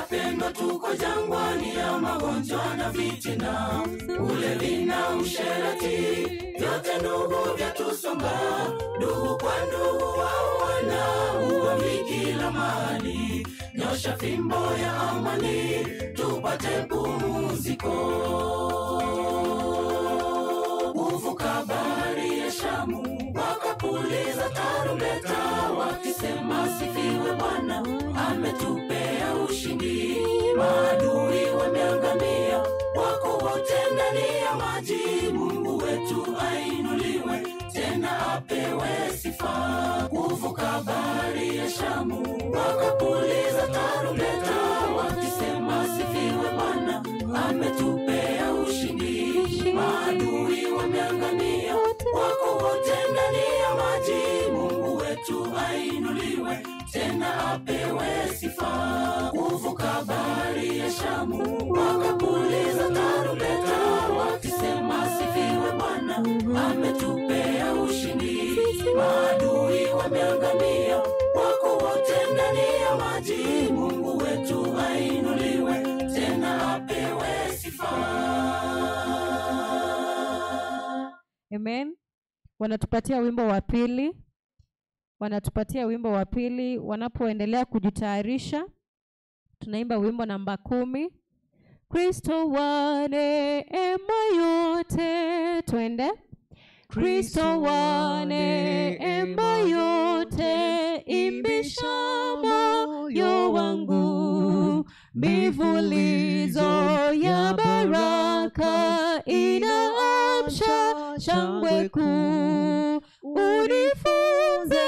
Wapendwa, tuko jangwani ya magonjwa na fitina, ulevi na usherati, vyote ndugu vyatusonga. Ndugu kwa ndugu wauana, ugomvi kila mahali. Nyosha fimbo ya amani, tupate pumziko. Kuvuka bahari ya Shamu, wakapuliza tarumbeta, wakisema sifiwe Bwana, ametupea ushindi. Maadui wameangamia, wako wote ndani ya maji. Mungu wetu ainuliwe, tena apewe sifa. Kuvuka bahari ya Shamu, wakapuliza tarumbeta, wakisema sifiwe Bwana, ametupea ushindi. Maadui wameangamia, wako wote ndani ya maji. Mungu wetu ainuliwe, tena apewe sifa. Kuvuka bahari ya Shamu, wakapuliza tarumbeta, wakisema sifiwe Bwana, ametupea ushindi. Maadui wameangamia, wako wote ndani ya maji. Mungu wetu ainuliwe, tena apewe sifa. Amen. Wanatupatia wimbo wa pili. Wanapoendelea kujitayarisha, tunaimba wimbo namba 10. Kristo wa neema yote, twende. Kristo wa neema yote, imbisha moyo wangu. Mivulizo ya baraka inaamsha shangwe kuu. Unifunze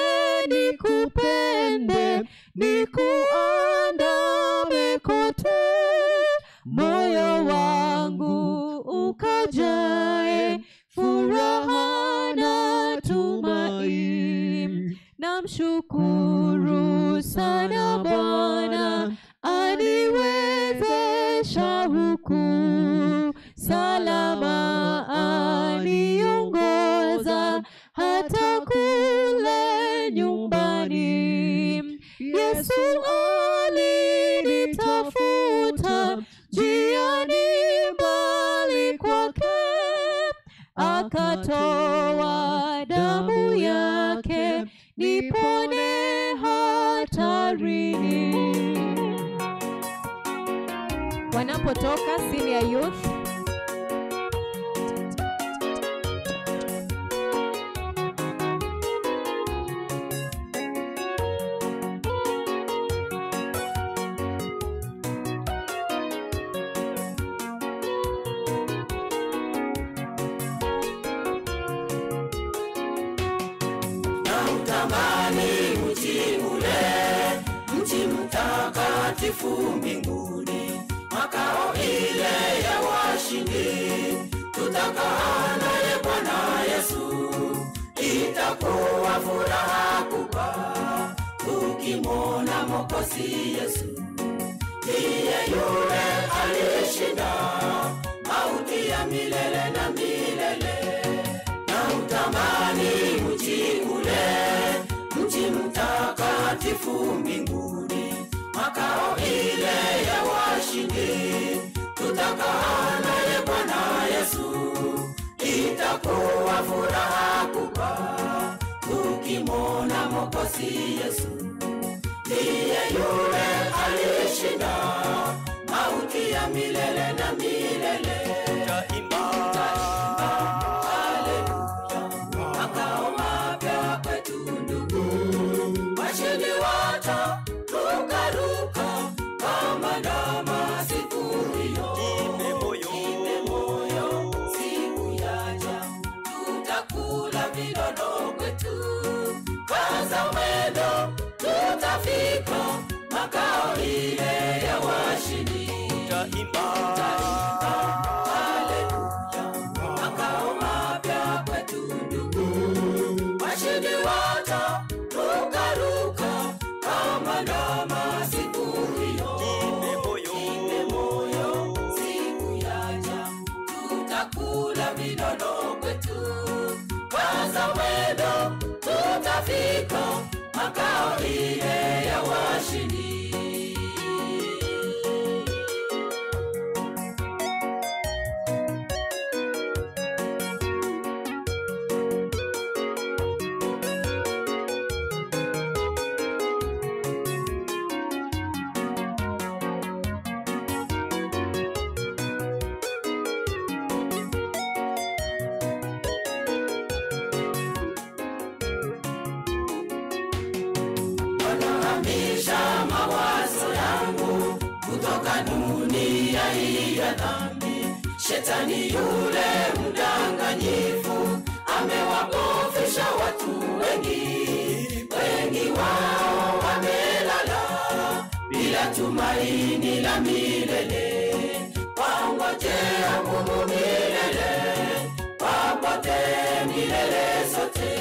nikupende, nikuandame kote. Moyo wangu ukajae furaha na tumaini. Namshukuru sana Bwana, aniwezesha huku. Salama aniongoza hata kule nyumbani. Yesu alinitafuta njiani mbali kwake, akatoa damu yake nipone hatarini. Wanapotoka Senior Youth, Nautamani mji ule, mji mtakatifu mbinguni, makao ile ya washindi. Tutakaa naye Bwana Yesu, itakuwa furaha kubwa tukimwona Mwokozi Yesu. Ndiye yule alishinda mauti ya milele na milele. Nautamani mji ule, mji mtakatifu mbinguni, makao ile ya washindi. Tutakaa naye Bwana Yesu, itakuwa furaha kubwa tukimwona Mwokozi Yesu. Ndiye yule alishinda mauti ya milele na milele. Washindi wata ruka ruka kama ndama siku hiyo. Ipe moyo siku yaja, tutakula vinono kwetu. Kaza mwendo, tutafika makao ile ya washindi. Tutaimba haleluya, makao mapya kwetu ndugu. Washindi wata ruka ruka kama ndama siku hiyo. Ipe moyo siku yaja, tutakula vinono kwetu. Kaza mwendo, tutafika makao ile ya washindi. hamisha mawazo yangu kutoka dunia hii ya dhambi. Shetani yule mdanganyifu amewapofisha watu wengi, wengi wao wamelala bila tumaini la milele, wangojea hukumu milele, wapotee milele sote.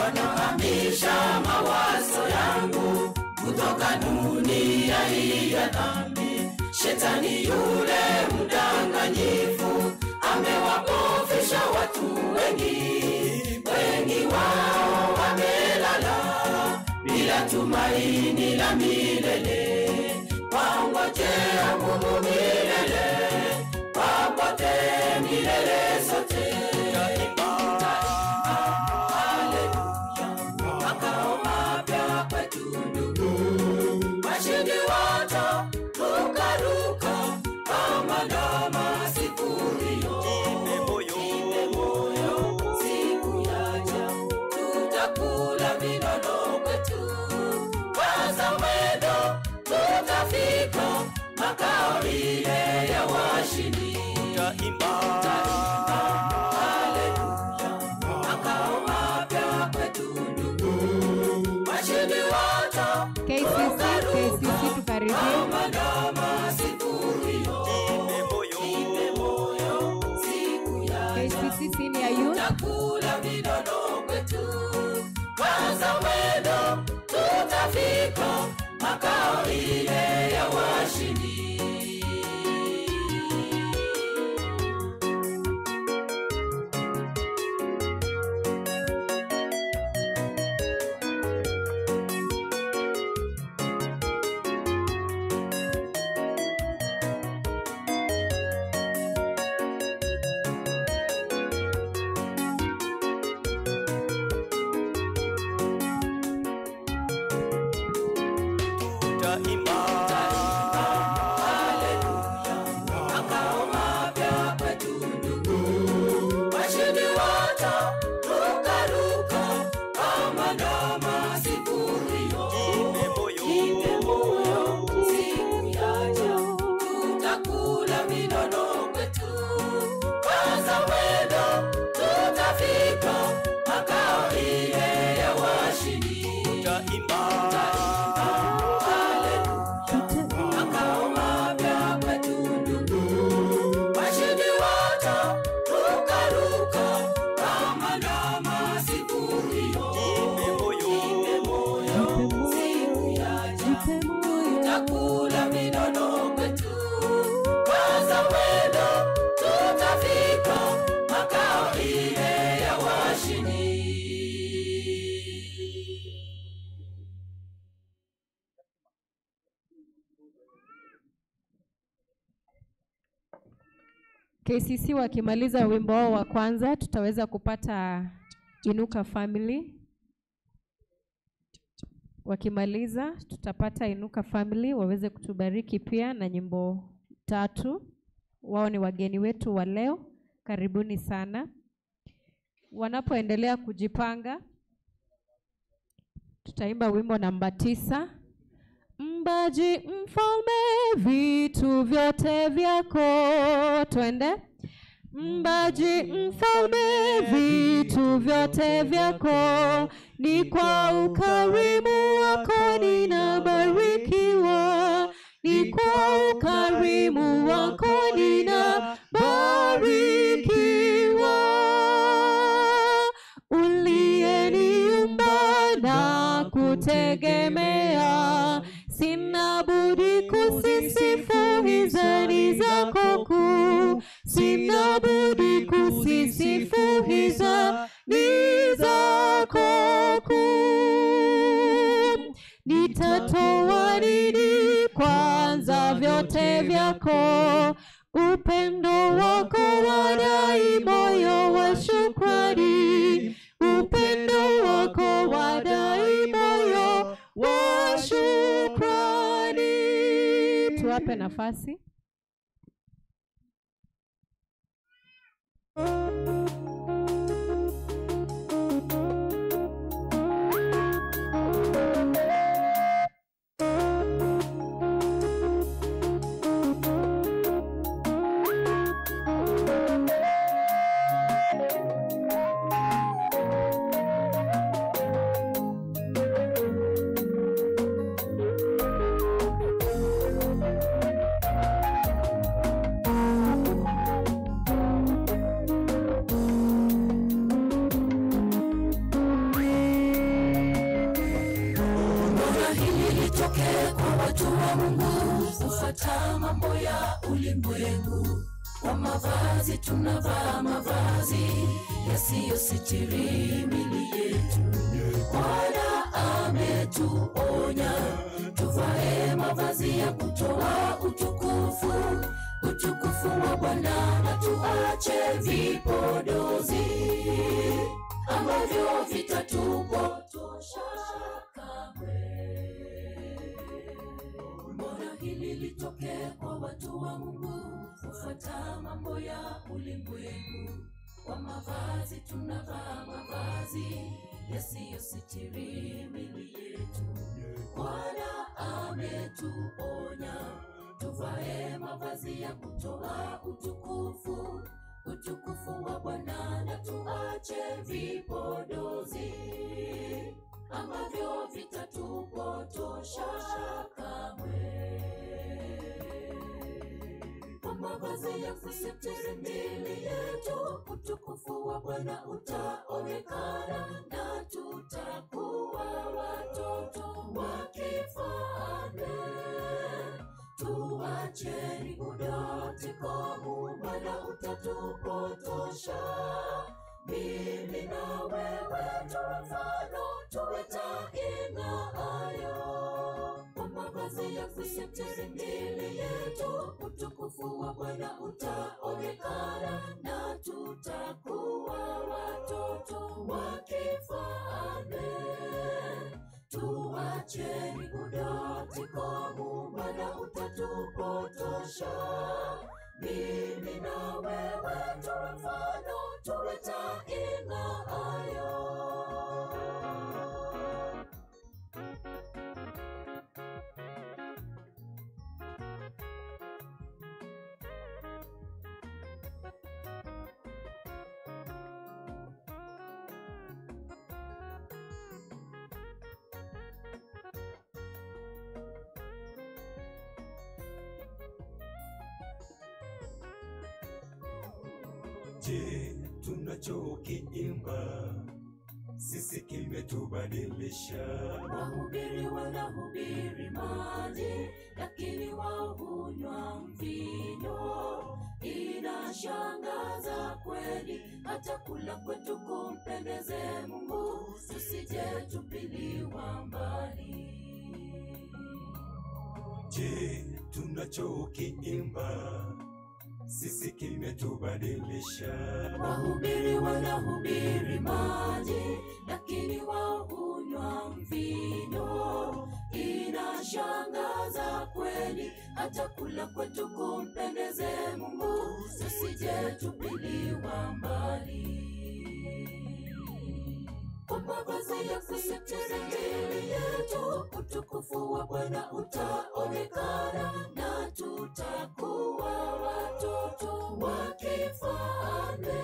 Wanahamisha mawazo yangu kutoka dunia hii ya dhambi. Shetani yule mdanganyifu amewapofisha watu wengi, wengi wao wamelala bila tumaini la milele, wangojea hukumu milele, wapotee milele sote. Washindi wote rukaruka kama ndama siku hiyo. Jipe moyo, siku yaja tutakula vinono kwetu. Kwanza mwendo tutafika makao ile ya washindi. Haleluya, makao mapya kwetu ndugu. Washindi wote KCC tukaribia. KCC Senior Youth. Tutakula vinono kwetu. Kwanza mwendo tutafika makao ile ya washindi. KCC wakimaliza wimbo wao wa kwanza tutaweza kupata Inuka Family. Wakimaliza tutapata Inuka Family waweze kutubariki pia na nyimbo 3. Wao ni wageni wetu wa leo. Karibuni sana. Wanapoendelea kujipanga tutaimba wimbo namba 9. Mbaji mfalme vitu vyote vyako. Twende. Mbaji mfalme vitu vyote vyako, ni kwa ukarimu wako ninabarikiwa, ni kwa ukarimu wako ninabarikiwa. Uliyeniumba na kutegemea, sina budi kusisifu hizani zako kuu, sina budi kusisifu hizani zako kuu. Nitatoa nini kwanza vyote vyako, upendo wako wadai moyo wa shukrani, upendo wako wadai moyo wa shukrani. Tuwape nafasi. wa Mungu, kufuata mambo ya ulimwengu. Kwa mavazi tunavaa mavazi yasiyositiri miili yetu. Bwana ametuonya tuvae mavazi ya kutoa utukufu wa Bwana, na tuache vipodozi ambavyo vitatupotosha kamwe. Mbona hili litoke kwa watu wa Mungu, kufuata mambo ya ulimwengu? Kwa mavazi tunavaa mavazi yasiyositiri miili yetu. Bwana ametuonya tuvae mavazi ya kutoa utukufu wa Bwana, na tuache vipodozi ambavyo vitatupotosha kamwe. Kwa mavazi ya kusitiri miili yetu, utukufu wa Bwana utaonekana, na tutakuwa watoto wa kifalme. Tuacheni udoti komu, Bwana utatupotosha. Mimi na wewe tuwe mfano, tuwe taa ing'aayo. Kwa mavazi ya kusitiri miili yetu, utukufu wa Bwana utaonekana, na tutakuwa watoto wa kifalme. Tuacheni udoti komu, Bwana utatupotosha. Mimi na wewe tuwe mfano, tuwe taa ing'aayo. Je, tunachokiimba sisi kimetubadilisha? Wahubiri wanahubiri maji, lakini wao hunywa mvinyo. Inashangaza kweli, hata kula kwetu kumpendeze Mungu, tusije tupiliwa mbali. Je, tunachokiimba sisi kimetubadilisha? Wahubiri wanahubiri maji, lakini wao hunywa mvinyo. Inashangaza kweli, hata kula kwetu kumpendeze Mungu, tusije tupiliwa mbali. Kwa mavazi ya kusitiri miili yetu, utukufu wa Bwana utaonekana, na tutakuwa watoto wa kifalme.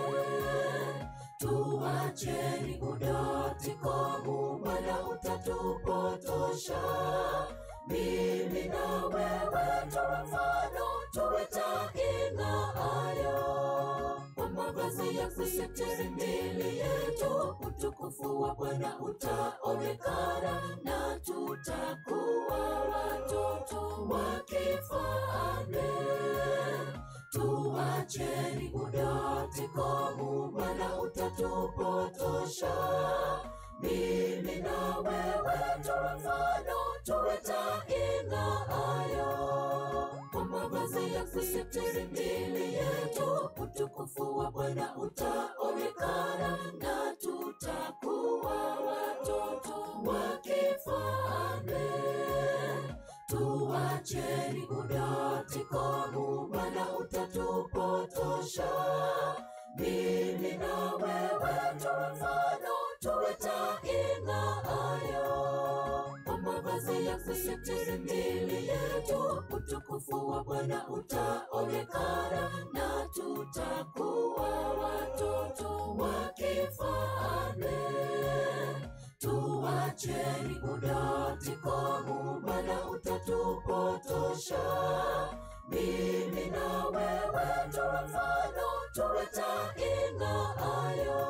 Tuacheni udoti komu, Bwana utatupotosha. Mimi na wewe tuwe mfano, tuwe taa ing'aayo. Kwa mavazi ya kusitiri miili yetu, utukufu wa Bwana utaonekana, na tutakuwa watoto wa kifalme. Tuacheni udoti komu, Bwana utatupotosha. Mimi na wewe tuwe mfano, tuwe taa ing'aayo. Kwa mavazi ya kusitiri miili yetu, utukufu wa Bwana utaonekana, na tutakuwa watoto wa kifalme. Tuacheni udoti komu, Bwana utatupotosha. Mimi na wewe tuwe mfano, tuwe taa ing'aayo. Kwa mavazi ya kusitiri miili yetu, utukufu wa Bwana utaonekana, na tutakuwa watoto wa kifalme. Tuacheni udoti komu, Bwana utatupotosha. Mimi na wewe tuwe mfano, tuwe taa ing'aayo.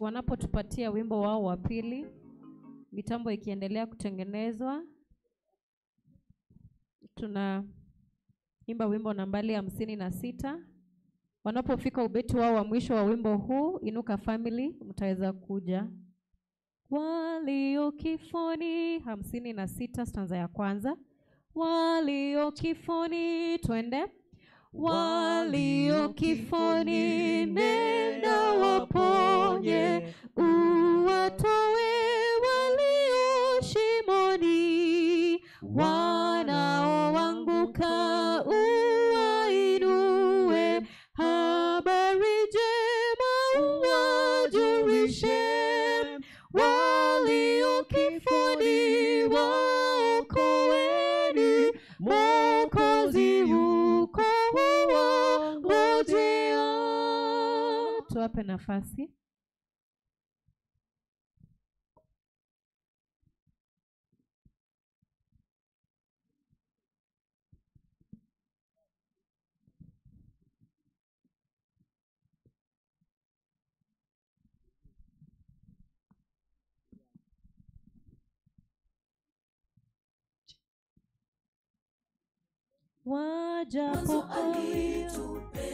wanapotupatia wimbo wao wa pili, mitambo ikiendelea kutengenezwa, tunaimba wimbo nambari 56. Wanapofika ubeti wao wa mwisho wa wimbo huu, Inuka Family, mtaweza kuja. Walio kifoni 56 stanza ya kwanza. Walio kifoni, twende. Walio kifoni, nenda waponye, uwatoe walio shimoni, wanaoanguka uwainue, habari njema uwajulishe, walio kifoni waokoeni, Mwokozi yuko huwangojea. Tuwape nafasi. Wajapo alitupe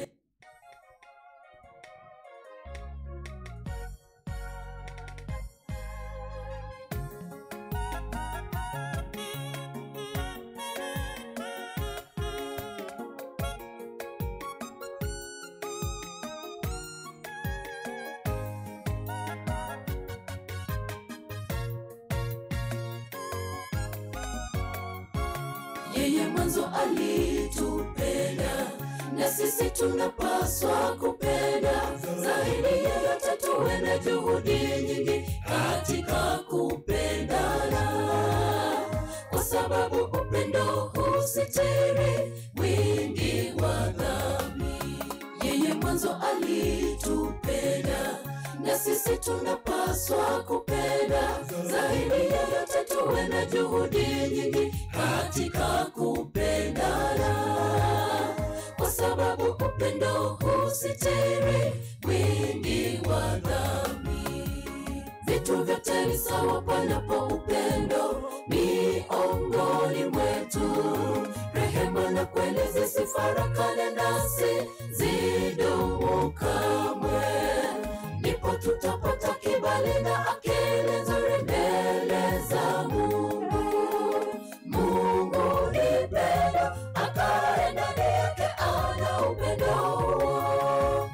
yeye mwanzo alitupenda, na sisi tunapaswa kupenda zaidi. Yeyote tuwe na juhudi nyingi katika kupendana, kwa sababu upendo husitiri wingi wa dhambi. Yeye mwanzo alitupenda, na sisi tunapaswa kupenda zaidi. Yeyote tuwe na juhudi nyingi katika kupendana, kwa sababu upendo husitiri wingi wa dhambi. Vitu vyote ni sawa panapo upendo miongoni mwetu. Rehema na kweli zisifarakane nasi, zidumu kamwe. Ndipo tutapata kibali na akili nzuri mbele za Mungu. Mungu ni pendo, akae ndani yake ana upendo.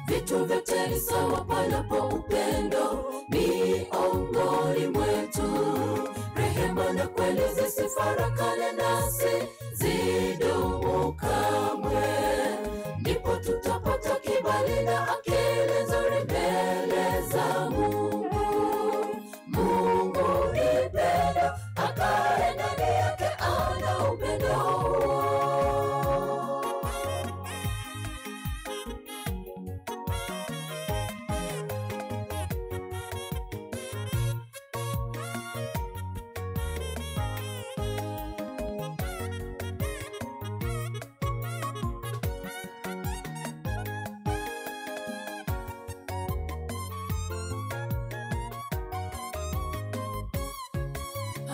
Vitu vyote ni sawa panapo upendo miongoni mwetu. Rehema na kweli zisifarakane nasi, zidumu kamwe. Ndipo tutapata kibali na akili nzuri mbele za Mungu. Mungu ni pendo, akae ndani yake ana upendo.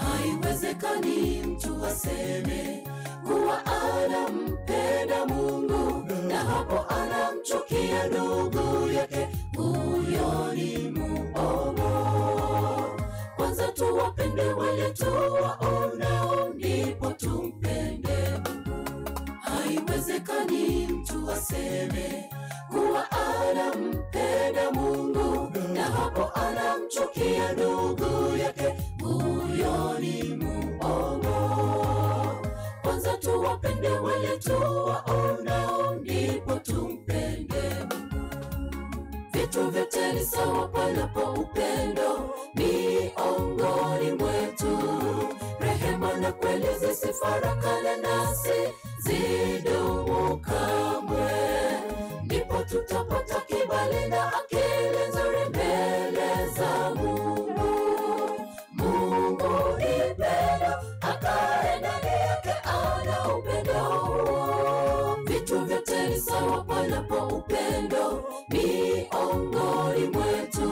Haiwezekani mtu aseme kuwa anampenda Mungu na hapo anamchukia ndugu yake. Huyo ni muongo. Kwanza tuwapende wale tuwaonao, ndipo tumpende Mungu. Haiwezekani mtu aseme kuwa anampenda Mungu na hapo anamchukia ndugu yake. Huyo ni muongo. Kwanza tuwapende wale tuwaonao, ndipo tumpende Mungu. Vitu vyote ni sawa panapo upendo miongoni mwetu. Rehema na kweli zisifarakane nasi, zidumu kamwe. Ndipo tutapata kibali na akili nzuri mbele za Mungu. Mungu ni pendo, akae ndani yake ana upendo. Vitu vyote ni sawa panapo upendo miongoni mwetu.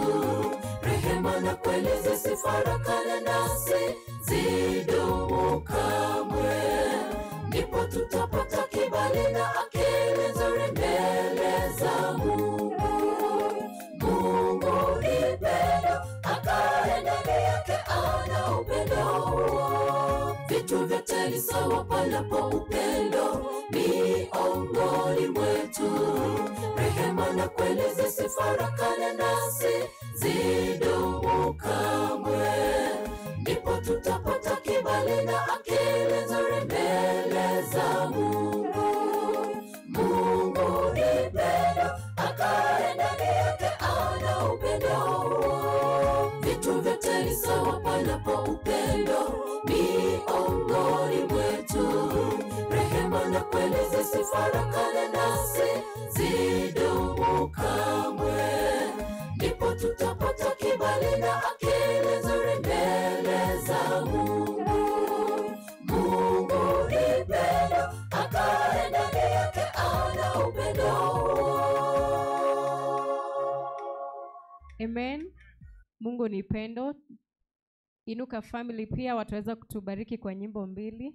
zisifarakane nasi, zidumu kamwe. Ndipo tutapata kibali na akili nzuri mbele za Mungu. Mungu ni pendo, akae ndani yake ana upendo. Vitu vyote ni sawa panapo upendo miongoni mwetu. Rehema na kweli zisifarakane nasi, zidumu kamwe. Ndipo tutapata kibali na akili nzuri mbele za Mungu. Mungu ni pendo, akae ndani yake ana upendo. Vitu vyote ni sawa panapo upendo miongoni mwetu. Rehema na kweli zisifarakane nasi, zidumu kamwe. Ndipo tutapata kibali na akili nzuri mbele za Mungu. Mungu ni pendo, akae ndani yake ana upendo. Amen. Mungu ni pendo. Inuka family pia wataweza kutubariki kwa nyimbo 2.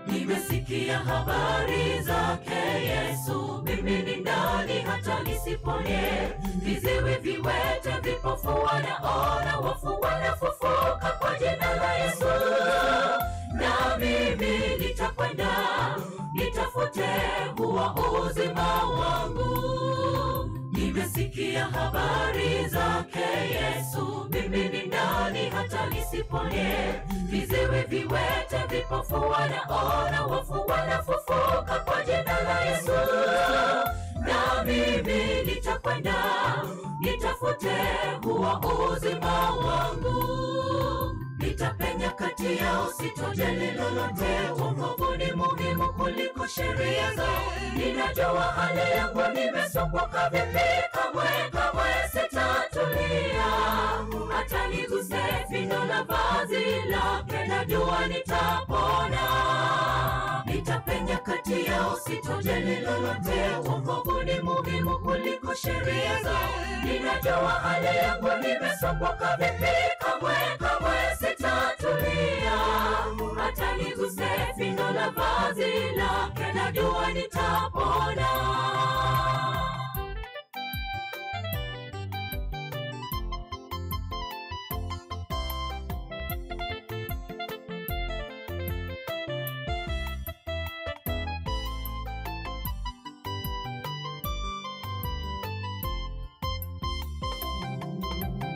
Nimesikia habari zake Yesu, mimi ni nani hata nisipone? Viziwi, viwete, vipofu wanaona, wafu wanafufuka kwa jina la Yesu. Na mimi nitakwenda, nitafute huo uzima wangu. Nimesikia habari zake Yesu, mimi ni nani hata nisipone? Viziwi, viwete, vipofu wanaona, wafu wanafufuka kwa jina la Yesu. Na mimi nitakwenda, nitafute huo uzima wangu. Nitapenya kati yao, sitojali lolote. Wokovu ni muhimu kuliko sheria zao. Ninajua hali yangu, nimesumbuka vipi. Kamwe sitatulia hata niguse pindo la vazi lake. Najua nitapona. Nitapenya kati yao, sitojali lolote. Wokovu ni muhimu kuliko sheria zao. Ninajua hali yangu, nimesumbuka vipi. Kamwe sitatulia hata niguse pindo la vazi lake. Najua nitapona.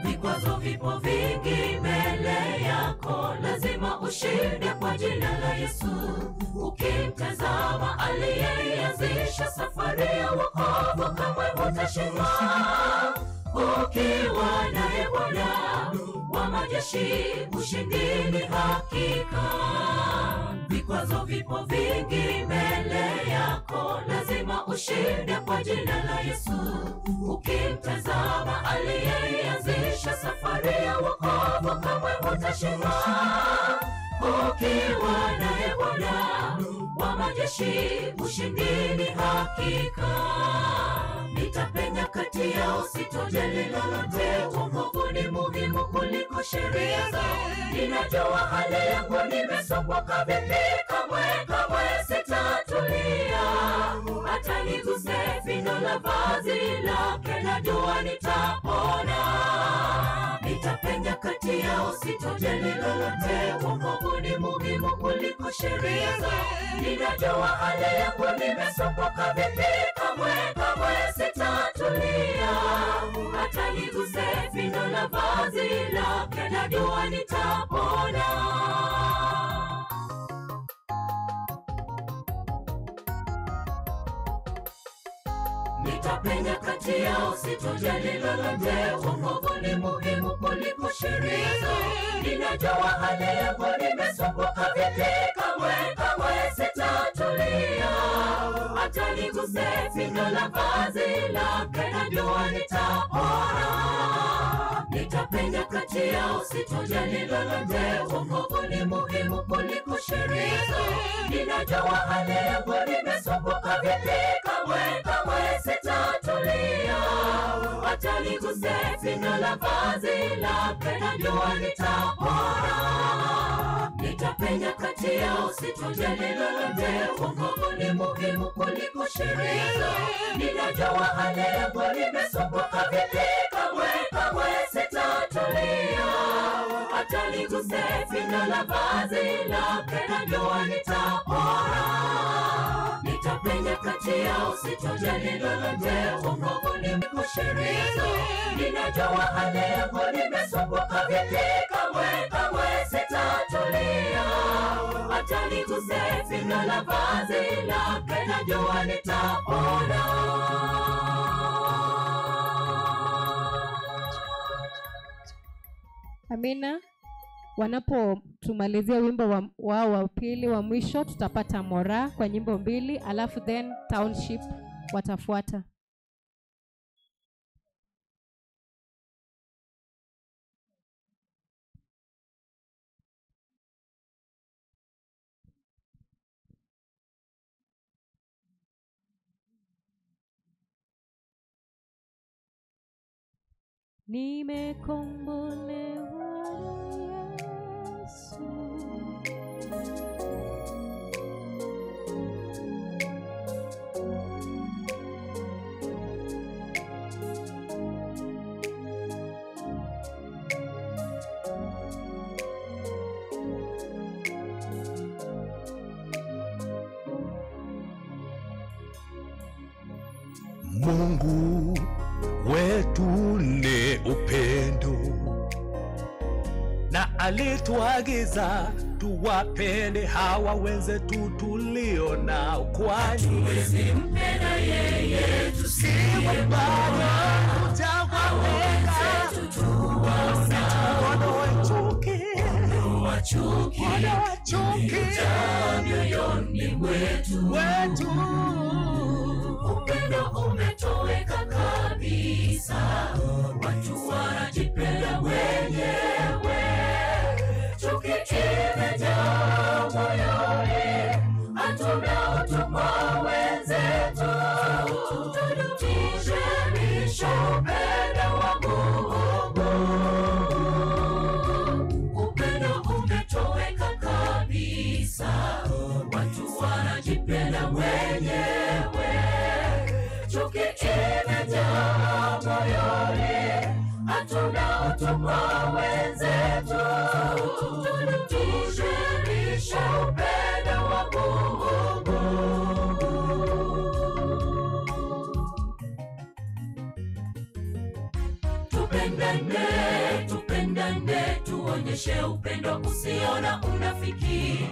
Vikwazo vipo vingi mbele yako, lazima ushinde kwa jina la Yesu. Ukimtazama aliyeanzisha safari ya wokovu, kamwe hutashindwa. Ukiwa naye Bwana wa majeshi, ushindi ni hakika. Vikwazo vipo vingi mbele yako, lazima ushinde kwa jina la Yesu. Ukimtazama aliyeanzisha safari ya wokovu, kamwe hutashindwa. Ukiwa naye Bwana wa majeshi, ushindi ni hakika. Nitapenya kati yao, sitojali lolote. Wokovu ni muhimu kuliko sheria zao. Ninajua hali yangu, nimesumbuka vipi. Kamwe sitatulia hata niguse pindo la vazi lake. Najua nitapona. Nitapenya kati yao, sitojali lolote. Wokovu ni muhimu kuliko sheria zao. Ninajua hali yangu, nimesumbuka vipi. Kamwe sitatulia lake najua nitapona. Nitapenya kati yao, sitojali lolote. Wokovu ni muhimu kuliko sheria. Ninajua hali yangu, nimesumbuka vipi, kamwe sitatulia. Hata niguse pindo la vazi lake najua nitapona. Nitapenya kati yao, sitojali lolote. Wokovu ni muhimu kuliko sheria. Ninajua hali yangu, nimesumbuka vipi, kamwe sitatulia. Hata niguse pindo la vazi lake najua nitapona. Nitapenya kati yao, sitojali lolote. Wokovu ni muhimu kuliko sheria. Ninajua hali yangu, nimesumbuka vipi, kamwe sitatulia. Hata niguse pindo la vazi lake najua nitapona. Nitapenya kati yao, sitojali lolote. Wokovu ni muhimu sheria. Ninajua hali yangu, nimesumbuka vipi, kamwe sitatulia. Hata niguse pindo la vazi lake najua nitapona. Amina. Wanapotumalizia wimbo wao wa pili wa mwisho, tutapata mora kwa nyimbo 2, alafu then township watafuata. Nimekombolewa Yesu, Mungu wetu ni upendo, na alituagiza tuwapende hawa wenzetu tulio nao, kwani hatuwezi mpenda yeye tusiwe baya utawaweka chuki mioyoni mwetu. Upendo umetoweka kabisa, watu wanajipenda wenyewe. Chuki imejaa moyoni, hatuna utu kwa wenzetu. Tudumishe upendo wa Mungu. Upendo umetoweka kabisa, watu wanajipenda wenyewe. Chuki imejaa moyoni, hatuna utu kwa wenzetu. Tudumishe upendo wa Mungu. Tupendane, tuonyeshe upendo usio na unafiki.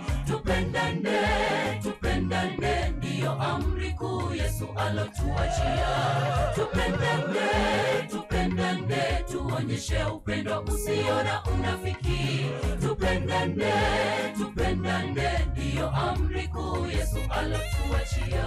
Tupendane, ndiyo amri kuu Yesu alotuachia. Tupendane, tuonyeshe upendo usio na unafiki. Tupendane, ndiyo amri kuu Yesu alotuachia.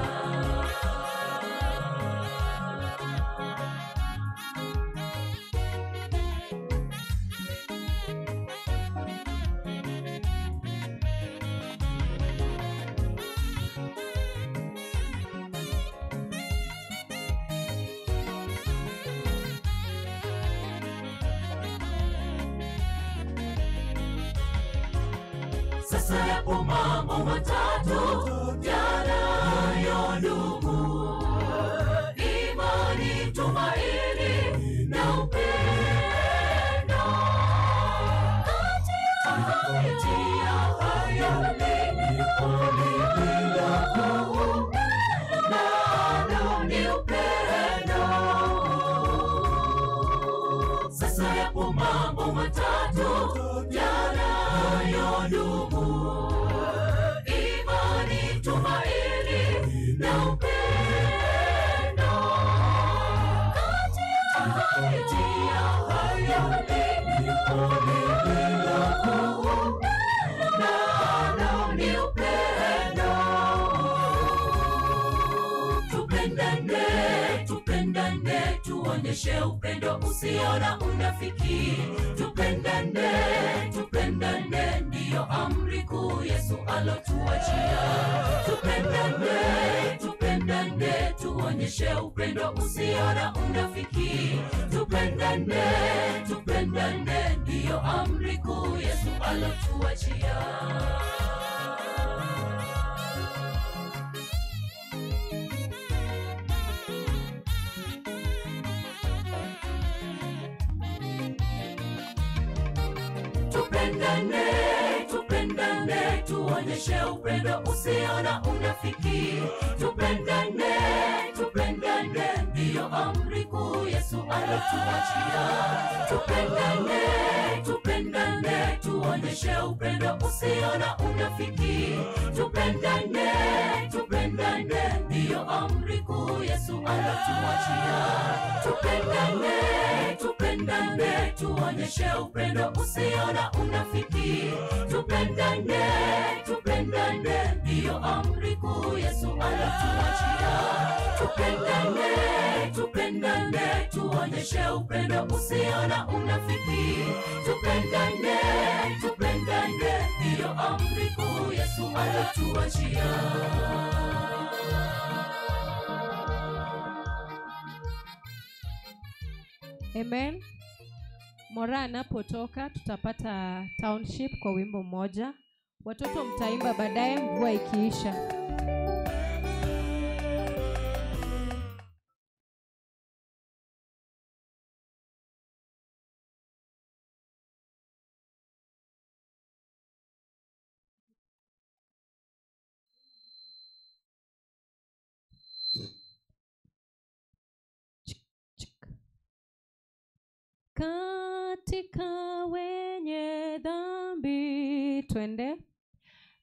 Sasa yapo mambo matatu yanayodumu: imani, tumaini na upendo. Kati ya hayo ni upendo. Sasa yapo mambo matatu Tupendane, tupendane, tuonyeshe upendo usio na unafiki. Tupendane, tupendane, ndiyo amri kuu Yesu alotuachia. Tupendane, tupendane, tuonyeshe upendo usio na unafiki. Tupendane, tupendane, ndiyo amri kuu Yesu alotuachia. Tupendane, tupendane, tuonyeshe upendo usio na unafiki. Tupendane, tupendane, ndiyo amri kuu Yesu alotuachia. Tupendane, tupendane, tuonyeshe upendo usio na unafiki. Tupendane, tupendane, ndiyo amri kuu Yesu alotuachia. Tupendane, tupendane, tuonyeshe upendo usio na unafiki. Tupendane, tupendane, ndiyo amri kuu Yesu alotuachia. Tupendane, tupendane, tuonyeshe upendo usio na unafiki. Tupendane, tupendane, ndiyo amri kuu Yesu alotuachia. Amen. Mora anapotoka tutapata township kwa wimbo mmoja. Watoto mtaimba baadaye mvua ikiisha. Katika wenye dhambi, twende.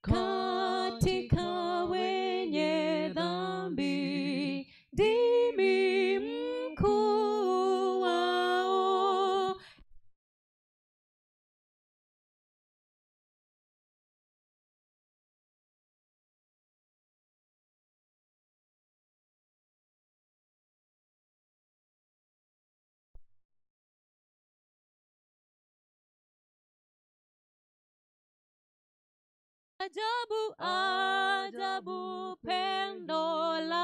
Katika wenye dhambi, ndimi mkuu wao. Ajabu, ajabu pendo la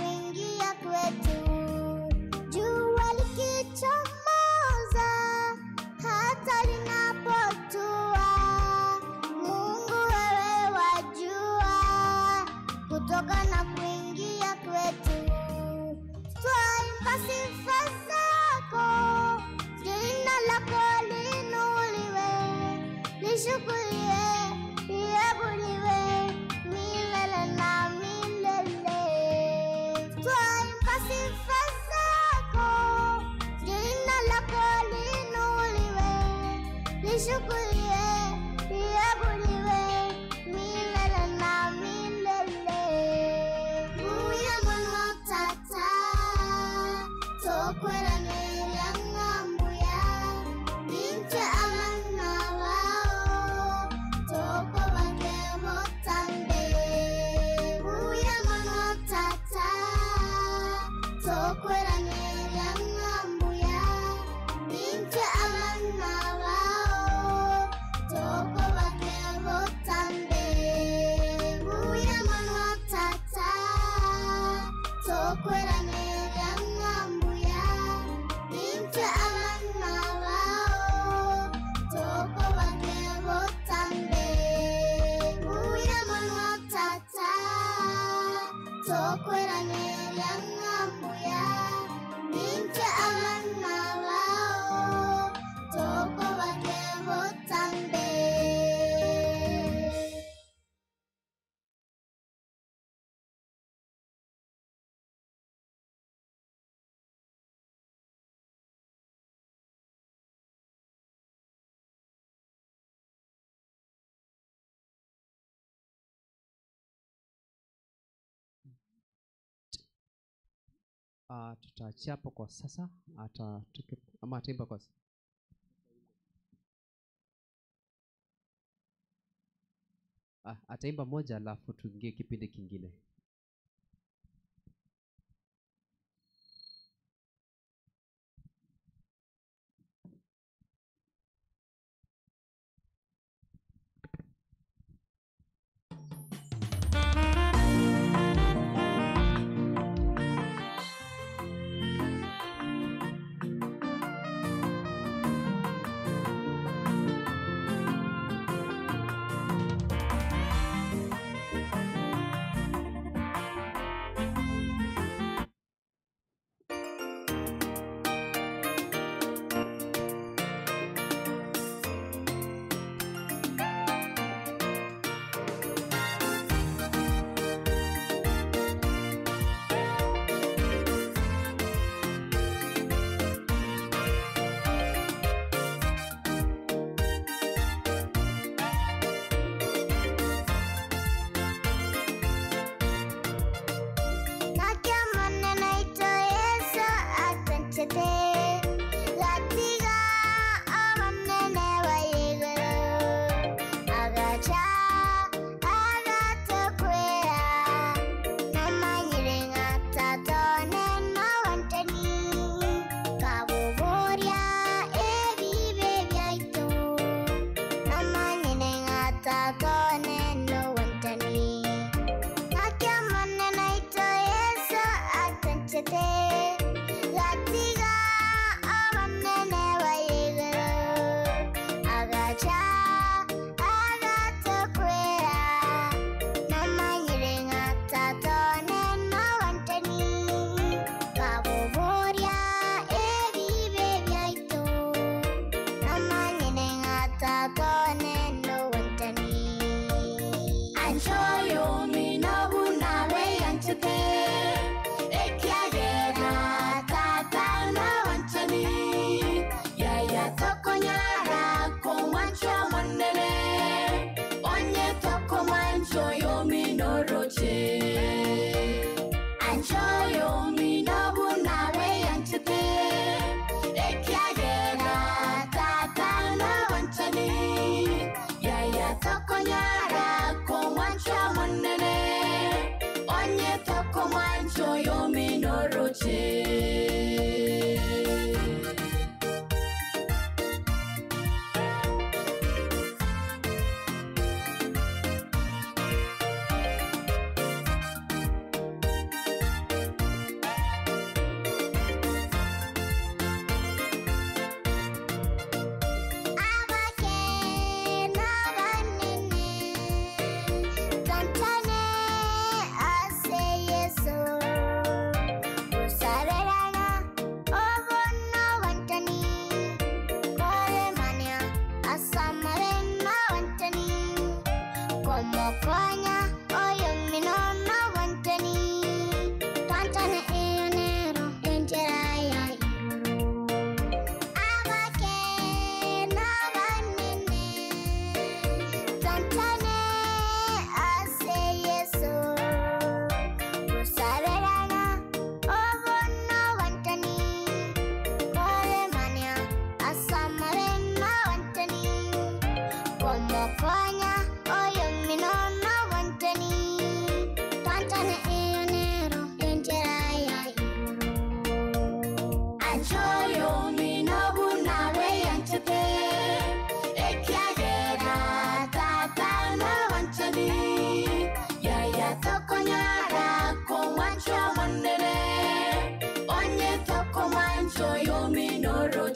kuingia kwetu. Jua likichomoza hata linapotua, Mungu wewe wajua kutoka na kuingia kwetu. Twaimba sifa zako, jina lako liinuliwe, lishukuriwe, liabudiwe milele na milele. Twaimba sifa zako, jina lako liinuliwe, lishukuriwe, liabudiwe milele na milele. Uya mwana tata tokwera nera ngambuya inche amana wao toko bange motambe. Uya mwana tata tokwera nera ngambuya inche amana wao toko bange motambe. Uya mwana tata tokwera nera ngambuya inche amana wao toko bange motambe. Uya mwana tata tokwera nera ngambuya inche amana wao toko bange motambe. Tutaachia hapo kwa sasa, ama ataimba kwa sasa. Ataimba moja alafu tuingie kipindi kingine.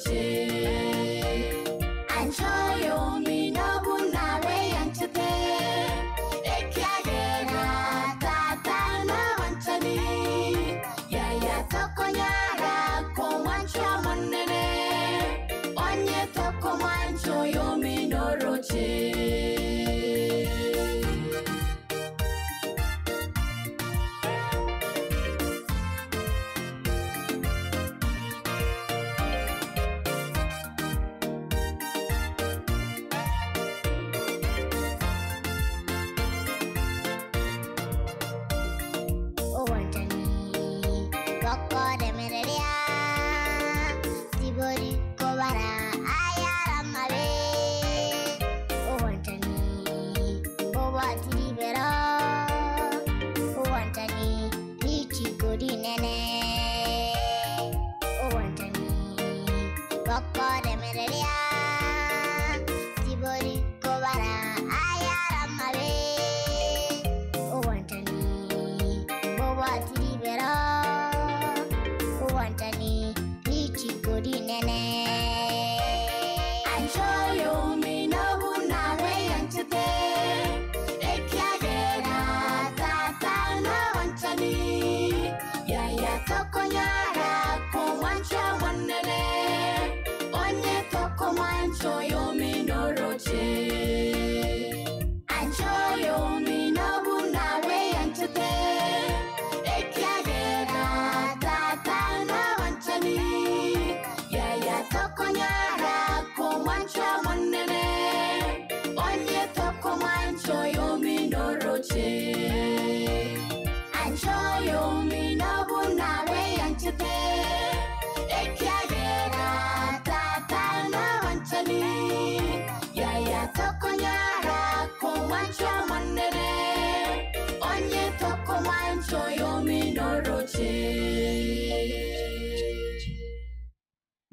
che anchoyo minabu nawe yanchete ekiagera tata na wanchani yaya tokonyara komwancho monene onye toko mwancho yo minoroche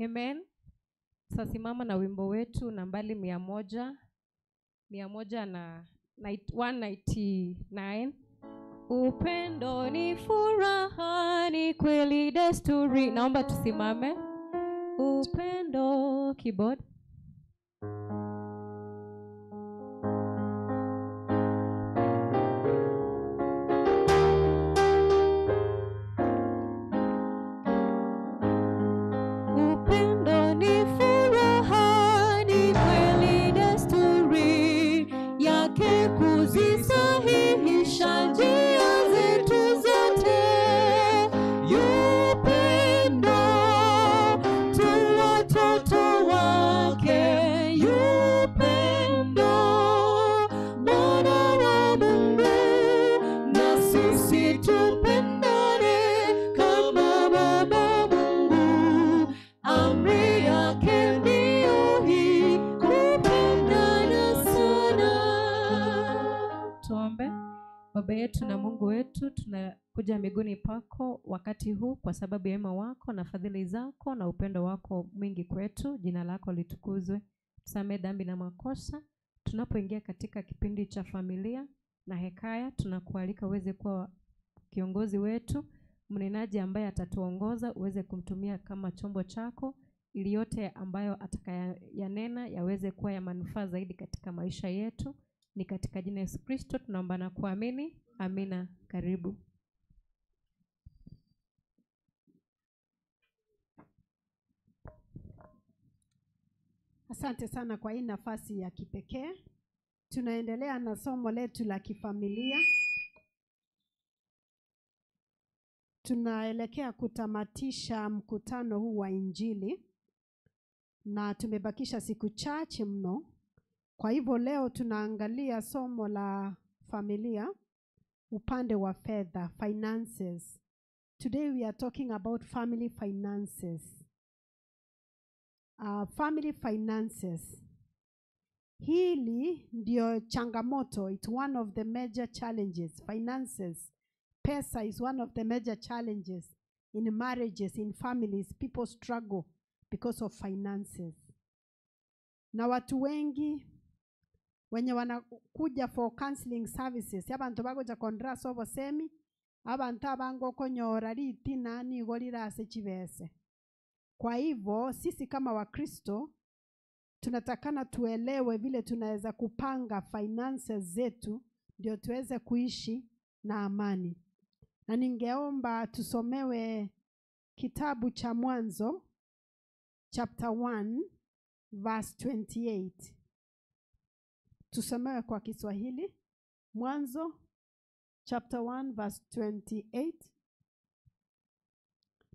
Amen. Sasimama na wimbo wetu nambali 199. Upendo ni furaha ni kweli desturi. Naomba tusimame. Upendo keyboard. Baba yetu na Mungu wetu, tunakuja miguuni pako wakati huu kwa sababu ya wema wako na fadhili zako na upendo wako mwingi kwetu. Jina lako litukuzwe. Tusamehe dhambi na makosa. Tunapoingia katika kipindi cha familia na hekaya, tunakualika uweze kuwa kiongozi wetu, mnenaji ambaye atatuongoza, uweze kumtumia kama chombo chako, ili yote ambayo atakayanena yaweze kuwa ya manufaa zaidi katika maisha yetu. Ni katika jina Yesu Kristo tunaomba na kuamini. Amina. Karibu. Asante sana kwa hii nafasi ya kipekee. Tunaendelea na somo letu la kifamilia. Tunaelekea kutamatisha mkutano huu wa Injili na tumebakisha siku chache mno. Kwa hivyo leo tunaangalia somo la familia, upande wa fedha, finances. Today we are talking about family finances. Family finances. Hili ndio changamoto. It's one of the major challenges. Finances. Pesa is one of the major challenges in marriages, in families. People struggle because of finances. Na watu wengi wenye wanakuja for counseling services, abantu bagoja kondra sobo semi, abantu abango konyora riti nani golira ase chibese. Kwa hivyo sisi kama Wakristo tunatakana tuelewe vile tunaweza kupanga finances zetu ndio tuweze kuishi na amani. Na ningeomba tusomewe kitabu cha Mwanzo chapter 1 verse 28. Tusomewe kwa Kiswahili. Mwanzo chapter 1 verse 28.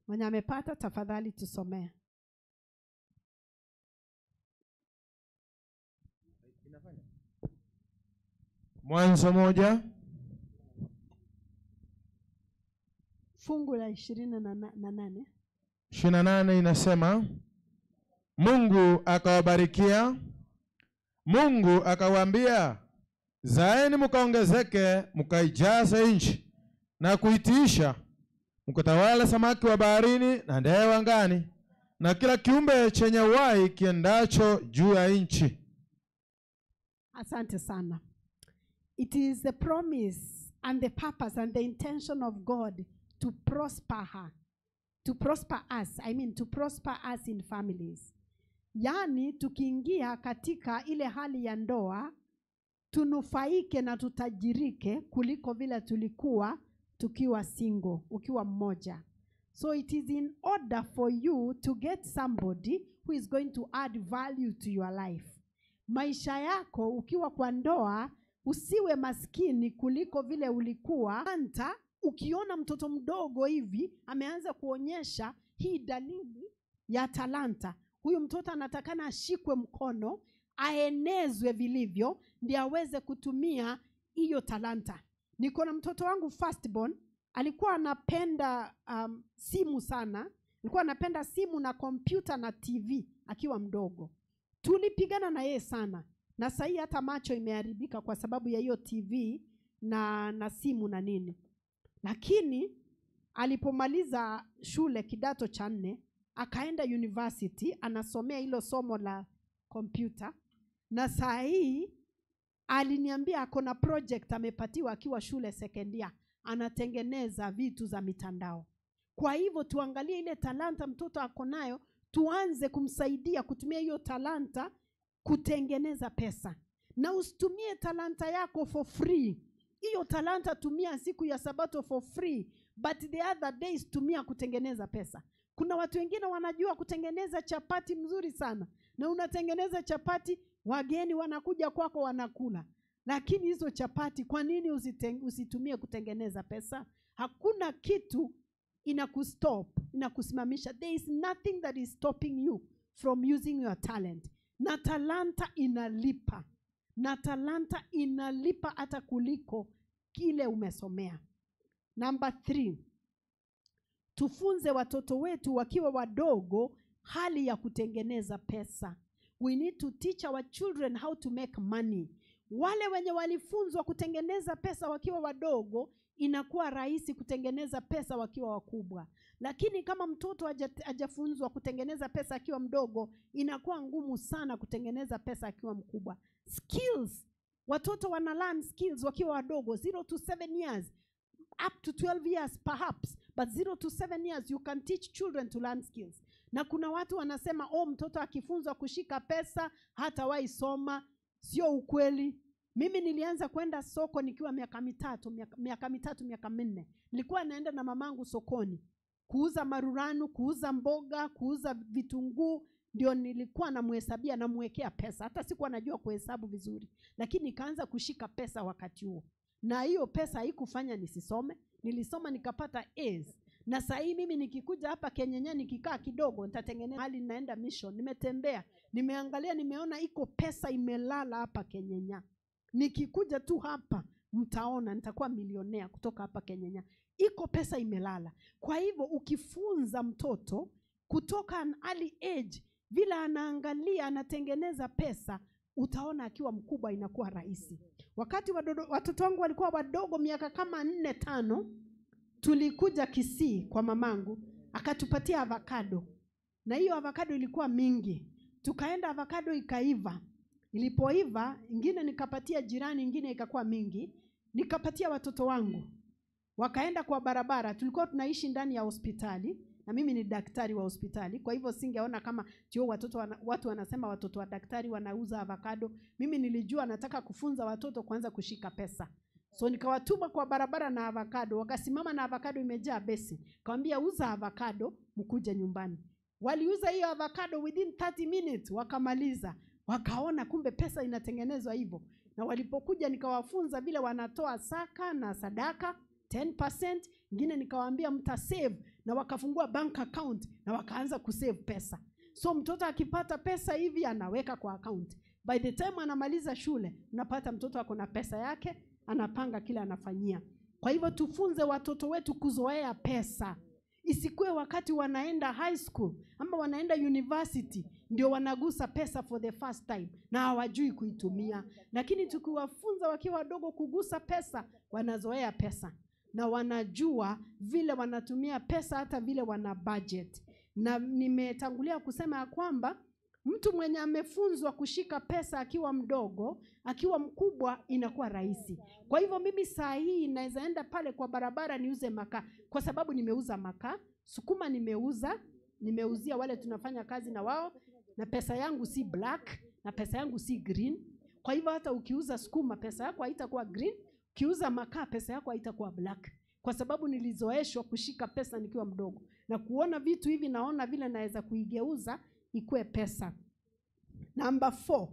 Mwenye amepata tafadhali tusomee. Mwanzo 1 fungu la 28. 28 inasema, Mungu akawabarikia. Mungu akawaambia, zaeni mkaongezeke, mkaijaze nchi na kuitiisha, mkatawala samaki wa baharini na ndege wa angani na kila kiumbe chenye uhai kiendacho juu ya nchi. Asante sana. It is the promise and the purpose and the intention of God to prosper her. To prosper us. To prosper us in families. Yani tukiingia katika ile hali ya ndoa, tunufaike na tutajirike kuliko vile tulikuwa tukiwa single, ukiwa mmoja. So it is in order for you to get somebody who is going to add value to your life. Maisha yako ukiwa kwa ndoa, usiwe maskini kuliko vile ulikuwa. Hata ukiona mtoto mdogo hivi ameanza kuonyesha hii dalili ya talanta, huyu mtoto anatakana ashikwe mkono, aenezwe vilivyo ndio aweze kutumia hiyo talanta. Niko na mtoto wangu firstborn, alikuwa anapenda simu sana. Alikuwa anapenda simu na kompyuta na TV akiwa mdogo. Tulipigana na yeye sana. Na sasa hata macho imeharibika kwa sababu ya hiyo TV na simu na nini. Lakini alipomaliza shule kidato cha 4, akaenda university, anasomea hilo somo la kompyuta. Na saa hii aliniambia akona project amepatiwa akiwa shule second year, anatengeneza vitu za mitandao. Kwa hivyo tuangalie ile talanta mtoto akonayo, tuanze kumsaidia kutumia hiyo talanta kutengeneza pesa. Na usitumie talanta yako for free. Hiyo talanta tumia siku ya Sabato for free, but the other days tumia kutengeneza pesa. Kuna watu wengine wanajua kutengeneza chapati mzuri sana, na unatengeneza chapati, wageni wanakuja kwako wanakula. Lakini hizo chapati kwa nini usitumie kutengeneza pesa? Hakuna kitu inakusimamisha. There is nothing that is stopping you from using your talent. Na talanta inalipa. Na talanta inalipa hata kuliko kile umesomea. Number 3. Tufunze watoto wetu wakiwa wadogo hali ya kutengeneza pesa. We need to teach our children how to make money. Wale wenye walifunzwa kutengeneza pesa wakiwa wadogo, inakuwa rahisi kutengeneza pesa wakiwa wakubwa. Lakini kama mtoto hajafunzwa kutengeneza pesa akiwa mdogo, inakuwa ngumu sana kutengeneza pesa akiwa mkubwa. Skills. Watoto wana learn skills wakiwa wadogo, 0 to 7 years, up to 12 years perhaps, but 0 to 7 years you can teach children to learn skills. Na kuna watu wanasema, mtoto akifunzwa kushika pesa hatawahi soma. Sio ukweli. Mimi nilianza kwenda soko nikiwa miaka 4. Nilikuwa naenda na mamangu sokoni kuuza maruranu, kuuza mboga, kuuza vitunguu. Ndio nilikuwa namhesabia na mwekea pesa. Hata sikuwa najua kuhesabu vizuri, lakini nikaanza kushika pesa wakati huo. Na hiyo pesa haikufanya nisisome. Nilisoma nikapata A's. Na sasa hii mimi nikikuja hapa Kenya nikikaa kidogo nitatengeneza hali, naenda mission. Nimetembea, nimeangalia, nimeona iko pesa imelala hapa Kenya. Nikikuja tu hapa mtaona nitakuwa milionea kutoka hapa Kenya. Iko pesa imelala. Kwa hivyo ukifunza mtoto kutoka an early age vile anaangalia anatengeneza pesa, utaona akiwa mkubwa inakuwa rahisi. Wakati watoto wangu walikuwa wadogo miaka kama 4-5, tulikuja Kisii kwa mamangu, akatupatia avocado. Na hiyo avocado ilikuwa mingi. Tukaenda, avocado ikaiva. Ilipoiva, ingine nikapatia jirani, ingine ikakuwa mingi, nikapatia watoto wangu. Wakaenda kwa barabara, tulikuwa tunaishi ndani ya hospitali. na mimi ni daktari wa hospitali. Kwa hivyo singeona kama watu wanasema watoto wa daktari wanauza avocado. Mimi nilijua nataka kufunza watoto kwanza kushika pesa. So nikawatuma kwa barabara na avocado, wakasimama na avocado imejaa besi. Kawaambia uza avocado mkuje nyumbani. Waliuza hiyo avocado within 30 minutes wakamaliza. Wakaona kumbe pesa inatengenezwa hivyo. Na walipokuja nikawafunza vile wanatoa saka na sadaka 10%, ingine nikawaambia mtasave, na wakafungua bank account na wakaanza kusave pesa. So mtoto akipata pesa hivi anaweka kwa account. By the time anamaliza shule, unapata mtoto ako na pesa yake, anapanga kila anafanyia. Kwa hivyo tufunze watoto wetu kuzoea pesa. Isikue wakati wanaenda high school ama wanaenda university ndio wanagusa pesa for the first time na hawajui kuitumia. Lakini tukiwafunza wakiwa wadogo kugusa pesa, wanazoea pesa na wanajua vile wanatumia pesa, hata vile wana budget. Na nimetangulia kusema ya kwamba mtu mwenye amefunzwa kushika pesa akiwa mdogo, akiwa mkubwa inakuwa rahisi. Kwa hivyo mimi saa hii naweza enda pale kwa barabara niuze makaa, kwa sababu nimeuza makaa. Sukuma nimeuzia wale tunafanya kazi na wao, na pesa yangu si black na pesa yangu si green. Kwa hivyo hata ukiuza sukuma pesa yako haitakuwa green, ukiuza makaa pesa yako haitakuwa black, kwa sababu nilizoeshwa kushika pesa nikiwa mdogo na kuona vitu hivi, naona vile naweza kuigeuza ikue pesa. Number 4,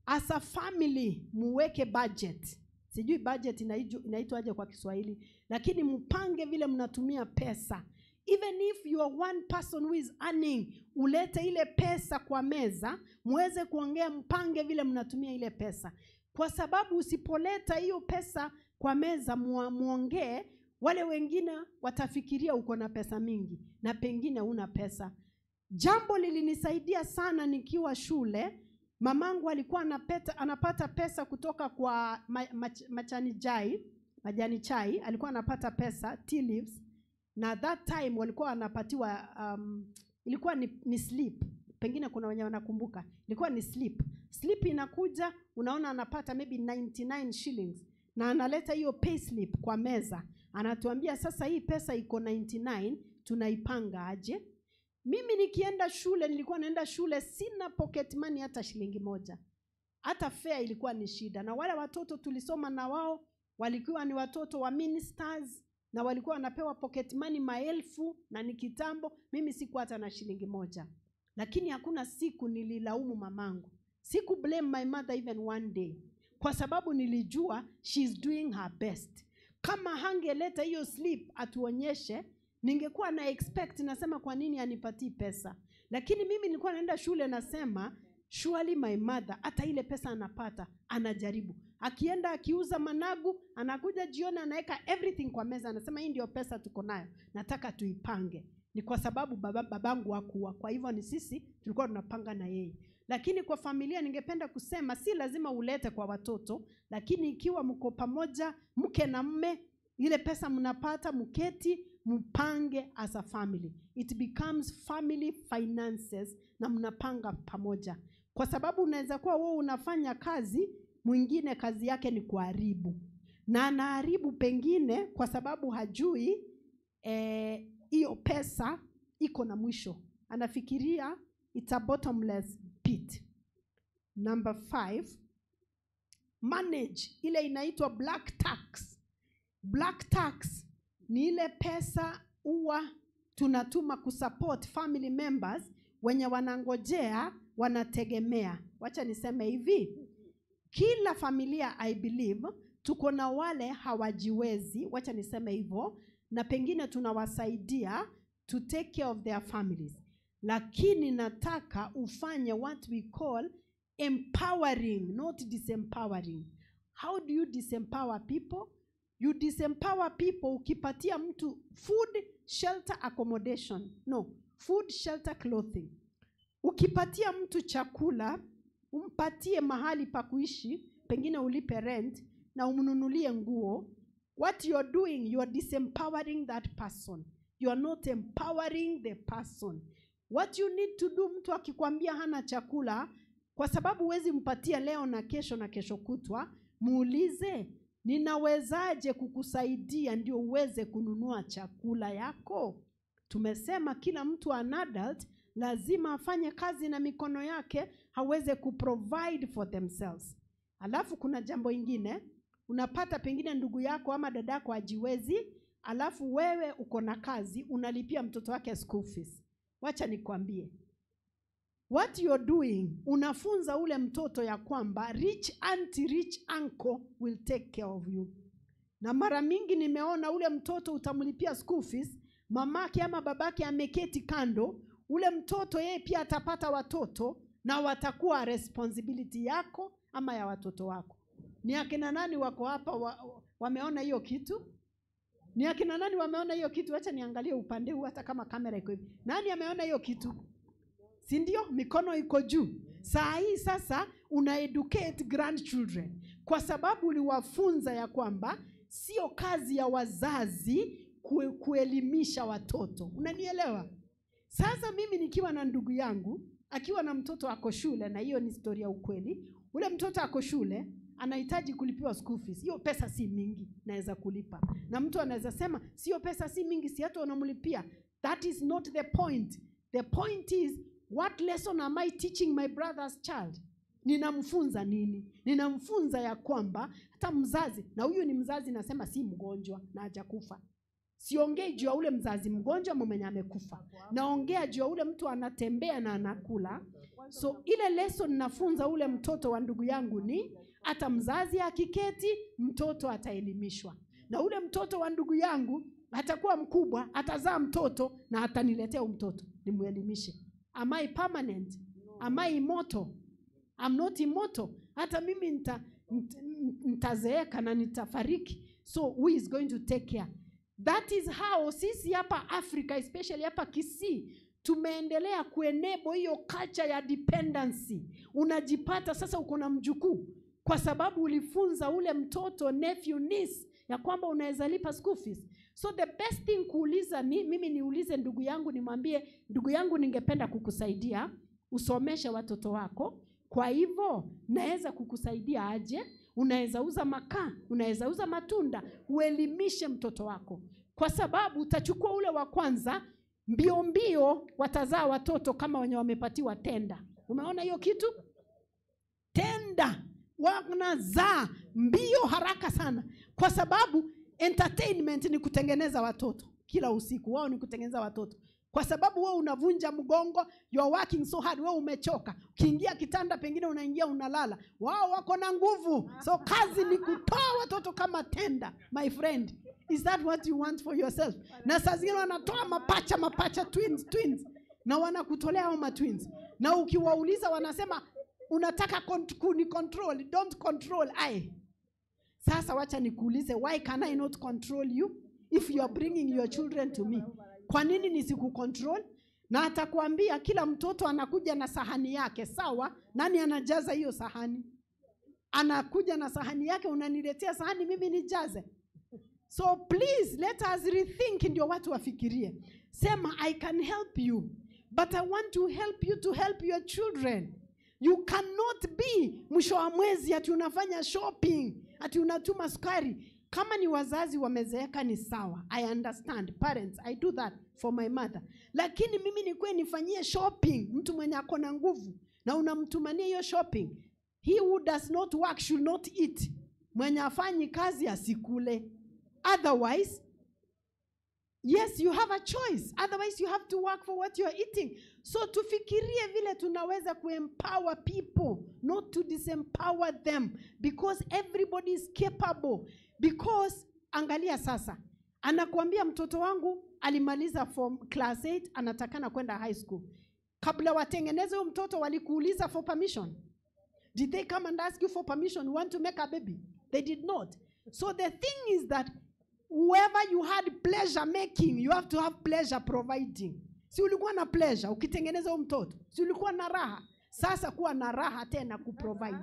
as a family muweke budget. Sijui budget inaitwa aje kwa Kiswahili, lakini mpange vile mnatumia pesa. Even if you are one person who is earning, ulete ile pesa kwa meza, muweze kuongea, mpange vile mnatumia ile pesa. Kwa sababu usipoleta hiyo pesa kwa meza muongee, wale wengine watafikiria uko na pesa mingi na pengine una pesa. Jambo lilinisaidia sana nikiwa shule. Mamangu alikuwa anapata pesa kutoka kwa majani chai, alikuwa anapata pesa, tea leaves. Na that time walikuwa wanapatiwa ilikuwa ni slip. Pengine kuna wenye wanakumbuka. Ilikuwa ni slip. Slip inakuja, unaona anapata maybe 99 shillings. Na analeta hiyo pay slip kwa meza. Anatuambia sasa hii pesa iko 99, tunaipanga aje? Mimi nikienda shule, nilikuwa naenda shule sina pocket money hata shilingi moja. Hata fare ilikuwa ni shida. Na wale watoto tulisoma na wao walikuwa ni watoto wa ministers na walikuwa wanapewa pocket money maelfu, na ni kitambo. Mimi sikuwa hata na shilingi moja. Lakini hakuna siku nililaumu mamangu. Siku blame my mother even one day. Kwa sababu nilijua she's doing her best. Kama hangeleta hiyo slip atuonyeshe, ningekuwa na expect, nasema kwa nini anipatii pesa. Lakini mimi nilikuwa naenda shule nasema surely my mother, hata ile pesa anapata anajaribu. Akienda akiuza managu, anakuja jioni anaweka everything kwa meza, anasema hii ndio pesa tuko nayo, nataka tuipange. Ni kwa sababu babangu hakuwa. Kwa hivyo ni sisi tulikuwa tunapanga na yeye. Lakini kwa familia ningependa kusema si lazima ulete kwa watoto, lakini ikiwa mko pamoja, mke na mme, ile pesa mnapata mketi mpange as a family. It becomes family finances na mnapanga pamoja. Kwa sababu unaweza kuwa wewe unafanya kazi, mwingine kazi yake ni kuharibu. Na anaharibu pengine kwa sababu hajui hiyo pesa iko na mwisho. Anafikiria it's a bottomless pit. Number 5, manage ile inaitwa black tax. Black tax ni ile pesa huwa tunatuma kusupport family members wenye wanangojea, wanategemea. Wacha niseme hivi, kila familia I believe tuko na wale hawajiwezi, wacha niseme hivyo, na pengine tunawasaidia to take care of their families. Lakini nataka ufanye what we call empowering, not disempowering. How do you disempower people? You disempower people ukipatia mtu food, shelter, accommodation. No, food, shelter, clothing. Ukipatia mtu chakula, umpatie mahali pa kuishi, pengine ulipe rent na umnunulie nguo. What you are doing, you are disempowering that person. You are not empowering the person. What you need to do, mtu akikwambia hana chakula, kwa sababu huwezi mpatia leo na kesho kutwa, muulize, ninawezaje kukusaidia ndio uweze kununua chakula yako? Tumesema kila mtu an adult lazima afanye kazi na mikono yake, haweze kuprovide for themselves. Alafu kuna jambo ingine, unapata pengine ndugu yako ama dadako hajiwezi, alafu wewe uko na kazi, unalipia mtoto wake school fees. Wacha nikwambie, what you're doing, unafunza ule mtoto ya kwamba rich auntie, rich uncle will take care of you. Na mara mingi nimeona ule mtoto utamlipia school fees, mamake ama babake ameketi kando, ule mtoto yeye pia atapata watoto na watakuwa responsibility yako ama ya watoto wako. Ni akina nani wako hapa wameona hiyo kitu? Ni akina nani wameona hiyo kitu? Acha niangalie upande huu hata kama kamera iko hivi. Nani ameona hiyo kitu? Si ndio? Mikono iko juu. Saa hii sasa una educate grandchildren kwa sababu uliwafunza ya kwamba sio kazi ya wazazi kuelimisha watoto. Unanielewa? Sasa mimi nikiwa na ndugu yangu akiwa na mtoto ako shule, na hiyo ni story ya ukweli, ule mtoto ako shule anahitaji kulipiwa school fees. Hiyo pesa si mingi, naweza kulipa. Na mtu anaweza sema sio pesa si mingi, si hata unamlipia. That is not the point. The point is, what lesson am I teaching my brother's child? Ninamfunza nini? Ninamfunza ya kwamba hata mzazi, na huyu ni mzazi nasema si mgonjwa na hajakufa. Siongei juu ya ule mzazi mgonjwa mwenye amekufa. Naongea juu ya ule mtu anatembea na anakula. So ile lesson nafunza ule mtoto wa ndugu yangu ni hata mzazi akiketi mtoto ataelimishwa. Na ule mtoto wa ndugu yangu atakuwa mkubwa, atazaa mtoto na ataniletea mtoto nimuelimishe. Am I permanent? Am I immortal? I'm not immortal. Hata mimi nitazeeka na nitafariki. So who is going to take care? That is how sisi hapa Africa, especially hapa Kisii, tumeendelea kuenable hiyo culture ya dependency. Unajipata sasa uko na mjukuu kwa sababu ulifunza ule mtoto, nephew, niece, ya kwamba unaweza lipa school fees. So the best thing kuuliza mimi niulize ndugu yangu, nimwambie ndugu yangu, ningependa kukusaidia usomeshe watoto wako. Kwa hivyo naweza kukusaidia aje? Unaweza uza makaa, unaweza uza matunda, uelimishe mtoto wako. Kwa sababu utachukua ule wa kwanza, mbio mbio watazaa watoto kama wenye wamepatiwa tenda. Umeona hiyo kitu? Tenda wanazaa mbio haraka sana. Kwa sababu entertainment ni kutengeneza watoto. Kila usiku wao ni kutengeneza watoto. Kwa sababu wewe unavunja mgongo, you are working so hard, wewe umechoka. Ukiingia kitanda pengine unaingia unalala. Wao wako na nguvu. So kazi ni kutoa watoto kama tenda. My friend, is that what you want for yourself? Na saa zingine wanatoa mapacha twins. Na wanakutolea hao twins. Na ukiwauliza wanasema unataka control, don't control I. Sasa wacha nikuulize, why can I not control you if you are bringing your children to me? Kwa nini nisikucontrol? Na atakwambia kila mtoto anakuja na sahani yake, sawa? Nani anajaza hiyo sahani? Anakuja na sahani yake, unaniletea sahani mimi nijaze. So please let us rethink, ndio watu wafikirie. Sema I can help you, but I want to help you to help your children. You cannot be mwisho wa mwezi ati unafanya shopping, ati unatuma sukari. Kama ni wazazi wamezeeka ni sawa. I understand. Parents, I do that for my mother. Lakini mimi nikuwe nifanyie shopping mtu mwenye ako na nguvu na unamtumania hiyo shopping. He who does not work should not eat. Mwenye afanyi kazi asikule. Otherwise, yes, you have a choice. Otherwise, you have to work for what you are eating. So tufikirie vile tunaweza kuempower people, not to disempower them, because everybody is capable. Because angalia sasa, anakuambia mtoto wangu alimaliza form class 8, anatakana kwenda high school. Kabla watengeneze huyo mtoto walikuuliza for permission? Did they come and ask you for permission? You want to make a baby? They did not. So the thing is that whoever you had pleasure making, you have to have pleasure providing. Si ulikuwa na pleasure ukitengeneza huyo mtoto? Si ulikuwa na raha? Sasa kuwa na raha tena kuprovide.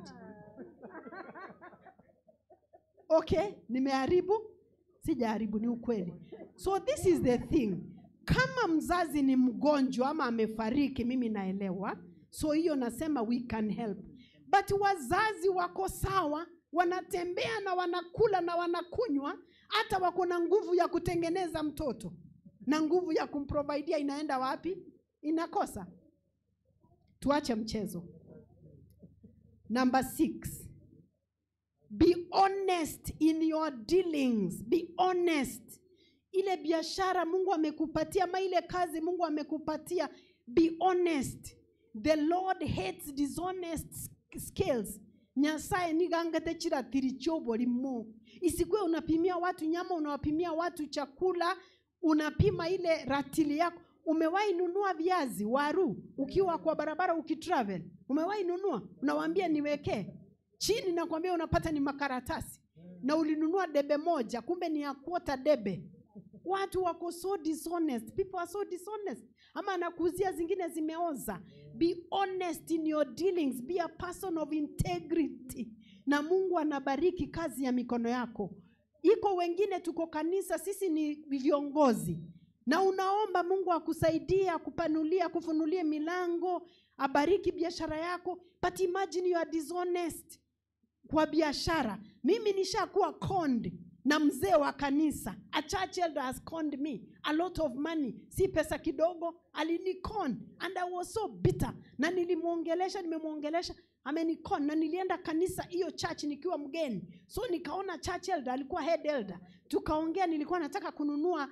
Okay, nimeharibu? Sijaharibu, ni ukweli. So this is the thing. Kama mzazi ni mgonjwa ama amefariki, mimi naelewa. So hiyo nasema we can help. But wazazi wako sawa, wanatembea na wanakula na wanakunywa, hata wako na nguvu ya kutengeneza mtoto. na nguvu ya kumprovidea inaenda wapi? Inakosa. Tuache mchezo. Number 6. Be honest in your dealings. Be honest. Ile biashara Mungu amekupatia, ama ile kazi Mungu amekupatia, be honest. The Lord hates dishonest skills. Nyasaye nigangate chira tirichobo limo. Isikuwe unapimia watu nyama, unawapimia watu chakula, unapima ile ratili yako. Umewahi nunua viazi, waru, ukiwa kwa barabara ukitravel? Umewahi nunua? Unawaambia niwekee. Chini na kuambia unapata ni makaratasi. Na ulinunua debe moja, kumbe ni ya kuota debe. Watu wako so dishonest. People are so dishonest. Ama anakuuzia zingine zimeoza. Be honest in your dealings. Be a person of integrity. Na Mungu anabariki kazi ya mikono yako. Iko wengine tuko kanisa, sisi ni viongozi. Na unaomba Mungu akusaidie, akupanulia, kufunulie milango, abariki biashara yako. But imagine you are dishonest kwa biashara. Mimi nishakuwa conned na mzee wa kanisa. A church elder has conned me a lot of money. Si pesa kidogo, alinikon. And I was so bitter. Na nimemuongelesha, amenikon. Na nilienda kanisa hiyo church nikiwa mgeni. So nikaona church elder, alikuwa head elder. Tukaongea, nilikuwa nataka kununua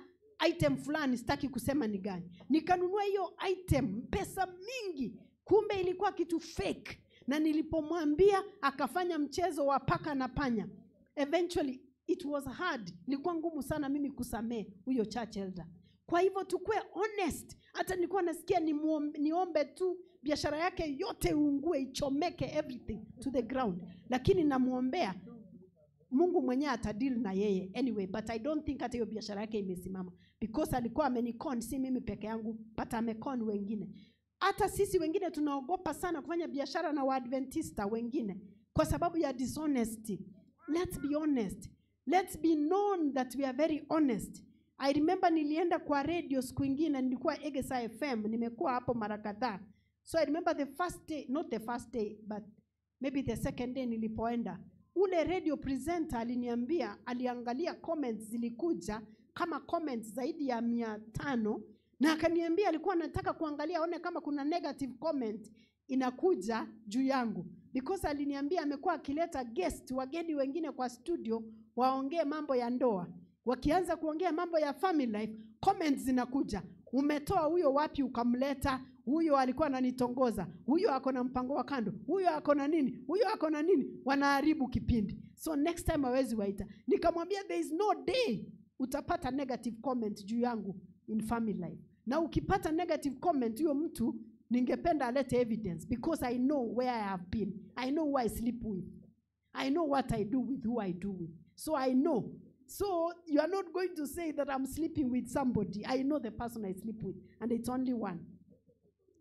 item fulani, sitaki kusema ni gani. Nikanunua hiyo item, pesa mingi. Kumbe ilikuwa kitu fake. Na nilipomwambia akafanya mchezo wa paka na panya. Eventually it was hard. Ilikuwa ngumu sana mimi kusamehe huyo church elder. Kwa hivyo tukue honest. Hata nilikuwa nasikia niombe tu biashara yake yote uungue, ichomeke, everything to the ground. Lakini namuombea Mungu mwenyewe atadeal na yeye. Anyway, but I don't think hata hiyo biashara yake imesimama. Because alikuwa amenikon, si mimi peke yangu, but amekon wengine. Hata sisi wengine tunaogopa sana kufanya biashara na Waadventista wengine kwa sababu ya dishonesty. Let's be honest. Let's be known that we are very honest. I remember nilienda kwa radio siku ingine, nilikuwa Egesa FM, nimekuwa hapo mara kadhaa. So I remember the first day, not the first day, but maybe the second day nilipoenda. Ule radio presenter aliniambia, aliangalia comments zilikuja, kama comments zaidi ya 500, na akaniambia alikuwa anataka kuangalia aone kama kuna negative comment inakuja juu yangu. Because aliniambia amekuwa akileta guest, wageni wengine kwa studio, waongee mambo ya ndoa. Wakianza kuongea mambo ya family life, comments zinakuja. Umetoa huyo wapi ukamleta? Huyo alikuwa ananitongoza. Huyo ako na mpango wa kando. Huyo ako na nini? Huyo ako na nini? Wanaharibu kipindi. So next time hawezi waita. Nikamwambia there is no day utapata negative comment juu yangu in family life. Na ukipata negative comment, huyo mtu ningependa alete evidence, because I know where I have been. I know who I sleep with. I know what I do with who I do with. So I know. So you are not going to say that I'm sleeping with somebody. I know the person I sleep with, and it's only one.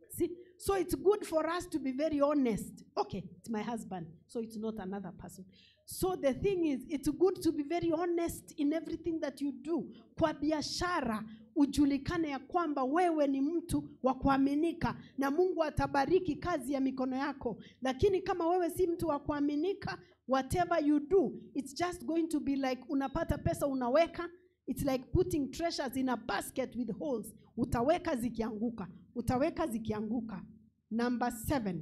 See? So it's good for us to be very honest. Okay, it's my husband, so it's not another person. So the thing is, it's good to be very honest in everything that you do. Kwa biashara, ujulikane ya kwamba wewe ni mtu wa kuaminika, na Mungu atabariki kazi ya mikono yako. Lakini kama wewe si mtu wa kuaminika, whatever you do, it's just going to be like unapata pesa unaweka. It's like putting treasures in a basket with holes. Utaweka zikianguka. Utaweka zikianguka. Number 7.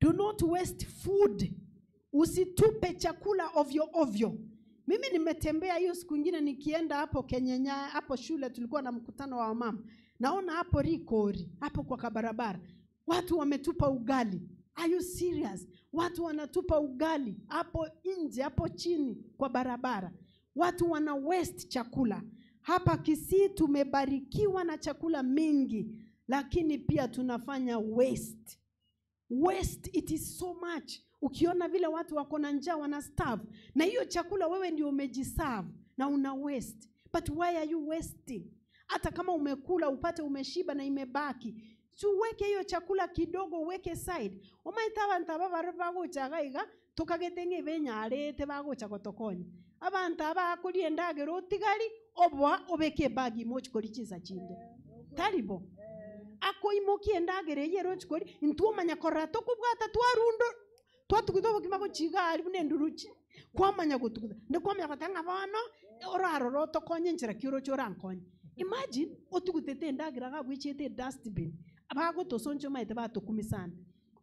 Do not waste food. Usitupe chakula ovyo ovyo. Mimi nimetembea hiyo siku nyingine nikienda hapo Kenyanya, hapo shule tulikuwa na mkutano wa mama. Naona hapo Rikori, hapo kwa kabarabara. Watu wametupa ugali. Are you serious? Watu wanatupa ugali hapo nje, hapo chini kwa barabara. Watu wana waste chakula. Hapa Kisii tumebarikiwa na chakula mingi, lakini pia tunafanya waste. Waste, it is so much. Ukiona vile watu wako na njaa wana starve, na hiyo chakula wewe ndio umejiserve na una waste. But why are you wasting? Hata kama umekula upate umeshiba na imebaki, tuweke hiyo chakula kidogo, weke side. Omaitawa ntaba bago chagaiga tukagedenge benyare te bago chakotokonye. Abantu abakulie ndagero otigali obwa obeke bagi mochikori chiza chinde. Taribo. Ako imokie ndagere yero chikori ntuomanya korato kubwata twarundo twatukudobo kimako chiga ali bunenduruchi kwamanya gutukuda. Ndekwamanya katanga bano oraro roto konye njira kiuro choran konye. Imagine otugutete ndagira ga bwichete dustbin abago tosonjo maite bato kumisana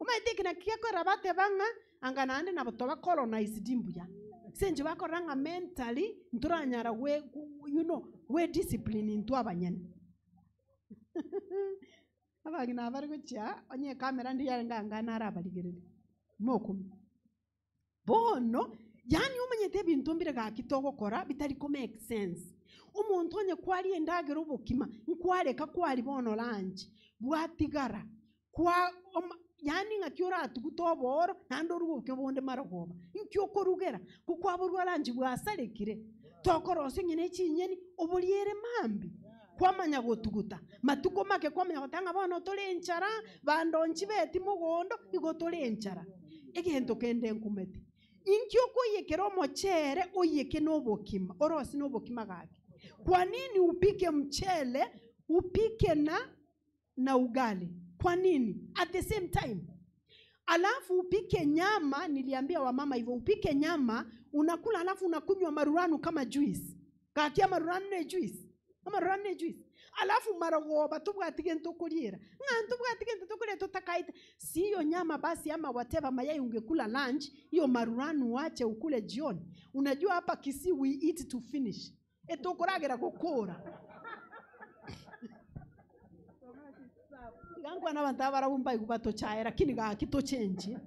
umaite kina kiako rabate banga anganande na botoba colonize dimbuya senje bakoranga mentally nturanyara we we discipline into abanyene abagina bari gucha onye kamera ndi yanga nara abaligerere mokum bono yani umenyete bintu mbire ga kitogo kora bitari ko make sense umuntu onye kwari endagera ubukima nkwareka kwari bono lanje bwatigara kwa yani ngakyora atugutoboro nando rubuke bonde maragoba nkyoko rugera kuko aburwa lanje bwasarekire tokorose nyine kinyeni obuliere mambi kwamanya gotuguta matuko make kwamanya gotanga bono tolenchara bandonchi beti mugondo igotolenchara egento kende nkumete inkyoko yekero mochere oyeke nobokima orosi nobokima gake. Kwa nini upike mchele upike na ugali? Kwa nini at the same time? Alafu upike nyama, niliambia wamama hivyo, upike nyama unakula alafu unakunywa maruranu kama juice. Kakia maruranu ne juice. Maruranu ne juice. Alafu maragoba tubwatige ntokulira. Tubwatige ntokulira totakaita. Siyo nyama basi ama whatever mayai ungekula lunch, hiyo maruranu wache ukule jioni. Unajua hapa Kisii we eat to finish. Etokoragera gukora. Gangwa n'abantu barabumbaye kubato chaera kini ga kito change.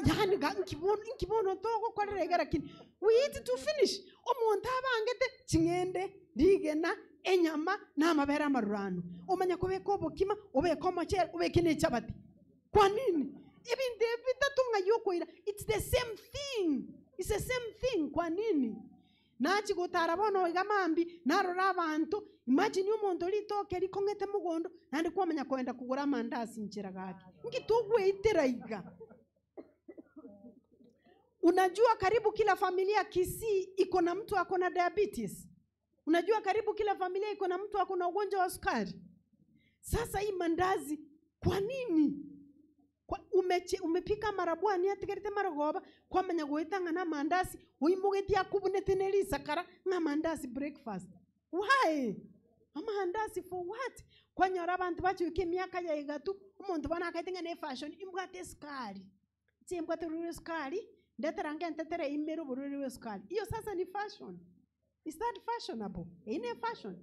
Yani ga nkibono togo koregera kini. We eat to finish. Omuntu abangete kingende ligena enyama n'amabera marurano. Omanya kubeko bokima obeko mochera obekine chabati. Kwa nini? Ibinde bitatunga yokoira. It's the same thing. It's the same thing. Kwa nini? Nachi gutara bono igamambi narora abantu imagine umuntu litoke likongete mugondo nandi kwamenya kwenda kugura mandazi nchira gake ngitugwe iteraika. Unajua karibu kila familia Kisii iko na mtu akona diabetes. Unajua karibu kila familia iko na mtu akona ugonjwa wa sukari. Sasa hii mandazi kwa nini? Umepika marabwani atigerete maragoba kwamenya goitanga na mandazi uimugeti yakubunete neli sakara na mandazi breakfast. Why? Amandazi for what? Kwanyora abantu bacyuke myaka ya igatu umuntu bana akaitenga ne fashion imbwate skari. Tsimbwate rure skari ndeteranga ntetere imero burure skari. Iyo sasa ni fashion. Is that fashionable? Ine fashion.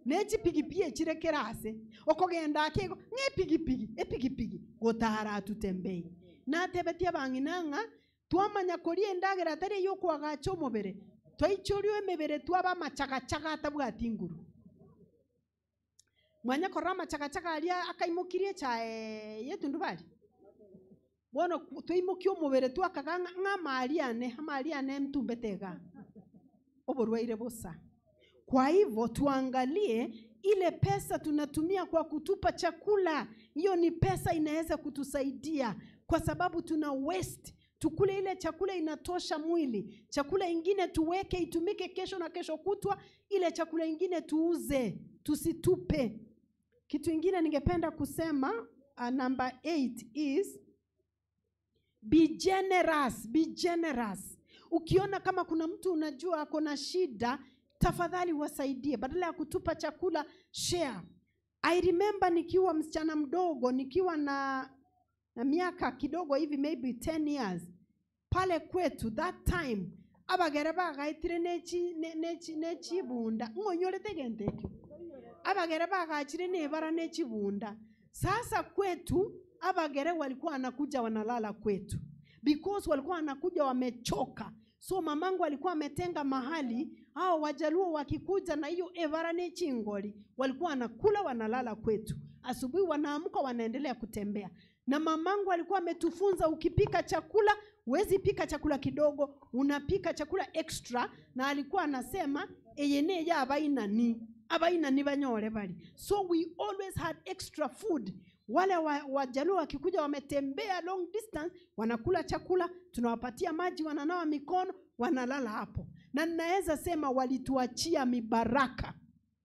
Nechi pigipie chirekerase okogenda akego ngepigipigi epigipigi gotara tutembei natebetia banginanga twamanya kori endagera tari yo kwagacho mobere twaicyorio emebere twaba machagachaga atabwatinguru mwanya korra machagachaga alia akaimukirie chae yetu ndubali bono twimukio mobere twakaga amaliane mtumbetega oborwaire bosa. Kwa hivyo tuangalie ile pesa tunatumia kwa kutupa chakula. Hiyo ni pesa inaweza kutusaidia kwa sababu tuna waste. Tukule ile chakula inatosha mwili. Chakula ingine tuweke itumike kesho na kesho kutwa. Ile chakula ingine tuuze, tusitupe. Kitu ingine ningependa kusema number 8 is be generous, be generous. Ukiona kama kuna mtu unajua akona shida, tafadhali wasaidie badala ya kutupa chakula, share. I remember nikiwa msichana mdogo, nikiwa na miaka kidogo hivi maybe 10 years. Pale kwetu that time abagere bagaitire nechi bunda ngonyole tegenteke. Abagere bagachire nebara nechi bunda. Sasa kwetu abagere walikuwa anakuja wanalala kwetu because walikuwa anakuja wamechoka. So mamangu alikuwa ametenga mahali hao Wajaluo wakikuja na hiyo everane chingoli walikuwa wanakula wanalala kwetu. Asubuhi wanaamka wanaendelea kutembea. Na mamangu alikuwa ametufunza ukipika chakula huwezi pika chakula kidogo, unapika chakula extra, na alikuwa anasema eyene ya abaina ni banyore bali. So we always had extra food. Wale Wajaluo wakikuja wametembea long distance wanakula chakula, tunawapatia maji, wananawa mikono, wanalala hapo. Na ninaweza sema walituachia mibaraka.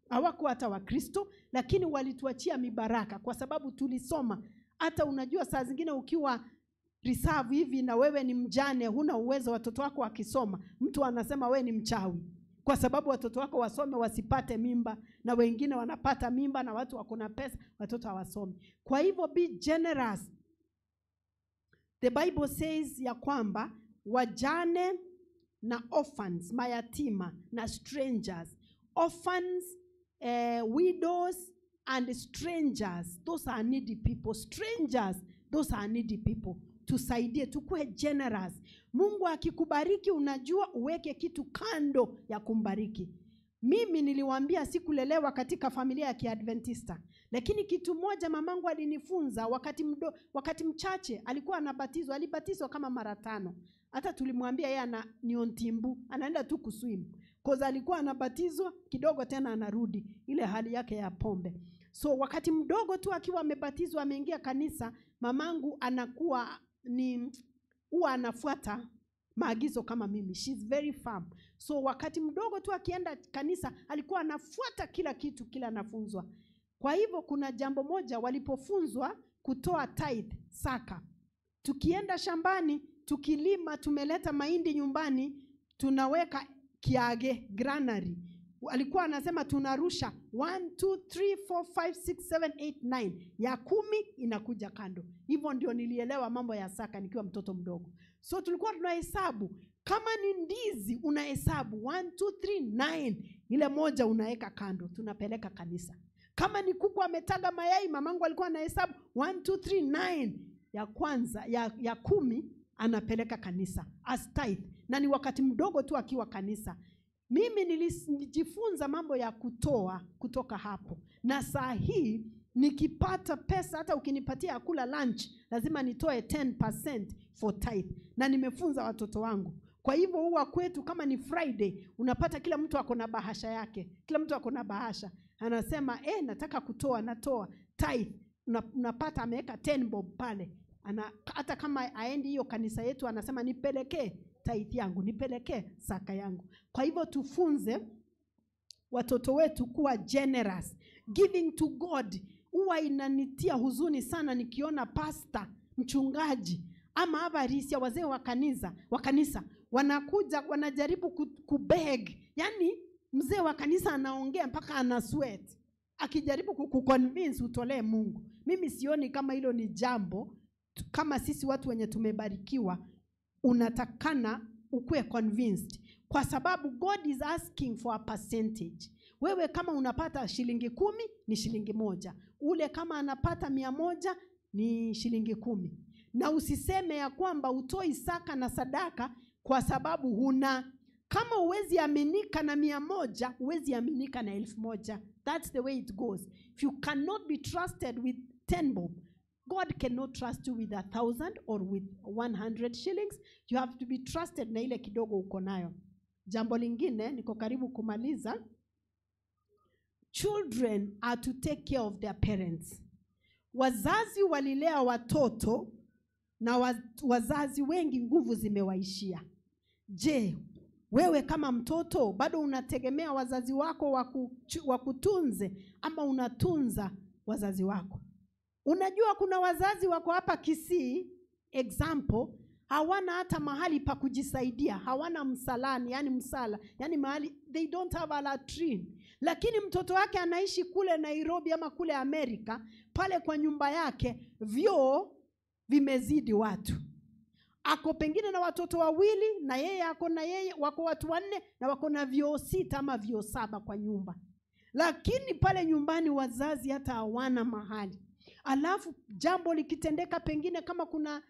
Hawakuwa hata Wakristo, lakini walituachia mibaraka kwa sababu tulisoma. Hata unajua saa zingine ukiwa reserve hivi na wewe ni mjane, huna uwezo watoto wako wakisoma, mtu anasema wewe ni mchawi. kwa sababu watoto wako wasome wasipate mimba, na wengine wanapata mimba na watu wako na pesa, watoto hawasomi. Kwa hivyo be generous. The Bible says ya kwamba wajane na orphans, mayatima na strangers, orphans, widows and strangers, those are needy people. Strangers, those are needy people. Tusaidie, tukue generous. Mungu akikubariki, unajua uweke kitu kando ya kumbariki. Mimi niliwaambia sikulelewa katika familia ya Kiadventista, lakini kitu moja mamangu alinifunza wakati mchache alikuwa anabatizwa. Alibatizwa kama mara 5. Hata tulimwambia yeye ni ontimbu, anaenda tu kuswim. Koza alikuwa anabatizwa kidogo tena anarudi ile hali yake ya pombe. So wakati mdogo tu akiwa amebatizwa ameingia kanisa, mamangu anakuwa huwa anafuata maagizo kama mimi. She's very firm. So wakati mdogo tu akienda kanisa alikuwa anafuata kila kitu kila anafunzwa. Kwa hivyo kuna jambo moja walipofunzwa kutoa tithe, saka. Tukienda shambani, tukilima, tumeleta mahindi nyumbani, tunaweka kiage, granary. Alikuwa anasema tunarusha 1, 2, 3, 4, 5, 6, 7, 8, 9. Ya 10 inakuja kando. Hivyo ndio nilielewa mambo ya saka nikiwa mtoto mdogo. So tulikuwa tunahesabu. Kama ni ndizi unahesabu 1, 2, 3, 9. Ile moja unaweka kando, tunapeleka kanisa. Kama ni kuku ametaga mayai, mamangu alikuwa anahesabu 1, 2, 3, 9. Ya kwanza, ya 10 anapeleka kanisa as tithe. Na ni wakati mdogo tu akiwa kanisa. Mimi nilijifunza mambo ya kutoa kutoka hapo. Na saa hii nikipata pesa, hata ukinipatia kula lunch, lazima nitoe 10% for tithe. Na nimefunza watoto wangu. Kwa hivyo huwa kwetu kama ni Friday, unapata kila mtu ako na bahasha yake. Kila mtu ako na bahasha. Anasema, nataka kutoa, natoa tithe. Unapata ameweka 10 bob pale. Hata kama aendi hiyo kanisa yetu, anasema nipelekee tithe yangu, nipelekee saka yangu. Kwa hivyo tufunze watoto wetu kuwa generous. Giving to God. Huwa inanitia huzuni sana nikiona pastor, mchungaji, ama abarisia, wazee wa kanisa, wanakuja wanajaribu kubeg. Yani mzee wa kanisa anaongea mpaka ana sweat, akijaribu kuconvince utolee Mungu. Mimi sioni kama hilo ni jambo. Kama sisi watu wenye tumebarikiwa, unatakana ukue convinced. Kwa sababu God is asking for a percentage. Wewe kama unapata shilingi 10 ni shilingi 1. Ule kama anapata 100 ni shilingi 10. Na usiseme ya kwamba utoi saka na sadaka kwa sababu huna. Kama uwezi aminika na 100, uwezi aminika na 1000. That's the way it goes. If you cannot be trusted with 10 bob, God cannot trust you with 1,000 or with 100 shillings. You have to be trusted na ile kidogo uko nayo. Jambo lingine, niko karibu kumaliza. Children are to take care of their parents. Wazazi walilea watoto na wazazi wengi nguvu zimewaishia. Je, wewe kama mtoto bado unategemea wazazi wako wakutunze ama unatunza wazazi wako? Unajua kuna wazazi wako hapa Kisii, example, hawana hata mahali pa kujisaidia, hawana msalani, yani msala, yani mahali, they don't have a latrine. Lakini mtoto wake anaishi kule Nairobi ama kule Amerika, pale kwa nyumba yake, vyoo vimezidi watu. Ako pengine na watoto 2 na yeye ako na yeye, wako watu 4 na wako na vyoo 6 ama vyoo 7 kwa nyumba. Lakini pale nyumbani wazazi hata hawana mahali. Alafu jambo likitendeka pengine kama kuna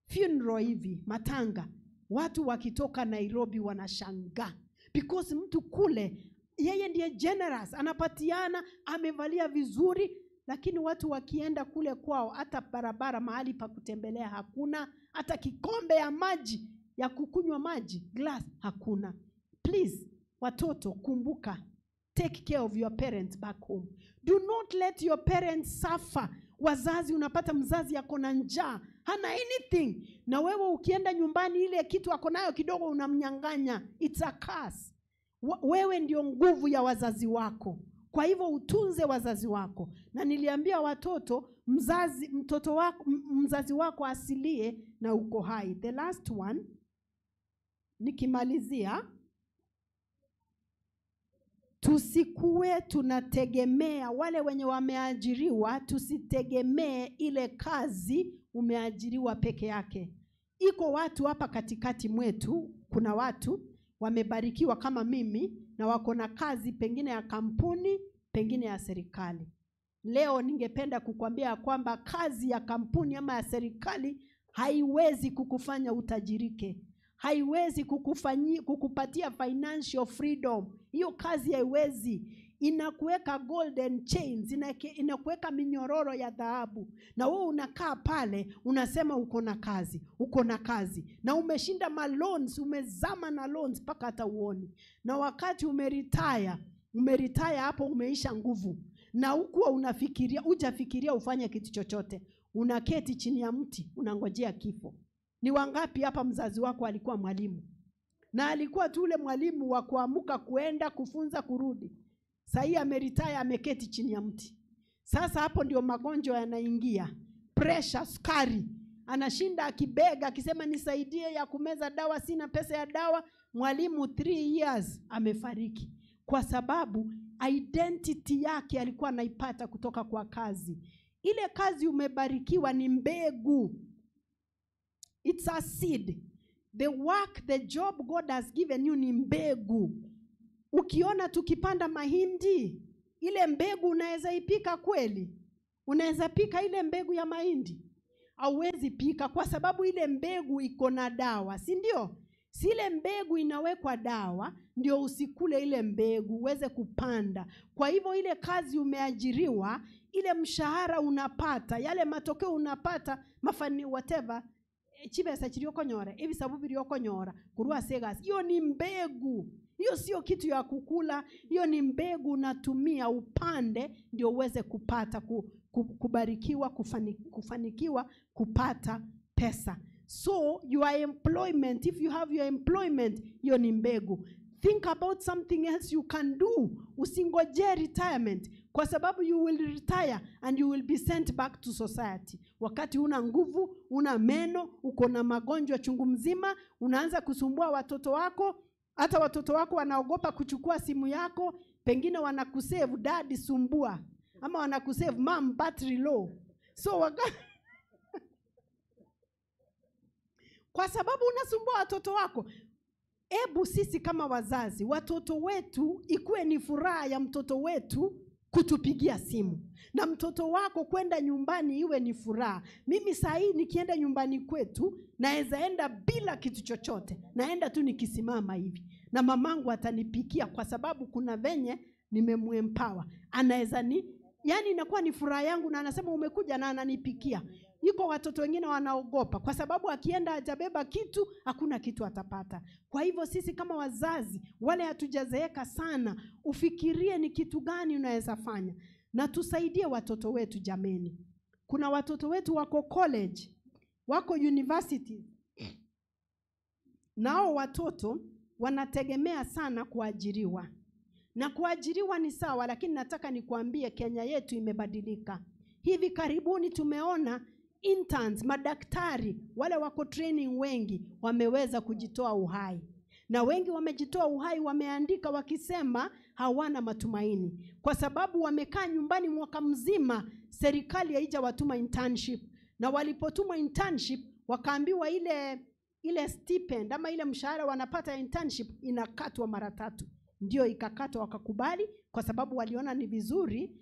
funeral hivi, matanga, watu wakitoka Nairobi wanashangaa. Because mtu kule, yeye ndiye generous, anapatiana, amevalia vizuri, lakini watu wakienda kule kwao, hata barabara mahali pa kutembelea hakuna, hata kikombe ya maji, ya kukunywa maji, glass, hakuna. Please, watoto, kumbuka, take care of your parents back home. Do not let your parents suffer. Wazazi, unapata mzazi yako na njaa, hana anything. Na wewe ukienda nyumbani ile kitu ako nayo kidogo unamnyang'anya. It's a curse. Wewe ndio nguvu ya wazazi wako. Kwa hivyo utunze wazazi wako. Na niliambia watoto, mzazi wako asilie na uko hai. The last one, nikimalizia, Tusikue tunategemea wale wenye wameajiriwa, tusitegemee ile kazi umeajiriwa peke yake. Iko watu hapa katikati mwetu, kuna watu wamebarikiwa kama mimi na wako na kazi pengine ya kampuni, pengine ya serikali. Leo ningependa kukwambia kwamba kazi ya kampuni ama ya serikali haiwezi kukufanya utajirike. Haiwezi kukupatia financial freedom. Hiyo kazi haiwezi. Inakuweka golden chains, inakuweka minyororo ya dhahabu. Na wewe unakaa pale, unasema uko na kazi, uko na kazi. Na umeshinda loans, umezama na loans mpaka hata uoni. Na wakati umeretire hapo umeisha nguvu. Na hukuwa hujafikiria ufanye kitu chochote. Unaketi chini ya mti, unangojea kifo. Ni wangapi hapa mzazi wako alikuwa mwalimu? Na alikuwa tu ule mwalimu wa kuamuka kuenda kufunza kurudi. Sasa ameretire, ameketi chini ya mti. Sasa hapo ndio magonjwa yanaingia. Pressure, sukari. Anashinda akibega akisema nisaidie ya kumeza dawa, sina pesa ya dawa. Mwalimu 3 years amefariki. Kwa sababu identity yake alikuwa anaipata kutoka kwa kazi. Ile kazi umebarikiwa ni mbegu. It's a seed. The work, the job God has given you ni mbegu. Ukiona tukipanda mahindi, ile mbegu unaweza ipika kweli? Unaweza pika ile mbegu ya mahindi? Hauwezi pika kwa sababu ile mbegu iko na dawa, si ndio? Si ile mbegu inawekwa dawa, ndio usikule ile mbegu, uweze kupanda. Kwa hivyo ile kazi umeajiriwa, ile mshahara unapata, yale matokeo unapata, mafani whatever, chibesa chilioko nyora, hivi sababu bilioko nyora, kurua segas, hiyo ni mbegu. Hiyo sio kitu ya kukula, hiyo ni mbegu unatumia upande, ndio uweze kupata, kubarikiwa, kufanikiwa, kupata pesa. So your employment, if you have your employment, hiyo ni mbegu. Think about something else you can do. Usingoje retirement, kwa sababu you will retire and you will be sent back to society. Wakati una nguvu, una meno, uko na magonjwa chungu mzima, unaanza kusumbua watoto wako, hata watoto wako wanaogopa kuchukua simu yako, pengine wanakusave daddy sumbua, ama wanakusave mom battery low. So kwa sababu unasumbua watoto wako. Ebu sisi kama wazazi, watoto wetu ikuwe ni furaha ya mtoto wetu kutupigia simu. Na mtoto wako kwenda nyumbani iwe ni furaha. Mimi saa hii nikienda nyumbani kwetu, naeza enda bila kitu chochote. Naenda tu nikisimama hivi. Na mamangu atanipikia kwa sababu kuna venye nimemuempower. Anaeza yani inakuwa ni furaha yangu na anasema umekuja na ananipikia. Yuko watoto wengine wanaogopa kwa sababu akienda hajabeba kitu, hakuna kitu atapata. Kwa hivyo sisi kama wazazi, wale hatujazeeka sana, ufikirie ni kitu gani unaweza fanya. Na tusaidie watoto wetu jameni. Kuna watoto wetu wako college, wako university. Nao watoto wanategemea sana kuajiriwa. Na kuajiriwa ni sawa, lakini nataka nikuambie Kenya yetu imebadilika. Hivi karibuni tumeona interns, madaktari, wale wako training wengi, wameweza kujitoa uhai. Na wengi wamejitoa uhai, wameandika wakisema hawana matumaini. Kwa sababu wamekaa nyumbani mwaka mzima, serikali haijawatuma internship. Na walipotuma internship, wakaambiwa ile stipend, ama ile mshahara wanapata internship, inakatwa mara 3. Ndio ikakatwa wakakubali, kwa sababu waliona ni vizuri,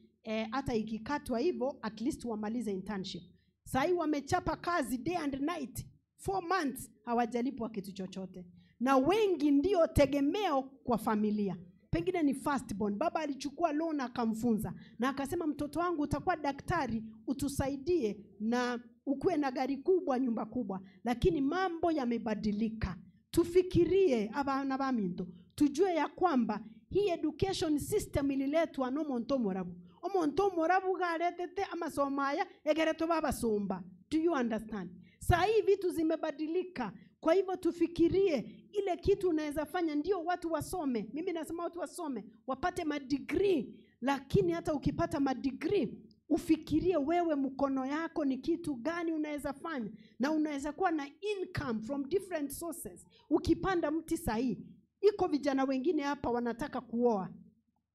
hata ikikatwa hivyo, at least wamalize internship. Sasa wamechapa kazi day and night, 4 months, hawajalipwa kitu chochote. Na wengi ndio tegemeo kwa familia. Pengine ni firstborn, baba alichukua loan akamfunza. Na akasema mtoto wangu utakuwa daktari, utusaidie na ukue na gari kubwa, nyumba kubwa. Lakini mambo yamebadilika. Tufikirie abana baminto. Tujue ya kwamba hii education system ililetwa no monto morabu. Omonto morabu galetete amasomaya egereto baba somba. Do you understand? Saa hii vitu zimebadilika. Kwa hivyo tufikirie ile kitu unaweza fanya, ndio watu wasome. Mimi nasema watu wasome, wapate madegree. Lakini hata ukipata madegree, ufikirie wewe mkono yako ni kitu gani unaweza fanya. Na unaweza kuwa na income from different sources. Ukipanda mti sahi, iko vijana wengine hapa wanataka kuoa.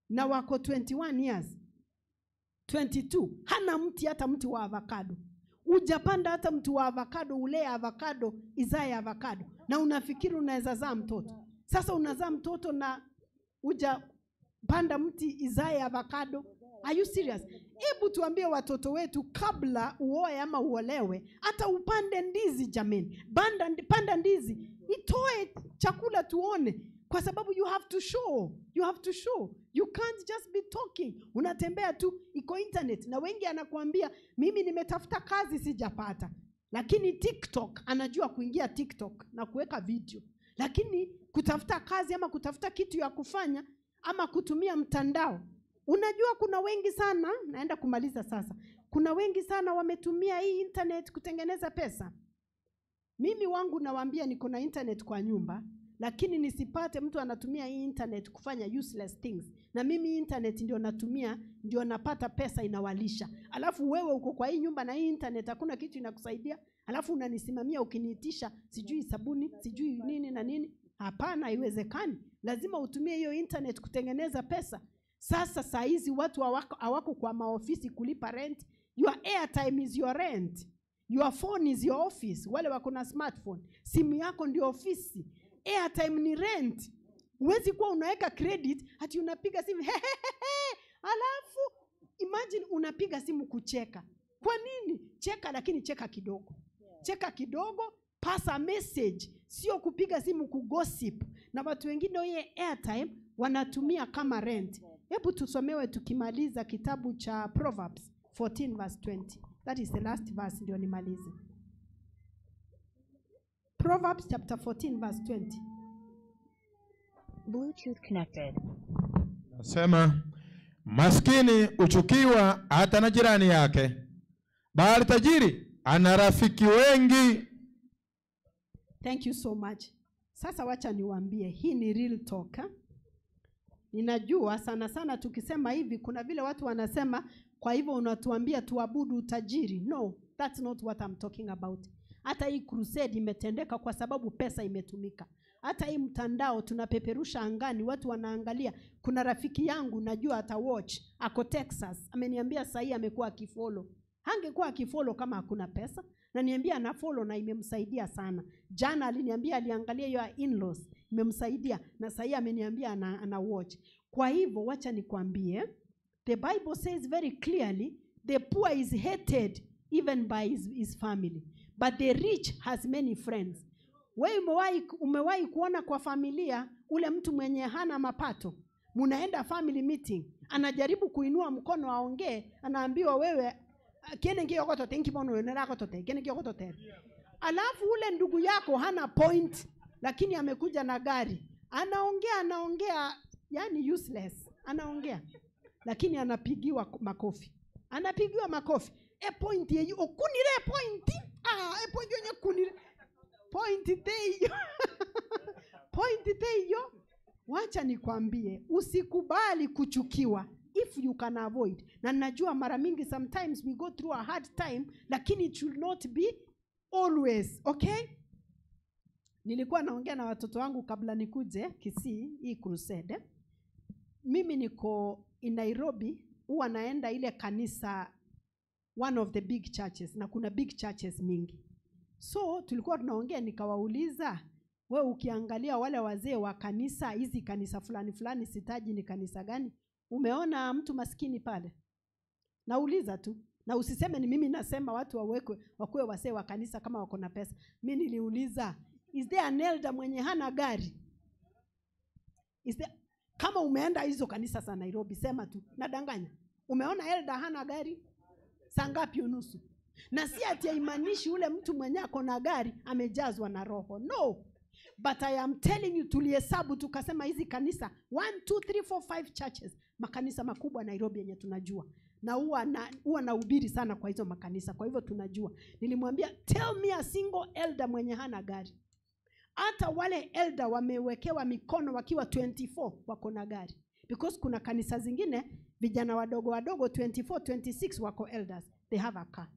na wako 21 years 22, hana mti, hata mti wa avocado. Ujapanda hata mti wa avocado, ule avocado izae avocado, na unafikiri unaweza zaa mtoto. Sasa unazaa mtoto na ujapanda mti izae avocado. Are you serious? Hebu tuambie watoto wetu kabla uoe ama uolewe, hata upande ndizi jameni. Panda ndizi, itoe chakula tuone, kwa sababu you have to show. You can't just be talking. Unatembea tu, iko internet, na wengi anakuambia mimi nimetafuta kazi sijapata. Lakini TikTok, anajua kuingia TikTok na kuweka video. Lakini kutafuta kazi ama kutafuta kitu ya kufanya ama kutumia mtandao. Unajua kuna wengi sana, naenda kumaliza sasa. Kuna wengi sana wametumia hii internet kutengeneza pesa. Mimi wangu nawaambia niko na internet kwa nyumba, lakini nisipate mtu anatumia hii internet kufanya useless things. Na mimi internet ndio natumia, ndio napata pesa inawalisha. Alafu wewe uko kwa hii nyumba na hii internet hakuna kitu inakusaidia. Alafu unanisimamia ukiniitisha sijui sabuni, sijui nini na nini. Hapana, haiwezekani. Lazima utumie hiyo internet kutengeneza pesa. Sasa saa hizi watu hawako kwa maofisi kulipa rent. Your airtime is your rent. Your phone is your office. Wale wako na smartphone, simu yako ndio ofisi. Airtime ni rent. Huwezi kuwa unaweka credit hati unapiga simu alafu imagine unapiga simu kucheka. Kwa nini? Cheka, lakini cheka kidogo. Cheka kidogo, pass a message, sio kupiga simu kugossip. Na watu wengine oye airtime wanatumia kama rent. Hebu tusomewe tukimaliza kitabu cha Proverbs 14 verse 20. That is the last verse ndio nimalize. Proverbs chapter 14 verse 20. Bluetooth connected. Nasema maskini uchukiwa hata na jirani yake, bali tajiri ana rafiki wengi. Thank you so much. Sasa wacha niwaambie, hii ni real talk. Ninajua sana sana tukisema hivi kuna vile watu wanasema kwa hivyo unatuambia tuabudu utajiri. No, that's not what I'm talking about. Hata hii crusade imetendeka kwa sababu pesa imetumika. Hata hii mtandao tunapeperusha angani, watu wanaangalia. Kuna rafiki yangu najua ata watch, ako Texas, ameniambia sahi amekuwa akifollow. Hangekuwa akifollow kama hakuna pesa, na niambia ana follow na imemsaidia sana. Jana aliniambia aliangalia your in-laws, imemsaidia, na sahi ameniambia ana watch. Kwa hivyo wacha nikwambie, the Bible says very clearly, the poor is hated even by his family, but the rich has many friends. Wewe umewahi kuona kwa familia ule mtu mwenye hana mapato, munaenda family meeting, anajaribu kuinua mkono aongee, anaambiwa wewe kene ngio koto tenki bono nera koto te kene ngio koto te. Alafu ule ndugu yako hana point, lakini amekuja na gari, anaongea yani useless, anaongea lakini anapigiwa makofi. Point yeyo okunire point. Point yenye kunire point teyo. Point teyo. Wacha nikwambie, usikubali kuchukiwa if you can avoid. Na najua mara mingi sometimes we go through a hard time, lakini it should not be always, okay? Nilikuwa naongea na watoto wangu kabla nikuje Kisii hii crusade. Mimi niko in Nairobi, huwa naenda ile kanisa, one of the big churches, na kuna big churches mingi. So tulikuwa tunaongea, nikawauliza, wewe ukiangalia wale wazee wa kanisa, hizi kanisa fulani sitaji ni kanisa gani, umeona mtu maskini pale? Nauliza tu, na usiseme ni mimi nasema watu wakuwe wazee wa kanisa kama wako na pesa. Mimi niliuliza, is there an elder mwenye hana gari? Kama umeenda hizo kanisa za Nairobi, sema tu, nadanganya. Umeona elder hana gari? Saa ngapi unusu? Na si ati imanishi ule mtu mwenye ako na gari amejazwa na roho. No. But I am telling you, tulihesabu tukasema hizi kanisa 1, 2, 3, 4, 5 churches, makanisa makubwa Nairobi yenye tunajua. Na huwa nahubiri sana kwa hizo makanisa, kwa hivyo tunajua. Nilimwambia, tell me a single elder mwenye hana gari. Hata wale elder wamewekewa mikono wakiwa 24 wako na gari. Because kuna kanisa zingine vijana wadogo 24, 26 wako elders, they have a car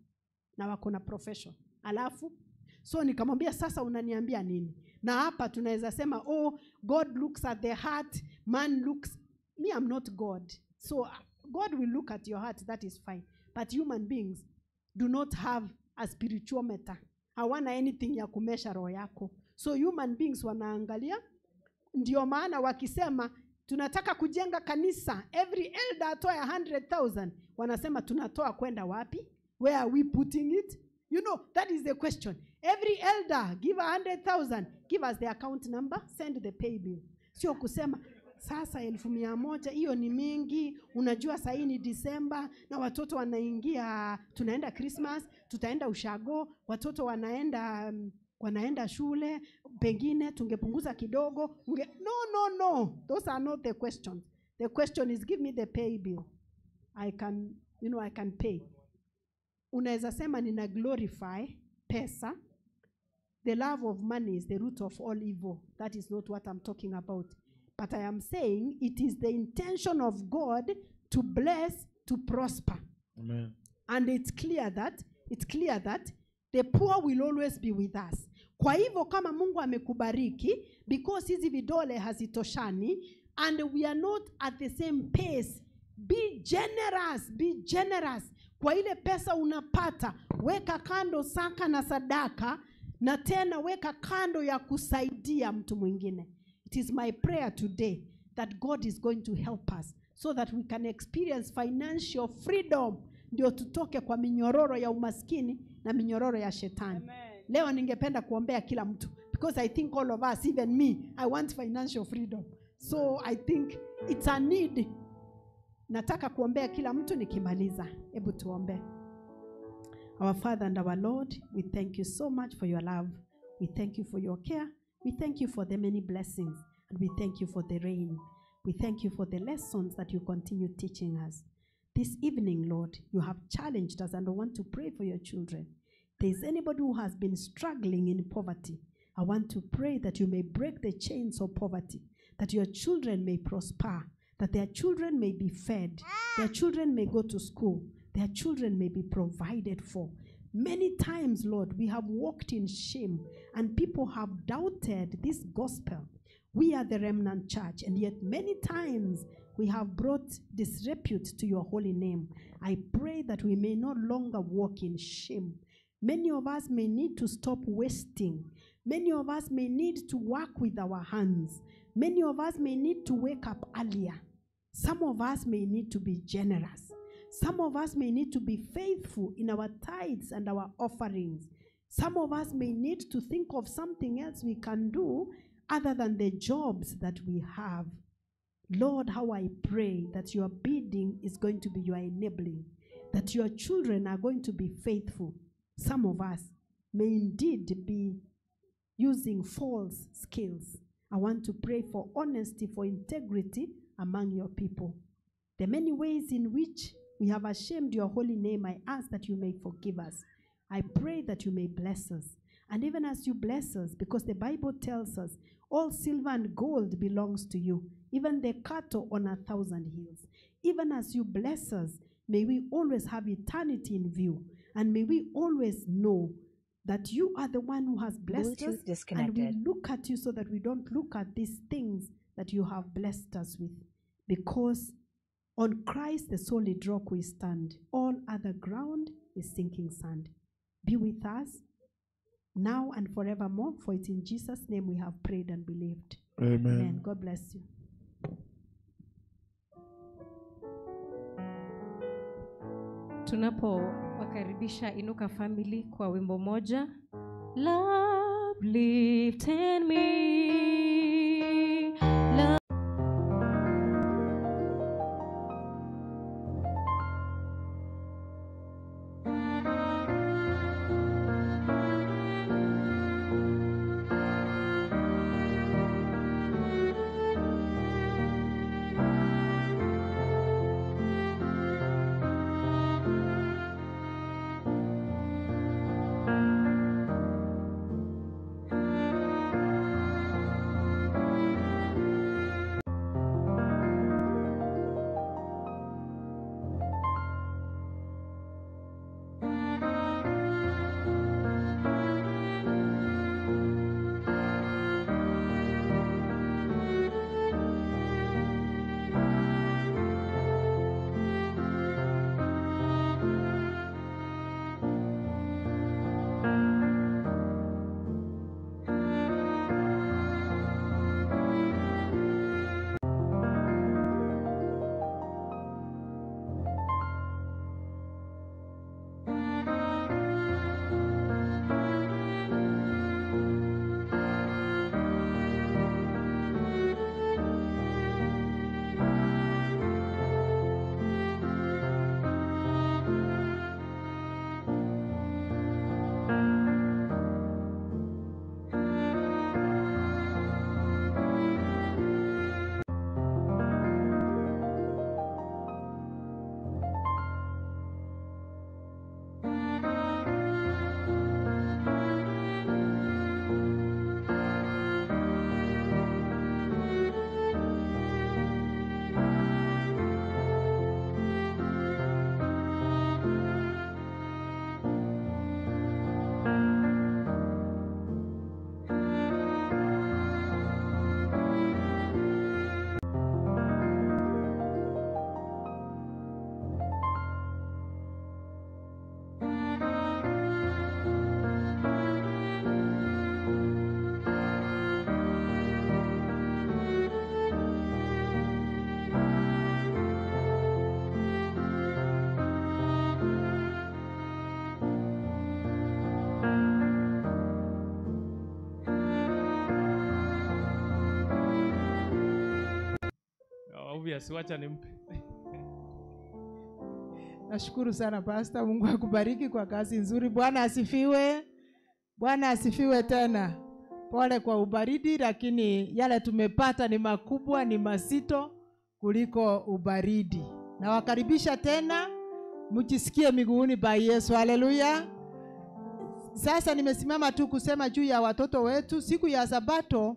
na wako na profession. Alafu so nikamwambia, sasa unaniambia nini? Na hapa tunaweza sema, oh, God looks at the heart, man looks. me, I'm not God. So God will look at your heart, that is fine. But human beings do not have a spirituometer. Hawana anything ya kumesha roho yako. So human beings wanaangalia. Ndio maana wakisema, tunataka kujenga kanisa, every elder atoe 100,000. Wanasema tunatoa kwenda wapi? Where are we putting it? You know, that is the question. Every elder, give 100,000. Give us the account number, send the pay bill. Sio kusema, sasa 1,100, hiyo ni mingi. Unajua saa hii ni Disemba, na watoto wanaingia, tunaenda Christmas, tutaenda ushago, watoto wanaenda shule, pengine tungepunguza kidogo. No. Those are not the questions. The question is, give me the pay bill. I can pay. Unaweza sema nina glorify pesa. The love of money is the root of all evil. That is not what I'm talking about. But I am saying it is the intention of God to bless, to prosper. Amen. And it's clear that the poor will always be with us. Kwa hivyo kama Mungu amekubariki, because hizi vidole hazitoshani, and we are not at the same pace, be generous. Kwa ile pesa unapata, weka kando saka na sadaka, na tena weka kando ya kusaidia mtu mwingine. It is my prayer today that God is going to help us so that we can experience financial freedom, ndio tutoke kwa minyororo ya umaskini na minyororo ya shetani. Amen. Leo ningependa kuombea kila mtu, because I think all of us, even me, I want financial freedom. So I think it's a need. Nataka kuombea kila mtu nikimaliza. Hebu tuombe. Our Father and our Lord, we thank you so much for your love. We thank you for your care. We thank you for the many blessings. And we thank you for the rain. We thank you for the lessons that you continue teaching us. This evening, Lord, you have challenged us, and I want to pray for your children. If there is anybody who has been struggling in poverty, I want to pray that you may break the chains of poverty, that your children may prosper, that their children may be fed, their children may go to school, their children may be provided for. Many times, Lord, we have walked in shame, and people have doubted this gospel. We are the remnant church, and yet many times we have brought disrepute to your holy name. I pray that we may no longer walk in shame. Many of us may need to stop wasting. Many of us may need to work with our hands. Many of us may need to wake up earlier. Some of us may need to be generous. Some of us may need to be faithful in our tithes and our offerings. Some of us may need to think of something else we can do other than the jobs that we have. Lord, how I pray that your bidding is going to be your enabling, that your children are going to be faithful. Some of us may indeed be using false skills. I want to pray for honesty, for integrity among your people. The many ways in which we have ashamed your holy name, I ask that you may forgive us. I pray that you may bless us. And even as you bless us, because the Bible tells us, all silver and gold belongs to you, even the cattle on 1,000 hills. Even as you bless us, may we always have eternity in view, and may we always know that you are the one who has blessed us, and we look at you so that we don't look at these things that you have blessed us with. Because on Christ, the solid rock, we stand. All other ground is sinking sand. Be with us now and forevermore, for it's in Jesus' name we have prayed and believed. Amen. Amen. God bless you. Tunapowakaribisha Inuka Family kwa wimbo moja, Love Lifted Me. Love Yes, wacha nimpe. Nashukuru sana Pastor, Mungu akubariki kwa kazi nzuri. Bwana asifiwe. Bwana asifiwe tena. Pole kwa ubaridi, lakini yale tumepata ni makubwa, ni mazito kuliko ubaridi. Na wakaribisha tena, mjisikie miguuni pa Yesu. Haleluya. Sasa nimesimama tu kusema juu ya watoto wetu. Siku ya Sabato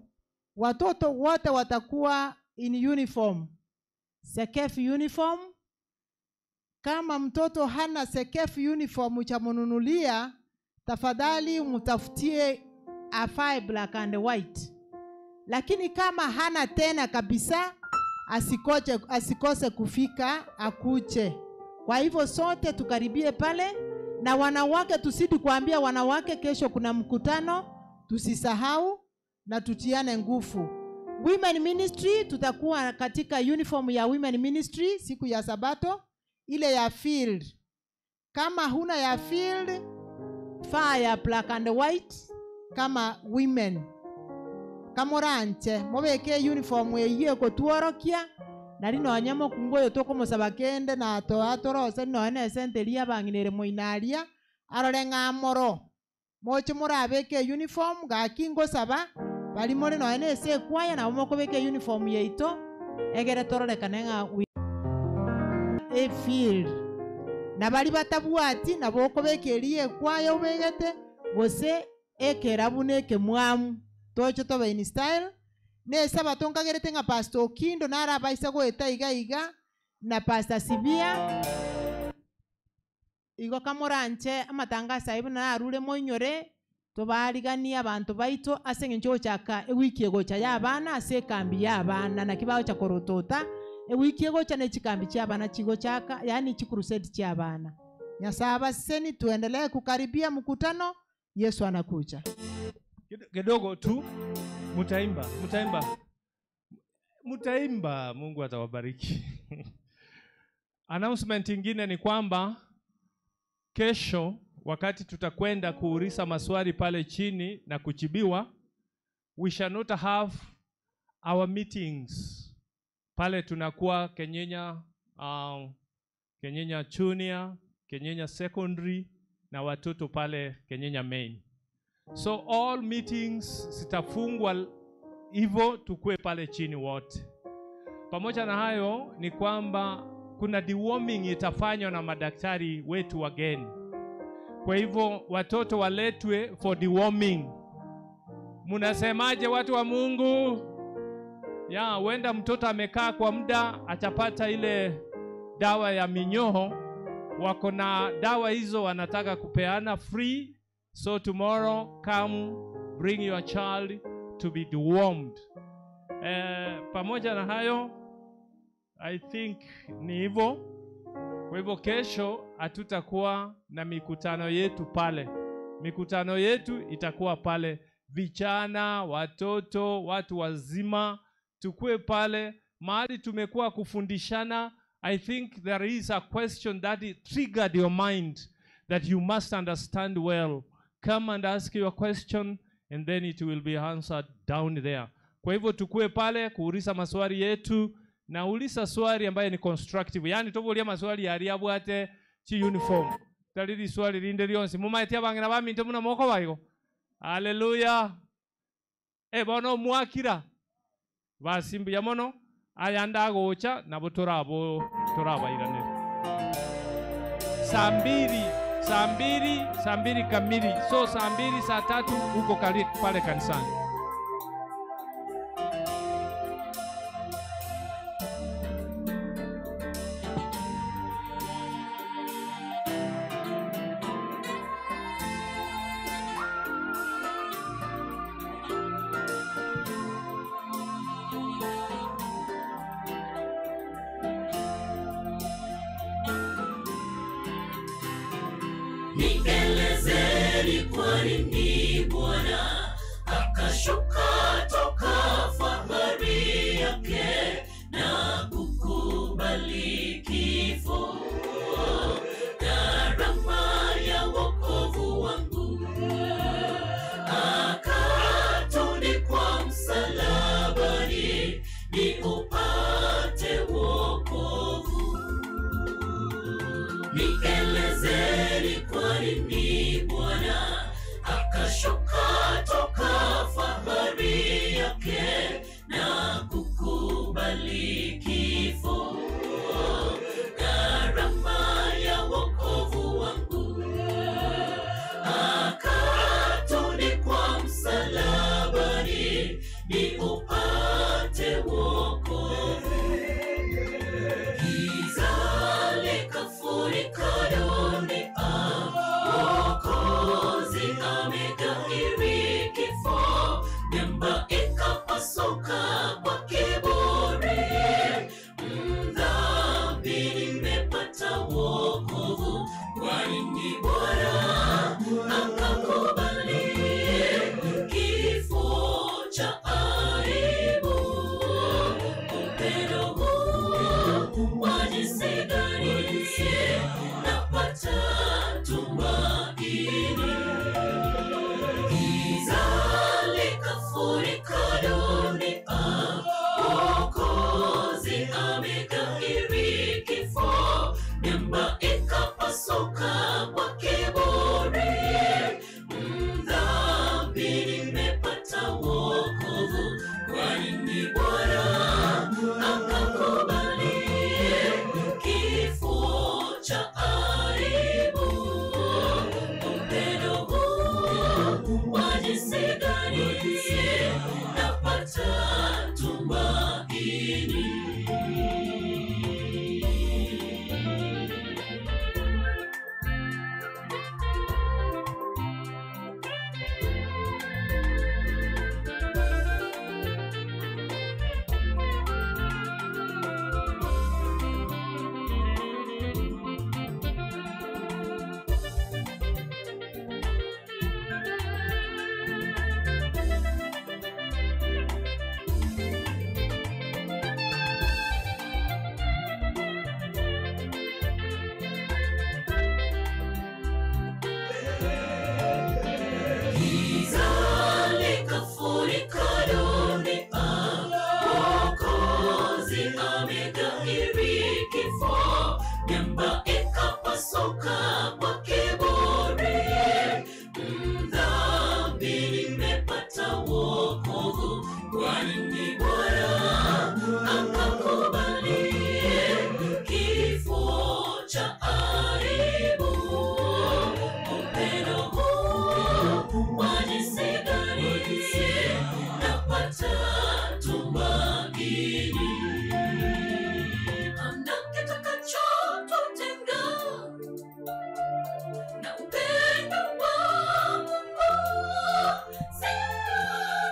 watoto wote watakuwa in uniform. Sekef uniform. Kama mtoto hana Sekef uniform uchamununulia, tafadhali mtafutie afae black and white. Lakini kama hana tena kabisa, asikose kufika, akuche. Kwa hivyo sote tukaribie pale, na wanawake tusidi kuambia wanawake kesho kuna mkutano, tusisahau na tutiane nguvu. Women ministry tutakuwa katika uniform ya women ministry siku ya Sabato, ile ya field. Kama huna ya field, faa ya black and white kama women. Kama orange, mobeke uniform ye ko tuorokia, nari no nyamo kungoyo toko musabakende na atorose no ene senteria banginere moinaria arore ngamoro. Moche murabeke uniform ga kingo saba, bali more no ene se kwaya na moko beke uniform yeito, egere torore kanenga e field. Na bali batabuati na boko bekerie kwaya ubegete, bose ekerabune ke mwamu. Tocho tobe in style. Ne Sabato nkagerete nga Pastor Kindo nara baisa goeta iga na Pastor Sibia. Igo kamoranche amatangasa ibu na arure moinyore tobarigania abantu baito asenge ncho chaka ewiki egocha yabana ase kambi yabana na kibao cha korotota ewiki egocha ne chikambi cha bana chigo chaka yani chikuruseti cha bana. Nyasaba seni tuendelee kukaribia mkutano. Yesu anakuja. Kidogo tu mutaimba, Mungu atawabariki. Announcement ingine ni kwamba kesho wakati tutakwenda kuuliza maswali pale chini na kujibiwa, we shall not have our meetings. Pale tunakuwa Kenyenya Junior, Kenyenya Secondary na watoto pale Kenyenya Main. So all meetings zitafungwa hivyo tukue pale chini wote. Pamoja na hayo ni kwamba kuna deworming itafanywa na madaktari wetu wageni. Kwa hivyo watoto waletwe for deworming. Munasemaje watu wa Mungu? Ya, wenda mtoto amekaa kwa muda atapata ile dawa ya minyoho. Wako na dawa hizo wanataka kupeana free. So tomorrow come bring your child to be dewormed. Pamoja na hayo I think ni hivyo. Kwa hivyo kesho hatutakuwa na mikutano yetu pale. Mikutano yetu itakuwa pale. Vijana, watoto, watu wazima tukue pale. Mahali tumekuwa kufundishana. I think there is a question that it triggered your mind that you must understand well. Come and ask your question and then it will be answered down there. Kwa hivyo tukue pale kuuliza maswali yetu na uliza swali ambaye ni constructive. Yani tobolia maswali yari abwate chi uniform. Talidi swali linde lionsi. Mumaitia bangina baminto muna moko bayo. Hallelujah. Bono mwakira. Basimbu ya mono ayanda gocha na botorabo iranere. Saa mbili kamili. So saa 2 saa 3 uko pale kanisani. Nielezeni kwa nini Bwana akashuka toka fahari yake na kukubali kifo, gharama ya wokovu wangu, akatundikwa msalabani ni upate wokovu. kwa nini Bwana akashuka toka fahari yake na kukubali kifo, gharama ya wokovu wangu, akatundikwa msalabani ni upate wokovu. Giza likafurika dunia, Mwokozi ameghairi kifo, miamba ikapasuka kwa kiburi, mdhambi nimepata wokovu. Kwa nini Bwana akakubali kifo cha aibu? Upendo huu wa jinsi gani napata tumaini. Giza likafurika dunia, Mwokozi ameghairi kifo, miamba ikapasuka kwa kiburi, mdhambi nimepata wokovu. Kwa nini Bwana akakubali kifo cha aibu? Upendo huu wa jinsi gani napata tumaini. Giza likafurika dunia, Mwokozi ameghairi kifo, miamba ikapasuka kwa kiburi, mdhambi nimepata wokovu. Kwa nini Bwana akakubali kifo cha aibu? Upendo huu wa jinsi gani napata tumaini. Hamna kitakachotutenga na upendo wa Mungu, sio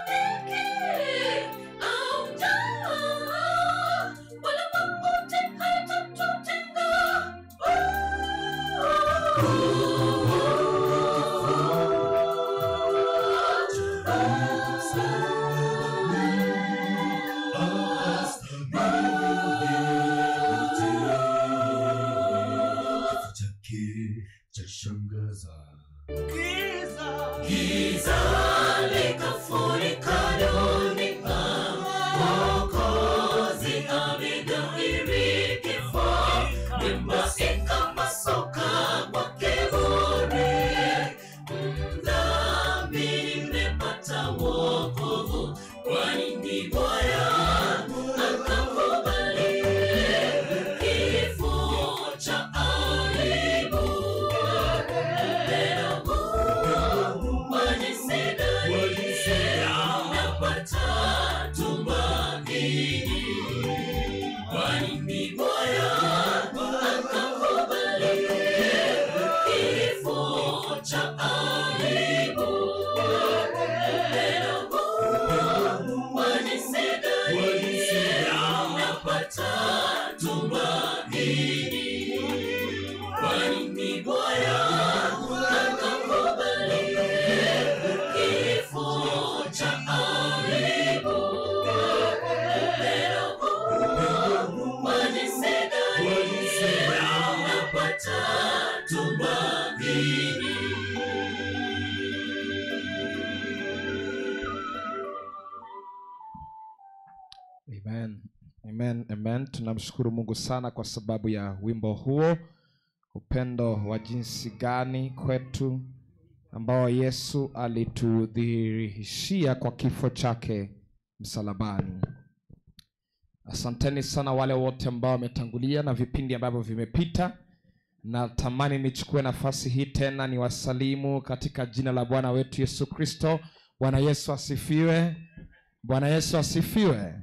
dhiki au njaa, wala mauti hayatatutenga. Giza likafurika dunia, Mwokozi ameghairi kifo, miamba ikapasuka kwa kiburi, mdhambi nimepata wokovu. Kwa nini Bwana akakubali kifo cha aibu? Upendo huu wa jinsi gani napata tumaini. Kwa nini Bwana akakubali kifo cha aibu? Upendo huu wa jinsi gani napata tumaini. Kwa nini Bwana akakubali kifo cha aibu? Upendo huu wa jinsi gani napata tumaini. Amen. Amen. Amen. Tunamshukuru Mungu sana kwa sababu ya wimbo huo upendo wa jinsi gani kwetu ambao Yesu alitudhihirishia kwa kifo chake msalabani. Asanteni sana wale wote ambao wametangulia na vipindi ambavyo vimepita. Na tamani nichukue nafasi hii tena niwasalimu katika jina la Bwana wetu Yesu Kristo. Bwana Yesu asifiwe. Bwana Yesu asifiwe.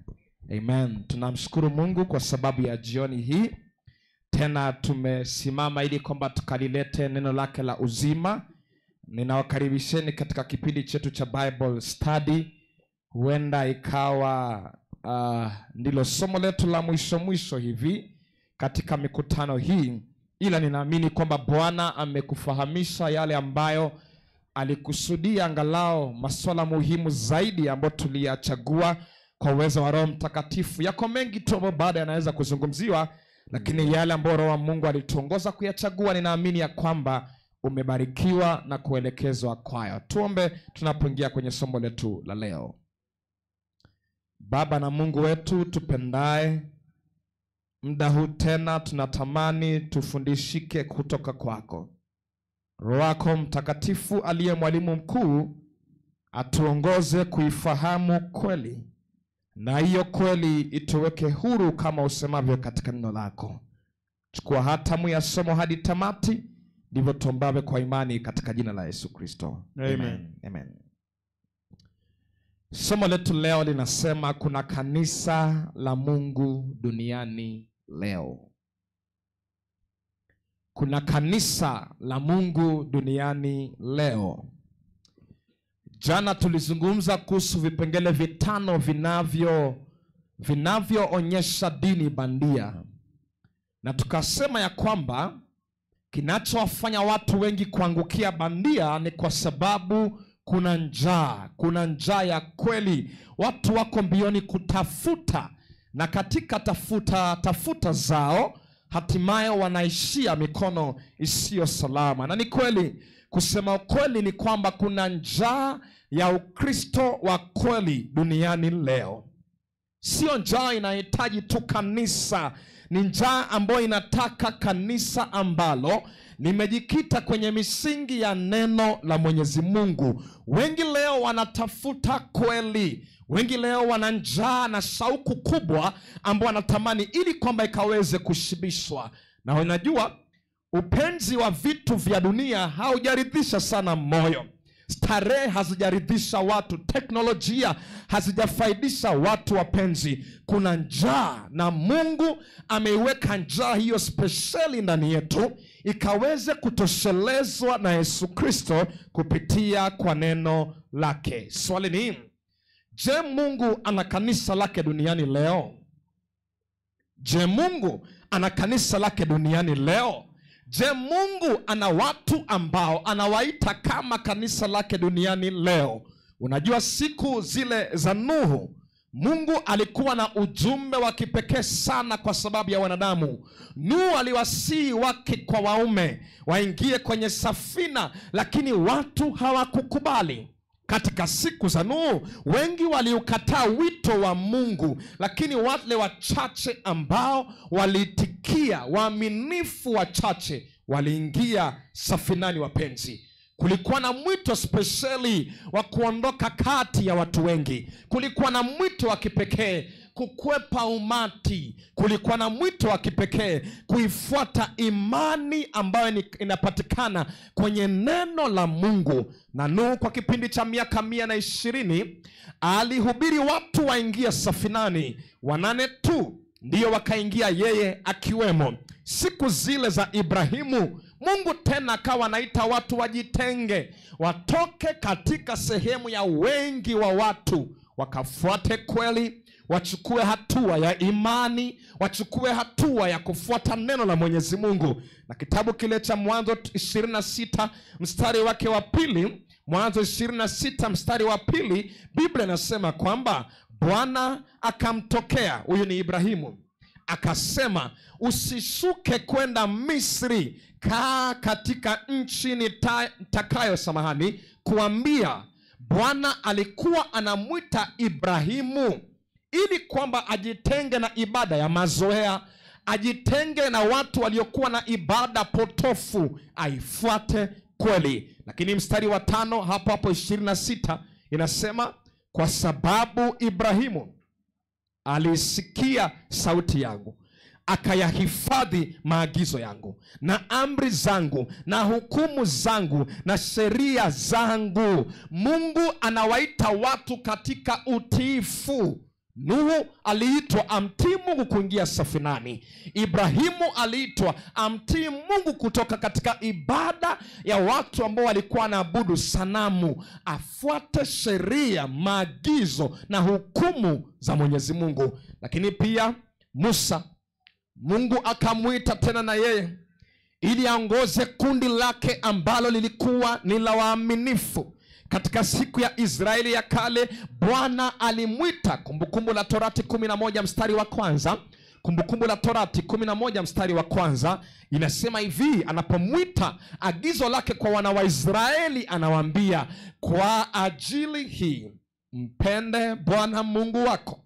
Amen. Tunamshukuru Mungu kwa sababu ya jioni hii. Tena tumesimama ili kwamba tukalilete neno lake la uzima. Ninawakaribisheni katika kipindi chetu cha Bible Study. Huenda ikawa ndilo somo letu la mwisho hivi katika mikutano hii, ila ninaamini kwamba Bwana amekufahamisha yale ambayo alikusudia, angalau masuala muhimu zaidi ambayo tuliyachagua kwa uwezo wa Roho Mtakatifu. Yako mengi tu ambayo baada yanaweza kuzungumziwa, lakini yale ambayo Roho wa Mungu alituongoza kuyachagua, ninaamini ya kwamba umebarikiwa na kuelekezwa kwayo. Tuombe tunapoingia kwenye somo letu la leo. Baba na Mungu wetu tupendaye, muda huu tena tunatamani tufundishike kutoka kwako. Roho wako Mtakatifu aliye mwalimu mkuu atuongoze kuifahamu kweli, na hiyo kweli ituweke huru kama usemavyo katika neno lako. Chukua hatamu ya somo hadi tamati, ndivyo tuombawe kwa imani katika jina la Yesu Kristo. Amen. Amen. Somo letu leo linasema kuna kanisa la Mungu duniani leo. Kuna kanisa la Mungu duniani leo. Jana tulizungumza kuhusu vipengele 5 vinavyoonyesha dini bandia. Na tukasema ya kwamba kinachowafanya watu wengi kuangukia bandia ni kwa sababu kuna njaa ya kweli. Watu wako mbioni kutafuta, na katika tafuta zao hatimaye wanaishia mikono isiyo salama. Na ni kweli, kusema ukweli ni kwamba kuna njaa ya Ukristo wa kweli duniani leo. Sio njaa inahitaji tu kanisa, ni njaa ambayo inataka kanisa ambalo nimejikita kwenye misingi ya neno la Mwenyezi Mungu. Wengi leo wanatafuta kweli. Wengi leo wana njaa na shauku kubwa ambao wanatamani ili kwamba ikaweze kushibishwa. Na unajua, upenzi wa vitu vya dunia haujaridhisha sana moyo. Starehe hazijaridhisha watu, teknolojia hazijafaidisha watu wapenzi. Kuna njaa, na Mungu ameiweka njaa hiyo speciali ndani yetu ikaweze kutoshelezwa na Yesu Kristo kupitia kwa neno lake. Swali ni, je, Mungu ana kanisa lake duniani leo? Je, Mungu ana kanisa lake duniani leo? Je, Mungu ana watu ambao anawaita kama kanisa lake duniani leo? Unajua, siku zile za Nuhu, Mungu alikuwa na ujumbe wa kipekee sana kwa sababu ya wanadamu. Nuhu aliwasihi wake kwa waume waingie kwenye safina, lakini watu hawakukubali. Katika siku za Nuhu, wengi waliukataa wito wa Mungu, lakini wale wachache ambao waliitikia, waaminifu wachache, waliingia safinani wapenzi. Kulikuwa na mwito speciali wa kuondoka kati ya watu wengi. Kulikuwa na mwito wa kipekee kukwepa umati. Kulikuwa na mwito wa kipekee kuifuata imani ambayo inapatikana kwenye neno la Mungu. Na Nuhu kwa kipindi cha miaka 120 alihubiri watu waingia safinani. 8 tu ndio wakaingia, yeye akiwemo. Siku zile za Ibrahimu, Mungu tena akawa anaita watu wajitenge, watoke katika sehemu ya wengi wa watu, wakafuate kweli, wachukue hatua ya imani, wachukue hatua ya kufuata neno la Mwenyezi Mungu. Na kitabu kile cha Mwanzo 26 mstari wake wa pili, Mwanzo 26 mstari wa pili, Biblia inasema kwamba Bwana akamtokea, huyu ni Ibrahimu, akasema, usishuke kwenda Misri, kaa katika nchi nitakayo kuambia. Bwana alikuwa anamwita Ibrahimu ili kwamba ajitenge na ibada ya mazoea, ajitenge na watu waliokuwa na ibada potofu, aifuate kweli. Lakini mstari wa 5 hapo 26 inasema, kwa sababu Ibrahimu alisikia sauti yangu, akayahifadhi maagizo yangu na amri zangu na hukumu zangu na sheria zangu. Mungu anawaita watu katika utiifu. Nuhu aliitwa amtii Mungu kuingia safinani. Ibrahimu aliitwa amtii Mungu kutoka katika ibada ya watu ambao walikuwa wanaabudu sanamu, afuate sheria, maagizo na hukumu za Mwenyezi Mungu. Lakini pia Musa, Mungu akamwita tena na yeye ili aongoze kundi lake ambalo lilikuwa ni la waaminifu. Katika siku ya Israeli ya kale, Bwana alimwita. Kumbukumbu la Torati 11 mstari wa kwanza. Kumbukumbu la Torati 11 mstari wa kwanza inasema hivi, anapomwita, agizo lake kwa wana wa Israeli, anawaambia, kwa ajili hii mpende Bwana Mungu wako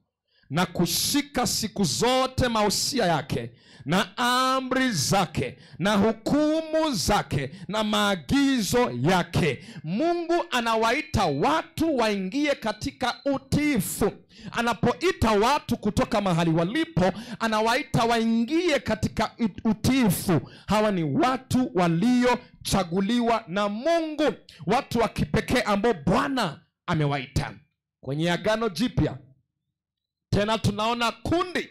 na kushika siku zote mausia yake na amri zake na hukumu zake na maagizo yake. Mungu anawaita watu waingie katika utiifu. Anapoita watu kutoka mahali walipo, anawaita waingie katika utiifu. Hawa ni watu waliochaguliwa na Mungu, watu wa kipekee ambao Bwana amewaita. Kwenye Agano Jipya tena tunaona kundi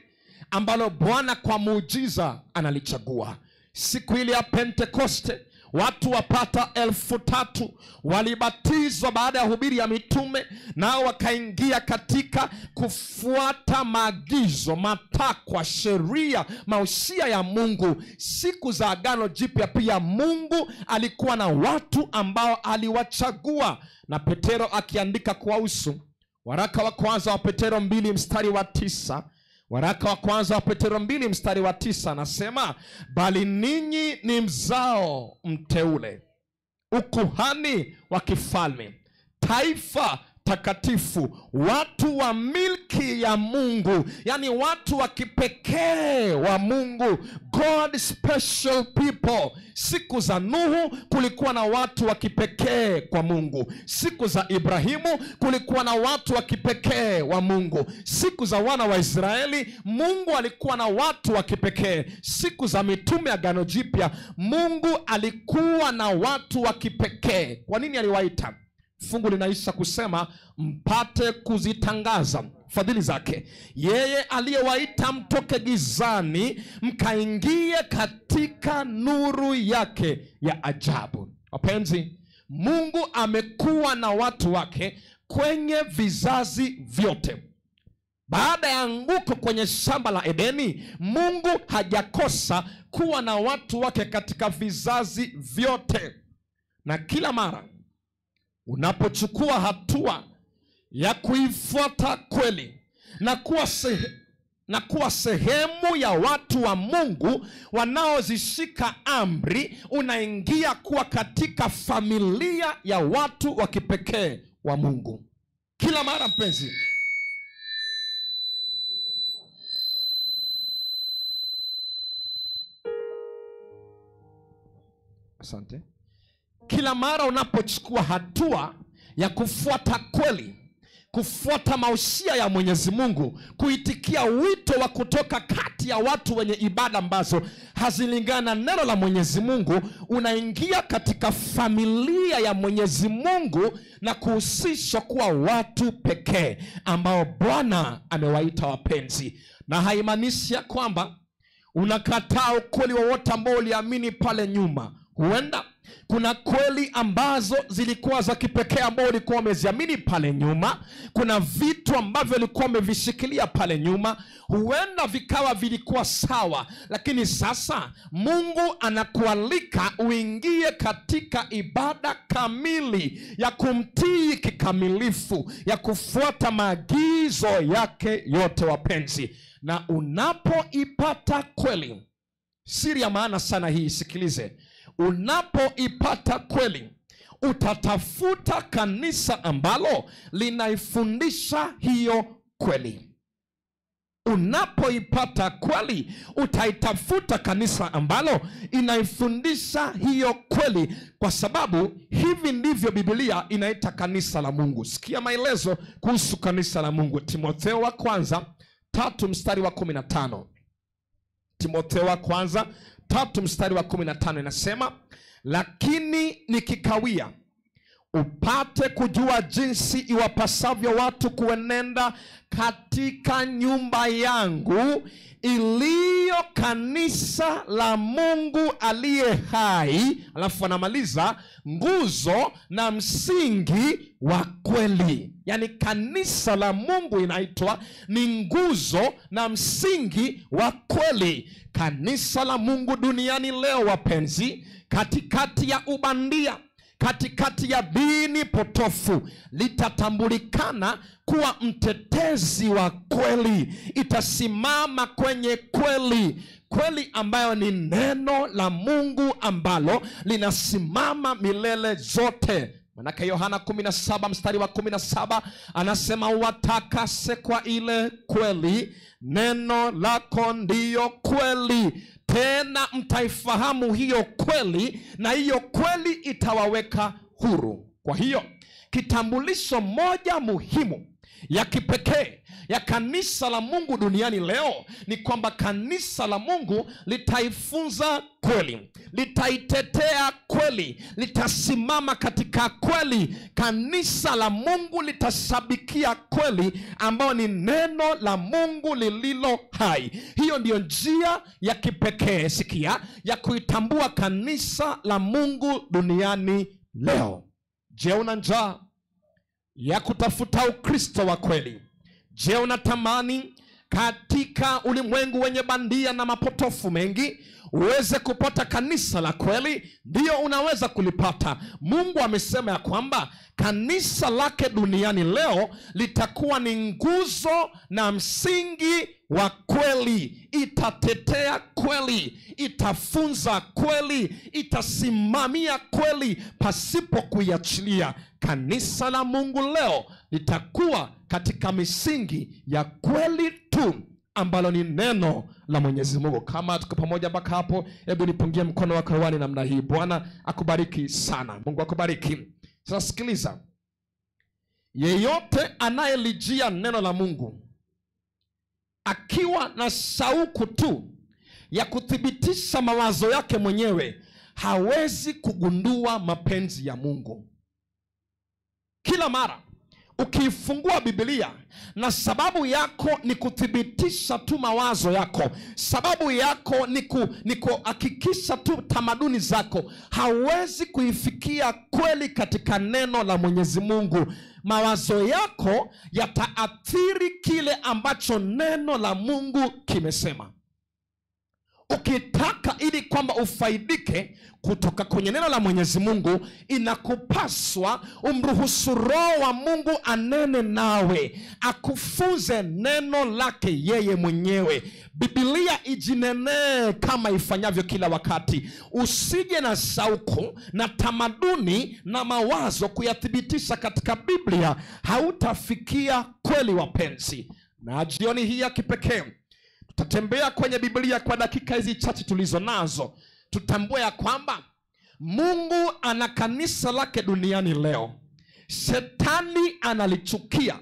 ambalo Bwana kwa muujiza analichagua. Siku ile ya Pentekoste, watu wapata 3,000 walibatizwa baada ya hubiri ya mitume, nao wakaingia katika kufuata maagizo, matakwa, sheria, mausia ya Mungu. Siku za Agano Jipya pia Mungu alikuwa na watu ambao aliwachagua, na Petero akiandika kuwahusu, waraka wa kwanza wa Petero 2 mstari wa 9. Waraka wa kwanza wa Petero 2 mstari wa 9 anasema, bali ninyi ni mzao mteule, ukuhani wa kifalme, taifa takatifu, watu wa milki ya Mungu, yani watu wa kipekee wa Mungu, God special people. Siku za Nuhu kulikuwa na watu wa kipekee kwa Mungu. Siku za Ibrahimu kulikuwa na watu wa kipekee wa Mungu. Siku za wana wa Israeli Mungu alikuwa na watu wa kipekee. Siku za mitume Agano Jipya Mungu alikuwa na watu wa kipekee. Kwa nini aliwaita? Fungu linaisha kusema, mpate kuzitangaza fadhili zake, yeye aliyewaita mtoke gizani mkaingie katika nuru yake ya ajabu. Wapenzi, Mungu amekuwa na watu wake kwenye vizazi vyote. Baada ya anguko kwenye shamba la Edeni, Mungu hajakosa kuwa na watu wake katika vizazi vyote. Na kila mara unapochukua hatua ya kuifuata kweli na kuwa sehemu ya watu wa Mungu wanaozishika amri, unaingia kuwa katika familia ya watu wa kipekee wa Mungu. Kila mara mpenzi, asante. Kila mara unapochukua hatua ya kufuata kweli, kufuata mausia ya Mwenyezi Mungu, kuitikia wito wa kutoka kati ya watu wenye ibada ambazo hazilingana na neno la Mwenyezi Mungu, unaingia katika familia ya Mwenyezi Mungu na kuhusishwa kuwa watu pekee ambao Bwana amewaita wapenzi. Na haimaanishi ya kwamba unakataa ukweli wowote ambao uliamini pale nyuma. Huenda kuna kweli ambazo zilikuwa za kipekee ambao ulikuwa umeziamini pale nyuma. Kuna vitu ambavyo ulikuwa umevishikilia pale nyuma, huenda vikawa vilikuwa sawa, lakini sasa Mungu anakualika uingie katika ibada kamili ya kumtii kikamilifu, ya kufuata maagizo yake yote wapenzi. Na unapoipata kweli, siri ya maana sana hii, sikilize. Unapoipata kweli, utatafuta kanisa ambalo linaifundisha hiyo kweli. Unapoipata kweli, utaitafuta kanisa ambalo inaifundisha hiyo kweli, kwa sababu hivi ndivyo Biblia inaita kanisa la Mungu. Sikia maelezo kuhusu kanisa la Mungu. Timotheo wa kwanza 3:15. Timotheo wa kwanza 3:15 inasema, lakini nikikawia, upate kujua jinsi iwapasavyo watu kuenenda katika nyumba yangu, iliyo kanisa la Mungu aliye hai. Alafu anamaliza, nguzo na msingi wa kweli. Yani kanisa la Mungu inaitwa ni nguzo na msingi wa kweli. Kanisa la Mungu duniani leo, wapenzi, katikati ya ubandia, katikati ya dini potofu, litatambulikana kuwa mtetezi wa kweli. Itasimama kwenye kweli, kweli ambayo ni neno la Mungu ambalo linasimama milele zote. Manake Yohana 17:17 anasema, watakase kwa ile kweli, neno lako ndiyo kweli, tena mtaifahamu hiyo kweli, na hiyo kweli itawaweka huru. Kwa hiyo kitambulisho moja muhimu ya kipekee ya kanisa la Mungu duniani leo ni kwamba kanisa la Mungu litaifunza kweli, litaitetea kweli, litasimama katika kweli. Kanisa la Mungu litashabikia kweli, ambayo ni neno la Mungu lililo hai. Hiyo ndiyo njia ya kipekee, sikia, ya kuitambua kanisa la Mungu duniani leo. Je, una njaa ya kutafuta Ukristo wa kweli? Je, unatamani katika ulimwengu wenye bandia na mapotofu mengi uweze kupata kanisa la kweli? Ndio, unaweza kulipata. Mungu amesema ya kwamba kanisa lake duniani leo litakuwa ni nguzo na msingi wa kweli. Itatetea kweli, itafunza kweli, itasimamia kweli pasipo kuiachilia. Kanisa la Mungu leo litakuwa katika misingi ya kweli tu, ambalo ni neno la Mwenyezi Mungu. Kama tuko pamoja mpaka hapo, hebu nipungie mkono wako hewani namna hii. Bwana akubariki sana. Mungu akubariki. Sasa sikiliza, yeyote anayelijia neno la Mungu akiwa na shauku tu ya kuthibitisha mawazo yake mwenyewe, hawezi kugundua mapenzi ya Mungu. Kila mara ukiifungua Biblia na sababu yako ni kuthibitisha tu mawazo yako, sababu yako ni kuhakikisha tu tamaduni zako, hauwezi kuifikia kweli katika neno la Mwenyezi Mungu. Mawazo yako yataathiri kile ambacho neno la Mungu kimesema. Ukitaka ili kwamba ufaidike kutoka kwenye neno la Mwenyezi Mungu, inakupaswa umruhusu Roho wa Mungu anene nawe, akufunze neno lake yeye mwenyewe. Biblia ijinenee kama ifanyavyo kila wakati. Usije na shauku na tamaduni na mawazo kuyathibitisha katika Biblia, hautafikia kweli, wapenzi. Na jioni hii ya kipekee tutatembea kwenye Biblia kwa dakika hizi chache tulizo nazo. Tutambue ya kwamba Mungu ana kanisa lake duniani leo. Shetani analichukia,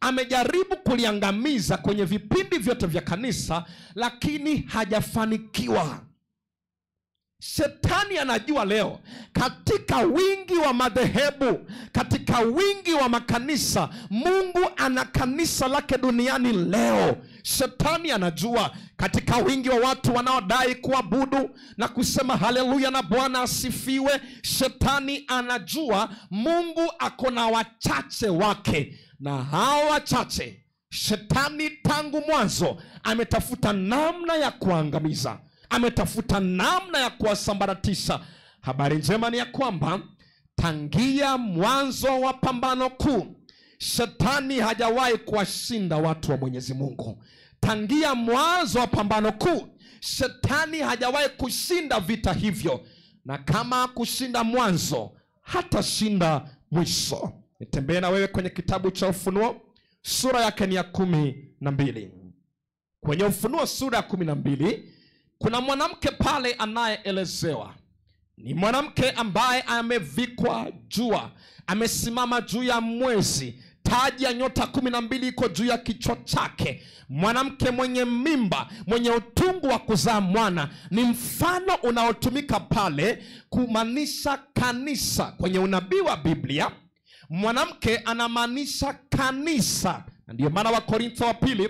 amejaribu kuliangamiza kwenye vipindi vyote vya kanisa, lakini hajafanikiwa. Shetani anajua leo katika wingi wa madhehebu, katika wingi wa makanisa, Mungu ana kanisa lake duniani leo. Shetani anajua katika wingi wa watu wanaodai kuabudu na kusema haleluya na Bwana asifiwe, Shetani anajua Mungu ako na wachache wake, na hao wachache Shetani tangu mwanzo ametafuta namna ya kuangamiza, ametafuta namna ya kuwasambaratisha. Habari njema ni ya kwamba tangia mwanzo wa pambano kuu, Shetani hajawahi kuwashinda watu wa Mwenyezi Mungu. Tangia mwanzo wa pambano kuu, Shetani hajawahi kushinda vita hivyo, na kama kushinda mwanzo, hatashinda mwisho. Nitembee na wewe kwenye kitabu cha Ufunuo, sura yake ni ya 12. Kwenye Ufunuo sura ya 12 kuna mwanamke pale anayeelezewa. Ni mwanamke ambaye amevikwa jua, amesimama juu ya mwezi, taji ya nyota 12 iko juu ya kichwa chake. Mwanamke mwenye mimba, mwenye utungu wa kuzaa mwana. Ni mfano unaotumika pale kumaanisha kanisa. Kwenye unabii wa Biblia, mwanamke anamaanisha kanisa. Ndio maana Wakorintho wa pili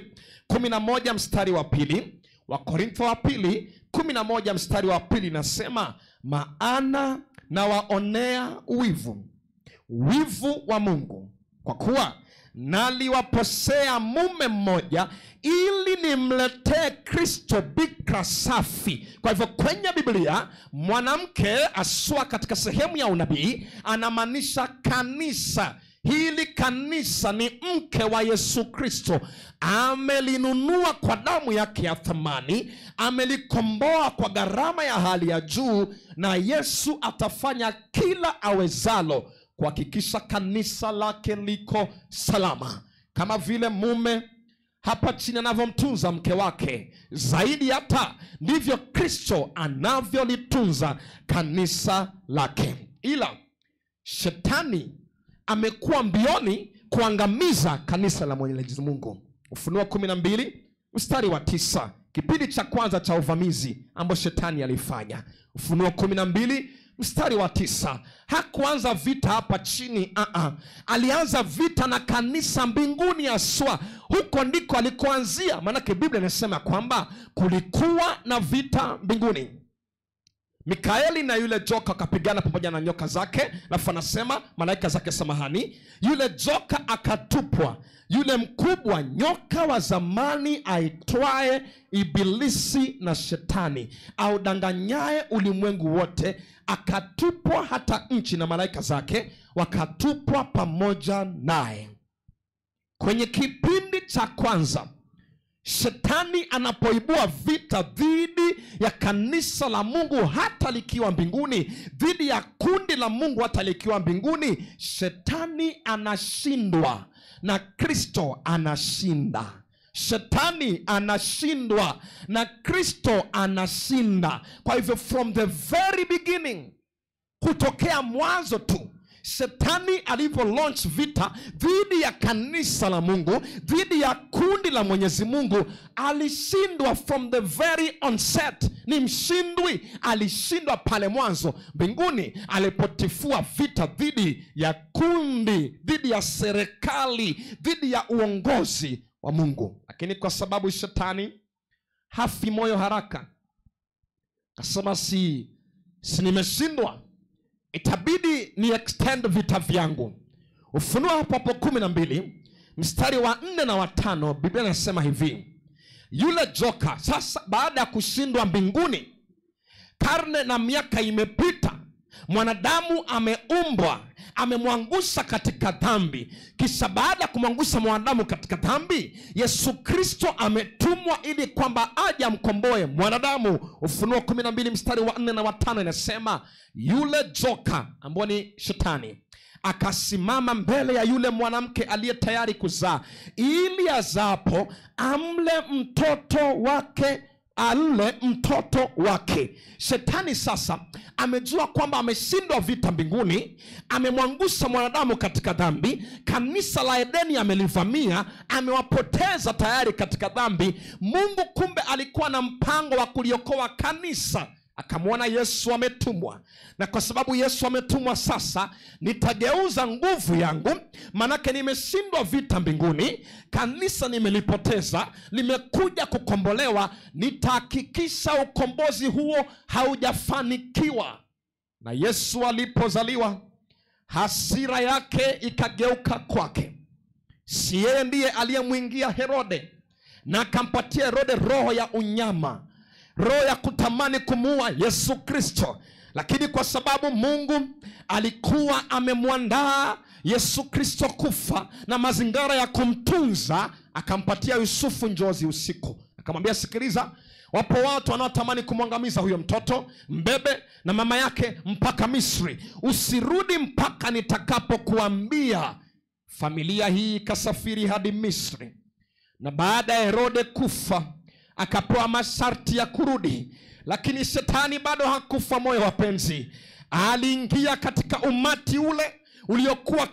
11 mstari wa pili, Wakorintho wa pili 11 mstari wa pili nasema, maana na waonea wivu wa Mungu, kwa kuwa naliwaposea mume mmoja ili nimletee Kristo bikira safi. Kwa hivyo kwenye Biblia mwanamke aswa katika sehemu ya unabii anamaanisha kanisa. Hili kanisa ni mke wa Yesu Kristo. Amelinunua kwa damu yake ya thamani, amelikomboa kwa gharama ya hali ya juu, na Yesu atafanya kila awezalo kuhakikisha kanisa lake liko salama. Kama vile mume hapa chini anavyomtunza mke wake, zaidi hata ndivyo Kristo anavyolitunza kanisa lake. Ila shetani amekuwa mbioni kuangamiza kanisa la Mwenyezi Mungu. Ufunuo 12 mstari wa 9, kipindi cha kwanza cha uvamizi ambao shetani alifanya. Ufunuo 12 mstari wa 9. Hakuanza vita hapa chini, alianza vita na kanisa mbinguni aswa. Huko ndiko alikoanzia. Maanake Biblia inasema kwamba kulikuwa na vita mbinguni. Mikaeli na yule joka akapigana pamoja na nyoka zake, alafu anasema malaika zake, samahani. Yule joka akatupwa, yule mkubwa nyoka wa zamani aitwaye Ibilisi na Shetani, audanganyaye ulimwengu wote, akatupwa, hata nchi na malaika zake wakatupwa pamoja naye. Kwenye kipindi cha kwanza, shetani anapoibua vita dhidi ya kanisa la Mungu hata likiwa mbinguni, dhidi ya kundi la Mungu hata likiwa mbinguni, shetani anashindwa na Kristo anashinda. Shetani anashindwa na Kristo anashinda. Kwa hivyo from the very beginning, kutokea mwanzo tu, shetani alivyo launch vita dhidi ya kanisa la Mungu, dhidi ya kundi la Mwenyezi Mungu, alishindwa from the very onset. Ni mshindwi, alishindwa pale mwanzo mbinguni alipotifua vita dhidi ya kundi, dhidi ya serikali, dhidi ya uongozi wa Mungu. Lakini kwa sababu shetani hafi moyo haraka, kasema si nimeshindwa, itabidi ni extend vita vyangu. Ufunuo hapo 12 mstari wa 4 na wa 5, Biblia inasema hivi: yule joka sasa, baada ya kushindwa mbinguni, karne na miaka imepita, mwanadamu ameumbwa, amemwangusha katika dhambi. Kisha baada ya kumwangusha mwanadamu katika dhambi, Yesu Kristo ametumwa ili kwamba aje amkomboe mwanadamu. Ufunuo 12 mstari wa 4 na wa 5 inasema, yule joka ambao ni shetani akasimama mbele ya yule mwanamke aliye tayari kuzaa, ili azapo amle mtoto wake. Shetani sasa amejua kwamba ameshindwa vita mbinguni, amemwangusha mwanadamu katika dhambi, kanisa la Edeni amelivamia, amewapoteza tayari katika dhambi. Mungu kumbe alikuwa na mpango wa kuliokoa kanisa. Akamwona Yesu ametumwa, na kwa sababu Yesu ametumwa, sasa nitageuza nguvu yangu, manake nimeshindwa vita mbinguni, kanisa nimelipoteza, limekuja kukombolewa. Nitahakikisha ukombozi huo haujafanikiwa. Na Yesu alipozaliwa, hasira yake ikageuka kwake. Si yeye ndiye aliyemwingia Herode na akampatia Herode roho ya unyama, roho ya kutamani kumuua Yesu Kristo, lakini kwa sababu Mungu alikuwa amemwandaa Yesu Kristo kufa na mazingara ya kumtunza, akampatia Yusufu njozi usiku, akamwambia, sikiliza, wapo watu wanaotamani kumwangamiza huyo mtoto, mbebe na mama yake mpaka Misri, usirudi mpaka nitakapokuambia. Familia hii ikasafiri hadi Misri, na baada ya Herode kufa, akapewa masharti ya kurudi, lakini shetani bado hakufa moyo wapenzi. Aliingia katika umati ule uliokuwa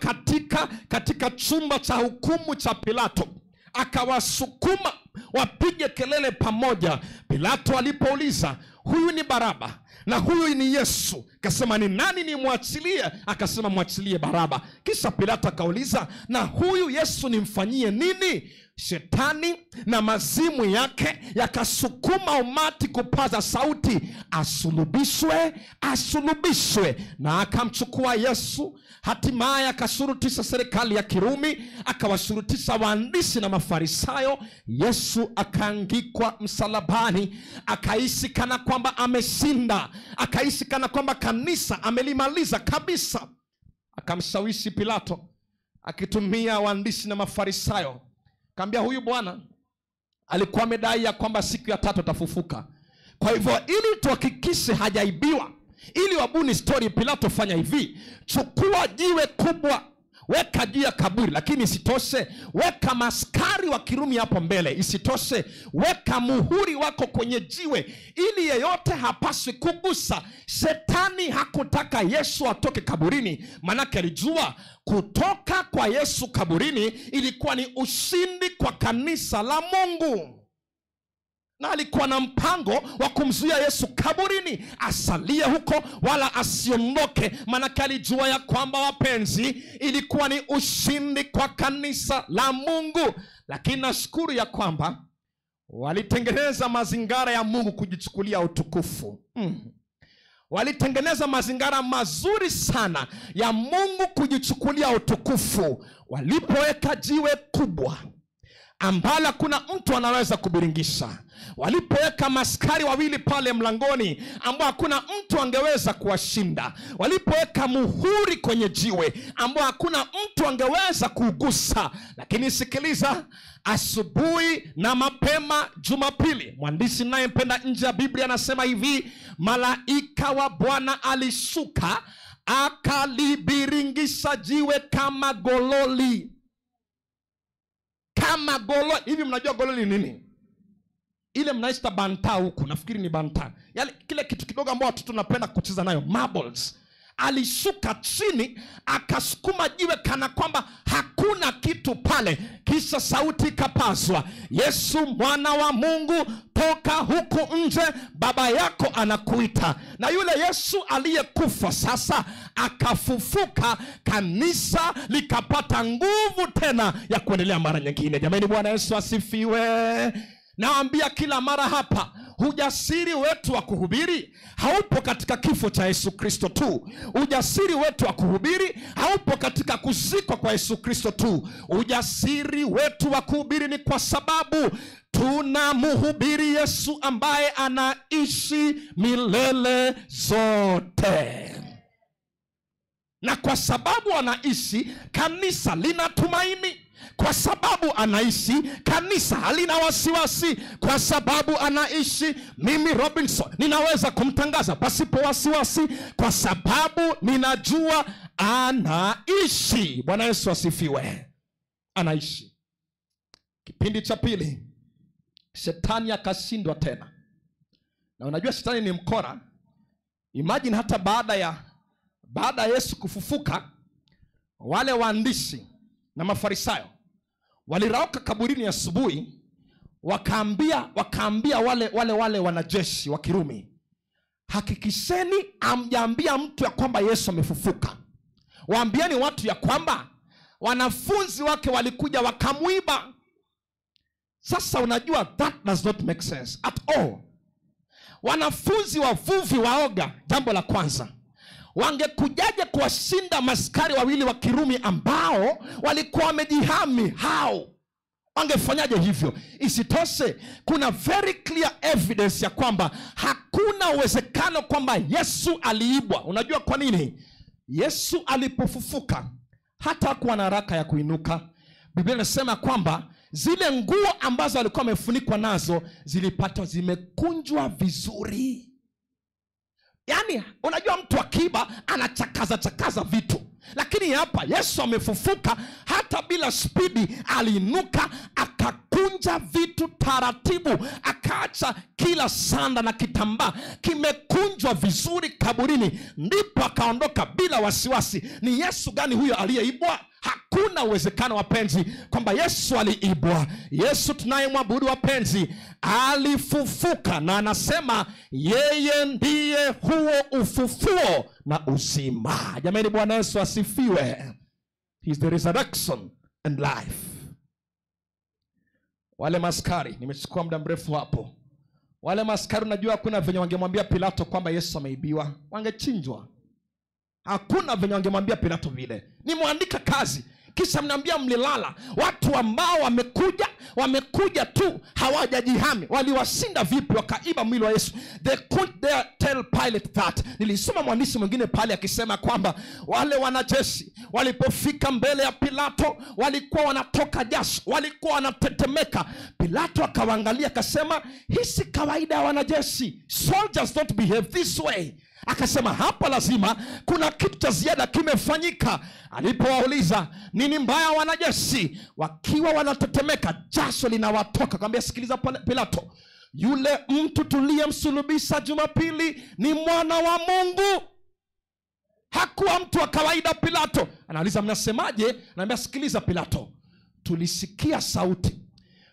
katika chumba cha hukumu cha Pilato, akawasukuma wapige kelele pamoja. Pilato alipouliza huyu ni Baraba na huyu ni Yesu, akasema ni nani nimwachilie? Akasema mwachilie Baraba. Kisha Pilato akauliza na huyu Yesu nimfanyie nini? Shetani na mazimu yake yakasukuma umati kupaza sauti, asulubishwe, asulubishwe. Na akamchukua Yesu. Hatimaye akashurutisha serikali ya Kirumi, akawashurutisha waandishi na Mafarisayo. Yesu akaangikwa msalabani, akaishi kana kwamba ameshinda, akaishi kana kwamba kanisa amelimaliza kabisa. Akamshawishi Pilato akitumia waandishi na Mafarisayo, kaambia huyu bwana alikuwa amedai ya kwamba siku ya 3 atafufuka. Kwa hivyo ili tuhakikishe hajaibiwa, ili wabuni story, Pilato fanya hivi: chukua jiwe kubwa, weka juu ya kaburi, lakini isitoshe weka maskari wa Kirumi hapo mbele. Isitoshe weka muhuri wako kwenye jiwe, ili yeyote hapaswi kugusa. Shetani hakutaka Yesu atoke kaburini, manake alijua kutoka kwa Yesu kaburini ilikuwa ni ushindi kwa kanisa la Mungu, na alikuwa na mpango wa kumzuia Yesu kaburini asalie huko wala asiondoke, manake alijua ya kwamba wapenzi, ilikuwa ni ushindi kwa kanisa la Mungu. Lakini nashukuru ya kwamba walitengeneza mazingara ya Mungu kujichukulia utukufu. Walitengeneza mazingara mazuri sana ya Mungu kujichukulia utukufu. Walipoweka jiwe kubwa ambalo kuna mtu anaweza kubiringisha, walipoweka maskari wawili pale mlangoni ambao hakuna mtu angeweza kuwashinda, walipoweka muhuri kwenye jiwe ambao hakuna mtu angeweza kugusa. Lakini sikiliza, asubuhi na mapema Jumapili, mwandishi ninayempenda nje ya Biblia anasema hivi: malaika wa Bwana alishuka akalibiringisha jiwe kama gololi. Kama gololi. Hivi mnajua gololi nini? Ile mnaita banta huku, nafikiri ni banta, yale kile kitu kidogo ambao watoto tunapenda kucheza nayo, marbles. Alishuka chini akasukuma jiwe kana kwamba hakuna kitu pale. Kisha sauti ikapazwa, Yesu mwana wa Mungu, toka huku nje, baba yako anakuita. Na yule Yesu aliyekufa sasa akafufuka, kanisa likapata nguvu tena ya kuendelea mara nyingine. Jamani, Bwana Yesu asifiwe. Naambia kila mara hapa, ujasiri wetu wa kuhubiri haupo katika kifo cha Yesu Kristo tu. Ujasiri wetu wa kuhubiri haupo katika kuzikwa kwa Yesu Kristo tu. Ujasiri wetu wa kuhubiri ni kwa sababu tunamhubiri Yesu ambaye anaishi milele zote. Na kwa sababu anaishi, kanisa lina tumaini. Kwa sababu anaishi, kanisa halina wasiwasi. Kwa sababu anaishi, mimi Robinson ninaweza kumtangaza pasipo wasiwasi, kwa sababu ninajua anaishi. Bwana Yesu asifiwe. Anaishi. Kipindi cha pili, shetani akashindwa tena. Na unajua shetani ni mkora. Imagine hata baada ya Yesu kufufuka, wale waandishi na Mafarisayo walirauka kaburini asubuhi, wakaambia wale wanajeshi wa Kirumi, hakikisheni amjaambia mtu ya kwamba Yesu amefufuka. Waambieni watu ya kwamba wanafunzi wake walikuja wakamuiba. Sasa unajua, that does not make sense at all. Wanafunzi wavuvi waoga, jambo la kwanza, wangekujaje kuwashinda maskari wawili wa Kirumi ambao walikuwa wamejihami? Hao wangefanyaje hivyo? Isitoshe, kuna very clear evidence ya kwamba hakuna uwezekano kwamba Yesu aliibwa. Unajua kwa nini? Yesu alipofufuka hata hakuwa na haraka ya kuinuka. Biblia inasema kwamba zile nguo ambazo alikuwa amefunikwa nazo zilipatwa zimekunjwa vizuri. Yaani, unajua mtu akiba anachakaza vitu. Lakini hapa Yesu amefufuka, hata bila spidi aliinuka akakunja akakunja vitu taratibu, akaacha kila sanda na kitambaa kimekunjwa vizuri kaburini, ndipo akaondoka bila wasiwasi. Ni Yesu gani huyo aliyeibwa? Hakuna uwezekano wapenzi kwamba Yesu aliibwa. Yesu tunayemwabudu wapenzi alifufuka, na anasema yeye ndiye huo ufufuo na uzima. Jamani, Bwana Yesu asifiwe. He is the resurrection and life. Wale maskari, nimechukua muda mrefu hapo. Wale maskari, unajua hakuna venye wangemwambia Pilato kwamba Yesu ameibiwa, wangechinjwa. Hakuna venye wangemwambia Pilato vile. Nimwandika kazi, kisha mnaambia mlilala. Watu ambao wamekuja tu, hawajajihami, waliwashinda vipi wakaiba mwili wa Yesu? They couldn't dare tell Pilate that. Nilisoma mwandishi mwingine pale akisema kwamba wale wanajeshi walipofika mbele ya Pilato walikuwa wanatoka jasho, walikuwa wanatetemeka. Pilato akawaangalia akasema, hii si kawaida ya wanajeshi. Soldiers don't behave this way. Akasema hapa lazima kuna kitu cha ziada kimefanyika. Alipowauliza nini mbaya wanajeshi, wakiwa wanatetemeka, jasho linawatoka, akamwambia, sikiliza Pilato, yule mtu tuliyemsulubisha Jumapili ni mwana wa Mungu. Hakuwa mtu wa kawaida. Pilato anauliza, mnasemaje? Anamwambia, sikiliza Pilato, tulisikia sauti,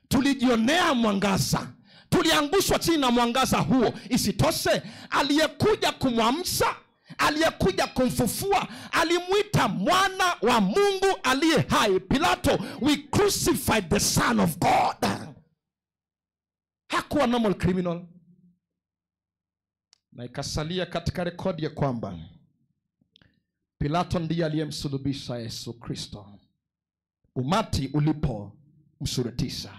tulijionea mwangaza, tuliangushwa chini na mwangaza huo. Isitoshe, aliyekuja kumwamsha, aliyekuja kumfufua, alimuita mwana wa Mungu aliye hai. Pilato, we crucified the Son of God. Hakuwa normal criminal. Na ikasalia katika rekodi ya kwamba Pilato ndiye aliyemsulubisha Yesu Kristo. Umati ulipomshurutisha,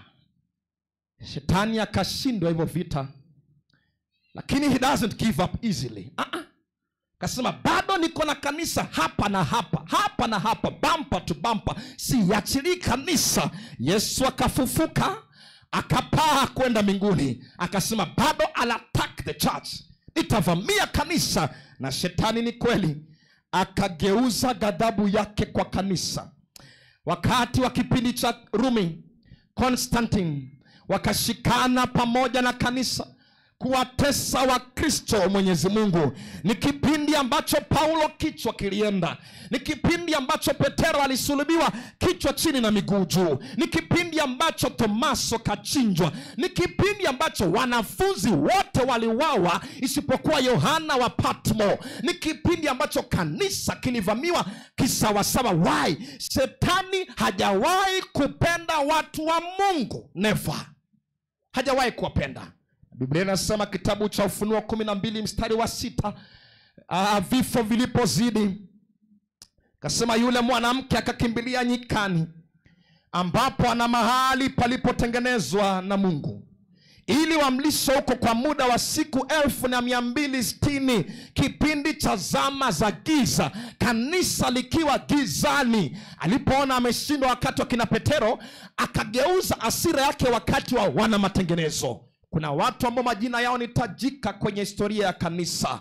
Shetani akashindwa hivyo vita, lakini he doesn't give up easily. Kasema, bado niko na kanisa hapa na hapa, hapa na hapa, bumper to bumper, siachili kanisa. Yesu akafufuka, akapaa kwenda mbinguni, akasema bado I'll attack the church, nitavamia kanisa. Na Shetani ni kweli akageuza ghadhabu yake kwa kanisa. Wakati wa kipindi cha Rumi, Constantine wakashikana pamoja na kanisa kuwatesa wa Kristo Mwenyezi Mungu. Ni kipindi ambacho Paulo kichwa kilienda. Ni kipindi ambacho Petero alisulubiwa kichwa chini na miguu juu. Ni kipindi ambacho Tomaso kachinjwa. Ni kipindi ambacho wanafunzi wote waliwawa isipokuwa Yohana wa Patmo. Ni kipindi ambacho kanisa kilivamiwa kisawasawa. Why? Shetani hajawahi kupenda watu wa Mungu. Never. Hajawahi kuwapenda. Biblia inasema kitabu cha Ufunuo 12 mstari wa 6, vifo vilipozidi, kasema yule mwanamke akakimbilia nyikani, ambapo ana mahali palipotengenezwa na Mungu, ili wamlishe huko kwa muda wa siku 1260. Kipindi cha zama za giza, kanisa likiwa gizani. Alipoona ameshindwa wakati wa kina Petero, akageuza hasira yake wakati wa wana matengenezo. Kuna watu ambao majina yao ni tajika kwenye historia ya kanisa.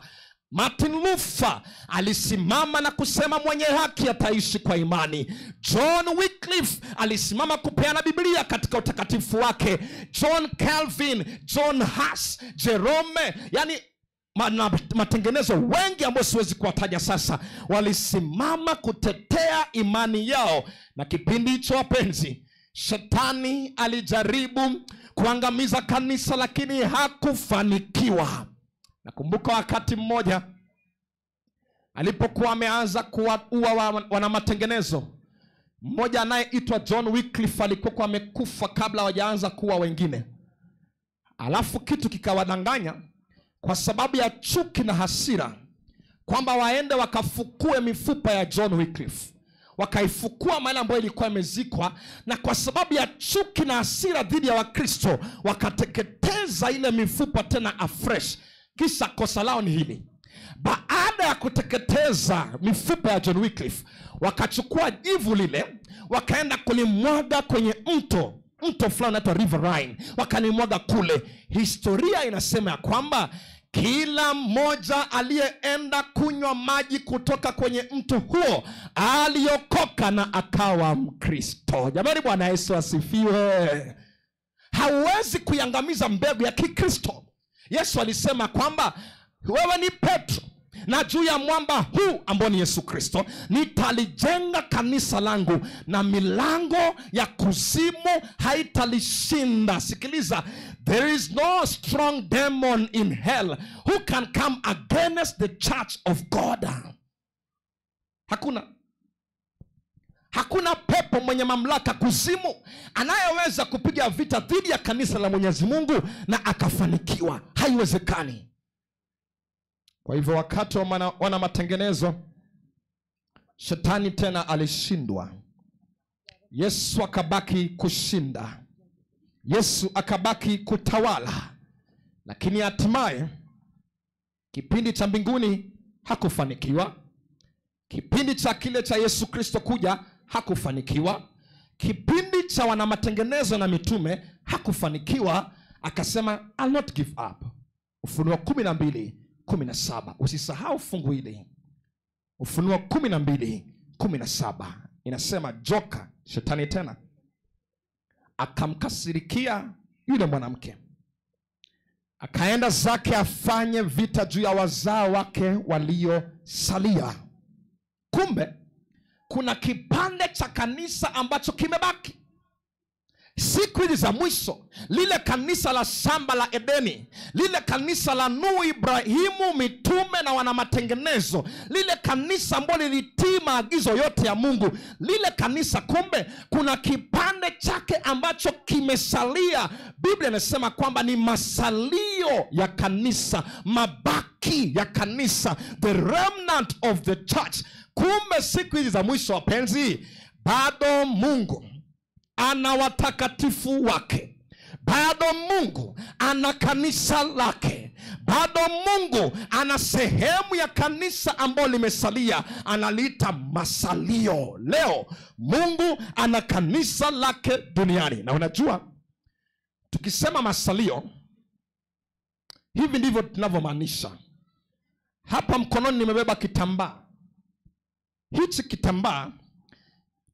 Martin Luther alisimama na kusema mwenye haki ataishi kwa imani. John Wycliffe alisimama kupeana Biblia katika utakatifu wake. John Calvin, John Huss, Jerome, yani matengenezo wengi ambao siwezi kuwataja sasa, walisimama kutetea imani yao. Na kipindi hicho wapenzi, Shetani alijaribu kuangamiza kanisa, lakini hakufanikiwa. Nakumbuka wakati mmoja alipokuwa ameanza kuwaua wana matengenezo, mmoja anayeitwa John Wycliffe alikuwa amekufa kabla hawajaanza kuwa wengine. Alafu kitu kikawadanganya kwa sababu ya chuki na hasira, kwamba waende wakafukue mifupa ya John Wycliffe. Wakaifukua mahali ambayo ilikuwa imezikwa, na kwa sababu ya chuki na hasira dhidi ya Wakristo wakateketeza ile mifupa tena afresh. Kisha kosa lao ni hili: baada ya kuteketeza mifupa ya John Wycliffe, wakachukua jivu lile wakaenda kulimwaga kwenye mto fulani unaitwa River Rhine, wakalimwaga kule. Historia inasema ya kwamba kila mmoja aliyeenda kunywa maji kutoka kwenye mto huo aliokoka na akawa Mkristo. Jamani, Bwana Yesu asifiwe. hauwezi kuiangamiza mbegu ya Kikristo. Yesu alisema kwamba wewe ni Petro, na juu ya mwamba huu ambao ni Yesu Kristo nitalijenga kanisa langu, na milango ya kuzimu haitalishinda. Sikiliza, there is no strong demon in hell who can come against the church of God. Hakuna pepo mwenye mamlaka kuzimu anayeweza kupiga vita dhidi ya kanisa la Mwenyezi Mungu na akafanikiwa. Haiwezekani. Kwa hivyo wakati wana matengenezo, shetani tena alishindwa. Yesu akabaki kushinda. Yesu akabaki kutawala. Lakini hatimaye kipindi cha mbinguni hakufanikiwa. Kipindi cha kile cha Yesu Kristo kuja hakufanikiwa. Kipindi cha wana matengenezo na mitume hakufanikiwa. Akasema I'll not give up. Ufunuo 12:17. Usisahau fungu hili. Ufunuo 12:17 inasema joka, shetani tena, akamkasirikia yule mwanamke, akaenda zake afanye vita juu ya wazao wake waliosalia. Kumbe kuna kipande cha kanisa ambacho kimebaki. Siku hizi za mwisho, lile kanisa la shamba la Edeni, lile kanisa la Nuhu, Ibrahimu, mitume na wana matengenezo, lile kanisa ambalo lilitii maagizo yote ya Mungu, lile kanisa, kumbe kuna kipande chake ambacho kimesalia. Biblia inasema kwamba ni masalio ya kanisa, mabaki ya kanisa, the remnant of the church. Kumbe siku hizi za mwisho, wapenzi, bado Mungu ana watakatifu wake, bado Mungu ana kanisa lake, bado Mungu ana sehemu ya kanisa ambayo limesalia, analiita masalio. Leo Mungu ana kanisa lake duniani. Na unajua, tukisema masalio, hivi ndivyo tunavyomaanisha. Hapa mkononi nimebeba kitambaa. Hichi kitambaa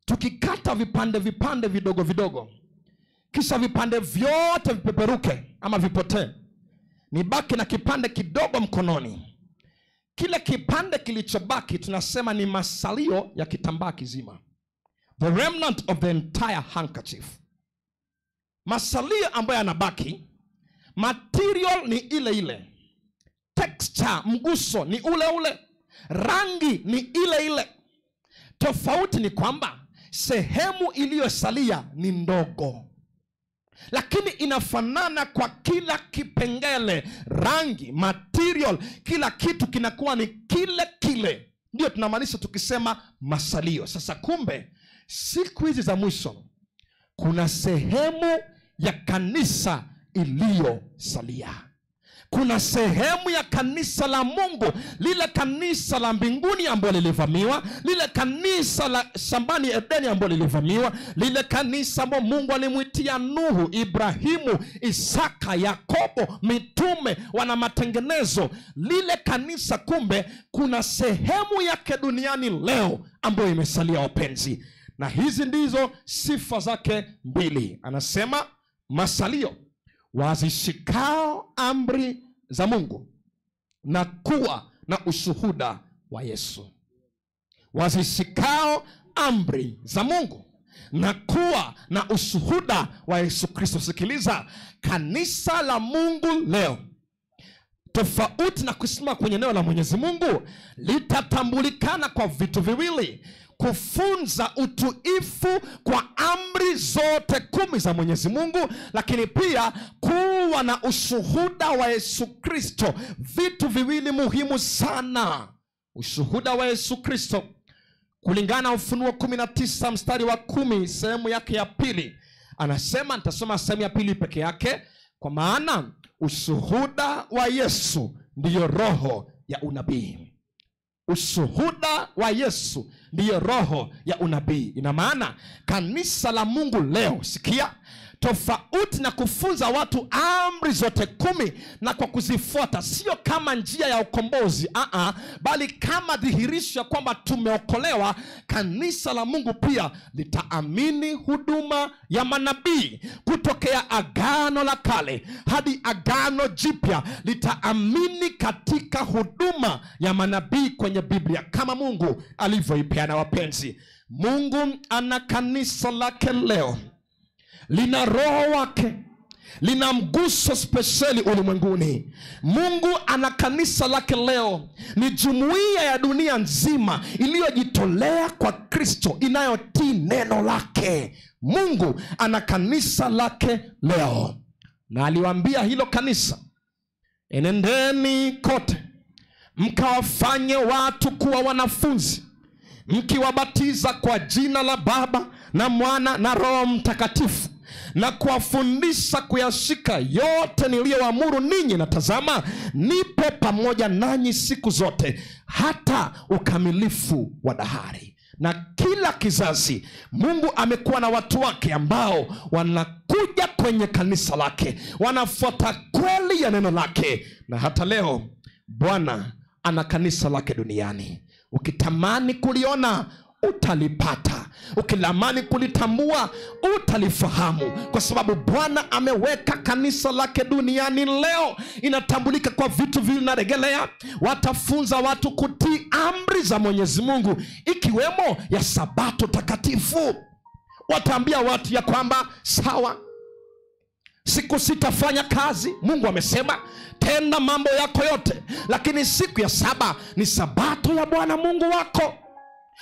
tukikata vipande vidogo vidogo, kisha vipande vyote vipeperuke ama vipotee, nibaki na kipande kidogo mkononi. Kile kipande kilichobaki tunasema ni masalio ya kitambaa kizima, the remnant of the entire handkerchief. Masalio ambayo yanabaki, material ni ile ile, texture, mguso ni ule ule, rangi ni ile ile. Tofauti ni kwamba sehemu iliyosalia ni ndogo, lakini inafanana kwa kila kipengele, rangi, material, kila kitu kinakuwa ni kile kile. Ndio tunamaanisha tukisema masalio. Sasa kumbe siku hizi za mwisho kuna sehemu ya kanisa iliyosalia. Kuna sehemu ya kanisa la Mungu, lile kanisa la mbinguni ambalo lilivamiwa, lile kanisa la shambani Edeni ambalo lilivamiwa, lile kanisa ambalo Mungu alimwitia Nuhu, Ibrahimu, Isaka, Yakobo, mitume, wana matengenezo. Lile kanisa, kumbe kuna sehemu yake duniani leo ambayo imesalia, wapenzi. Na hizi ndizo sifa zake mbili. Anasema masalio, wazishikao amri za Mungu na kuwa na ushuhuda wa Yesu. Wazishikao amri za Mungu na kuwa na ushuhuda wa Yesu Kristo. Sikiliza, kanisa la Mungu leo, tofauti na kusimama kwenye eneo la Mwenyezi Mungu, litatambulikana kwa vitu viwili: kufunza utuifu kwa amri zote 10 za Mwenyezi Mungu, lakini pia kuwa na ushuhuda wa Yesu Kristo. Vitu viwili muhimu sana. Ushuhuda wa Yesu Kristo, kulingana na Ufunuo 19 mstari wa 10 sehemu yake ya pili, anasema, nitasoma sehemu ya pili peke yake, kwa maana ushuhuda wa Yesu ndiyo roho ya unabii. Ushuhuda wa Yesu ndiyo roho ya unabii. Ina maana kanisa la Mungu leo, sikia, tofauti na kufunza watu amri zote 10 na kwa kuzifuata, sio kama njia ya ukombozi, bali kama dhihirisho ya kwamba tumeokolewa, kanisa la Mungu pia litaamini huduma ya manabii. Kutokea Agano la Kale hadi Agano Jipya litaamini katika huduma ya manabii kwenye Biblia kama Mungu alivyoipeana. Wapenzi, Mungu ana kanisa lake leo, lina roho wake, lina mguso spesheli ulimwenguni. Mungu ana kanisa lake leo, ni jumuiya ya dunia nzima iliyojitolea kwa Kristo, inayotii neno lake. Mungu ana kanisa lake leo, na aliwaambia hilo kanisa, enendeni kote mkawafanye watu kuwa wanafunzi, mkiwabatiza kwa jina la Baba na Mwana na Roho Mtakatifu, na kuwafundisha kuyashika yote niliyoamuru ninyi, na tazama, nipo pamoja nanyi siku zote hata ukamilifu wa dahari. Na kila kizazi Mungu amekuwa na watu wake ambao wanakuja kwenye kanisa lake, wanafuata kweli ya neno lake. Na hata leo Bwana ana kanisa lake duniani. Ukitamani kuliona utalipata, ukitamani kulitambua utalifahamu, kwa sababu Bwana ameweka kanisa lake duniani leo. Inatambulika kwa vitu vinarejelea. Watafunza watu kutii amri za Mwenyezi Mungu, ikiwemo ya Sabato takatifu. Wataambia watu ya kwamba sawa, siku 6 fanya kazi, Mungu amesema tenda mambo yako yote, lakini siku ya 7 ni Sabato ya Bwana Mungu wako.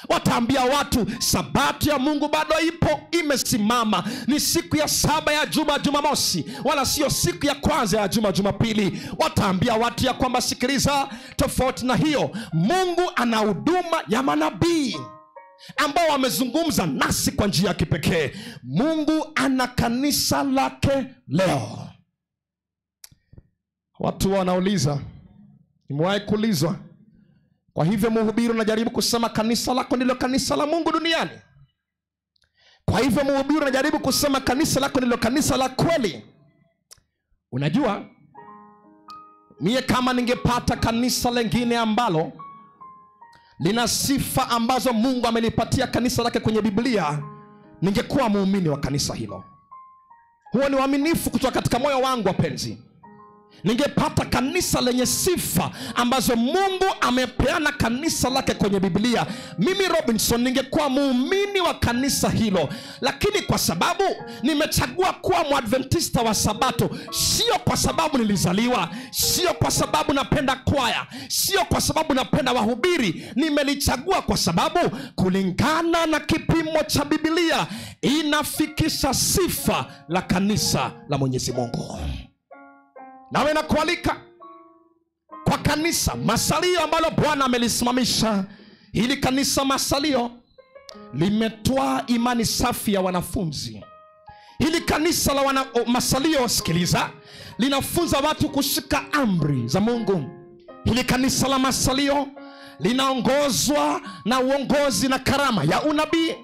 Wataambia watu Sabato ya Mungu bado ipo, imesimama, ni siku ya 7 ya juma, Jumamosi, wala sio siku ya kwanza ya juma, Jumapili. Wataambia watu ya kwamba sikiliza, tofauti na hiyo, Mungu ana huduma ya manabii ambao wamezungumza nasi kwa njia ya kipekee. Mungu ana kanisa lake leo. Watu wanauliza, nimewahi kuulizwa, kwa hivyo mhubiri unajaribu kusema kanisa lako ndilo kanisa la Mungu duniani? Kwa hivyo mhubiri unajaribu kusema kanisa lako ndilo kanisa la kweli? Unajua, mie kama ningepata kanisa lengine ambalo lina sifa ambazo Mungu amelipatia kanisa lake kwenye Biblia, ningekuwa muumini wa kanisa hilo. Huo ni uaminifu kutoka katika moyo wangu, wapenzi. Ningepata kanisa lenye sifa ambazo Mungu amepeana kanisa lake kwenye Biblia, mimi Robinson ningekuwa muumini wa kanisa hilo. Lakini kwa sababu nimechagua kuwa Mwadventista wa Sabato, sio kwa sababu nilizaliwa, sio kwa sababu napenda kwaya, sio kwa sababu napenda wahubiri. Nimelichagua kwa sababu kulingana na kipimo cha Biblia inafikisha sifa la kanisa la Mwenyezi Mungu. Nawe nakualika kwa kanisa masalio ambalo Bwana amelisimamisha. Hili kanisa masalio limetoa imani safi ya wanafunzi. Hili kanisa la masalio, sikiliza, linafunza watu kushika amri za Mungu. Hili kanisa la masalio linaongozwa na uongozi na karama ya unabii.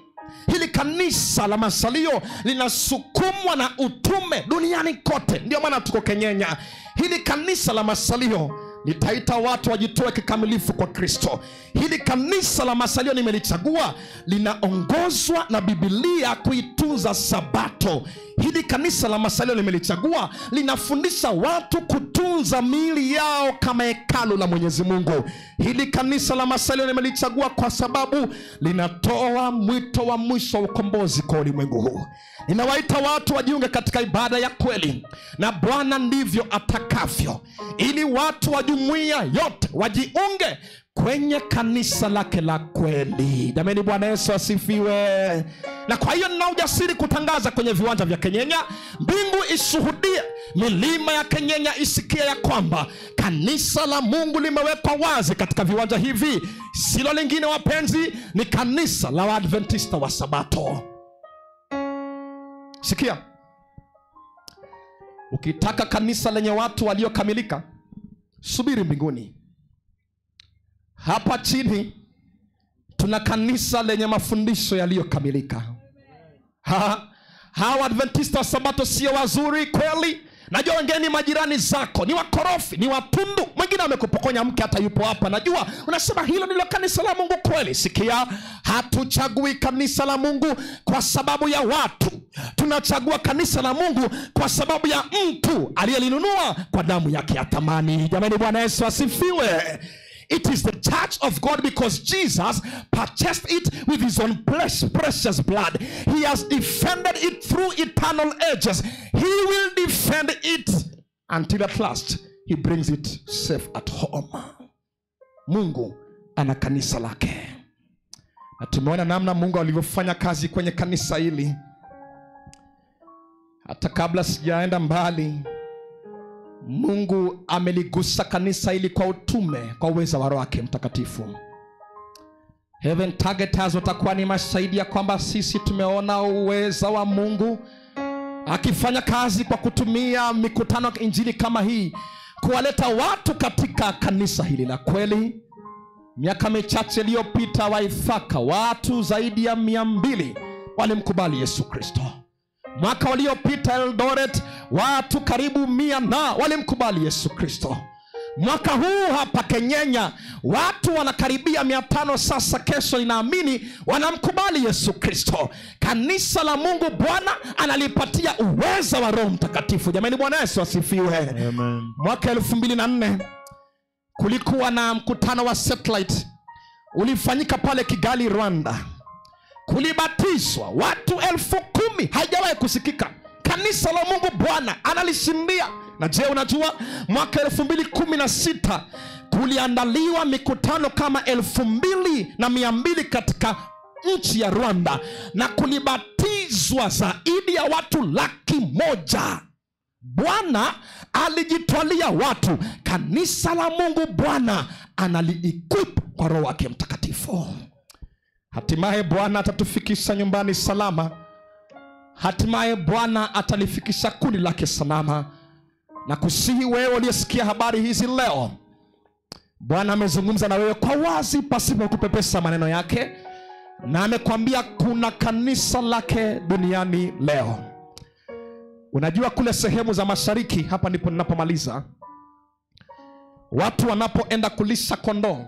Hili kanisa la masalio linasukumwa na utume duniani kote. Ndio maana tuko Kenyenya. Hili kanisa la masalio litaita watu wajitoe kikamilifu kwa Kristo. Hili kanisa la masalio nimelichagua, linaongozwa na Biblia kuitunza Sabato. Hili kanisa la masalio nimelichagua, linafundisha watu kutunza miili yao kama hekalu la Mwenyezi Mungu. Hili kanisa la masalio nimelichagua kwa sababu linatoa mwito wa mwisho wa ukombozi kwa ulimwengu huu. Ninawaita watu wajiunge katika ibada ya kweli, na Bwana ndivyo atakavyo, ili watu wa jumuiya yote wajiunge kwenye kanisa lake la kweli. Jameni, Bwana Yesu asifiwe. Na kwa hiyo nina ujasiri kutangaza kwenye viwanja vya Kenyenya, mbingu ishuhudie, milima ya Kenyenya isikie ya kwamba kanisa la Mungu limewekwa wazi katika viwanja hivi. Silo lingine wapenzi, ni kanisa la Waadventista wa Sabato. Sikia, ukitaka kanisa lenye watu waliokamilika, subiri mbinguni. Hapa chini tuna kanisa lenye mafundisho yaliyokamilika. hawa Adventista wa Sabato sio wazuri kweli. Najua wengine majirani zako ni wakorofi, ni watundu. Mwingine amekupokonya mke hata yupo hapa. Najua unasema hilo ndilo kanisa la Mungu kweli. Sikia, hatuchagui kanisa la Mungu kwa sababu ya watu. Tunachagua kanisa la Mungu kwa sababu ya mtu aliyelinunua kwa damu yake ya thamani. Jamani, Bwana Yesu asifiwe. It is the church of God because Jesus purchased it with his own precious blood. He has defended it through eternal ages. He will defend it until at last he brings it safe at home. Mungu ana kanisa lake. Na tumeona namna Mungu alivyofanya kazi kwenye kanisa hili. Hata kabla sijaenda mbali, Mungu ameligusa kanisa hili kwa utume, kwa uweza wa Roho wake Mtakatifu. Heaven Targeters watakuwa ni mashahidi ya kwamba sisi tumeona uweza wa Mungu akifanya kazi kwa kutumia mikutano injili kama hii kuwaleta watu katika kanisa hili la kweli. Miaka michache iliyopita Waithaka watu zaidi ya 200 walimkubali Yesu Kristo. Mwaka uliopita Eldoret watu karibu 100 walimkubali Yesu Kristo. Mwaka huu hapa Kenyenya watu wanakaribia 500 sasa, kesho ninaamini wanamkubali Yesu Kristo. Kanisa la Mungu Bwana analipatia uweza wa Roho Mtakatifu. Jamani, Bwana Yesu asifiwe. Amen. Mwaka 2004 kulikuwa na mkutano wa satellite ulifanyika pale Kigali, Rwanda. Kulibatizwa watu 10,000, haijawahi kusikika. Kanisa la Mungu Bwana analishindia. Na je, unajua mwaka 2016 kuliandaliwa mikutano kama 2,200 katika nchi ya Rwanda, na kulibatizwa zaidi ya watu 100,000. Bwana alijitwalia watu. Kanisa la Mungu Bwana anali-equip kwa Roho wake Mtakatifu. Hatimaye Bwana atatufikisha nyumbani salama. Hatimaye Bwana atalifikisha kundi lake salama. Na kusihi wewe uliyesikia habari hizi leo, Bwana amezungumza na wewe kwa wazi pasipo kupepesa maneno yake, na amekwambia kuna kanisa lake duniani leo. Unajua kule sehemu za mashariki, hapa ndipo ninapomaliza, watu wanapoenda kulisha kondoo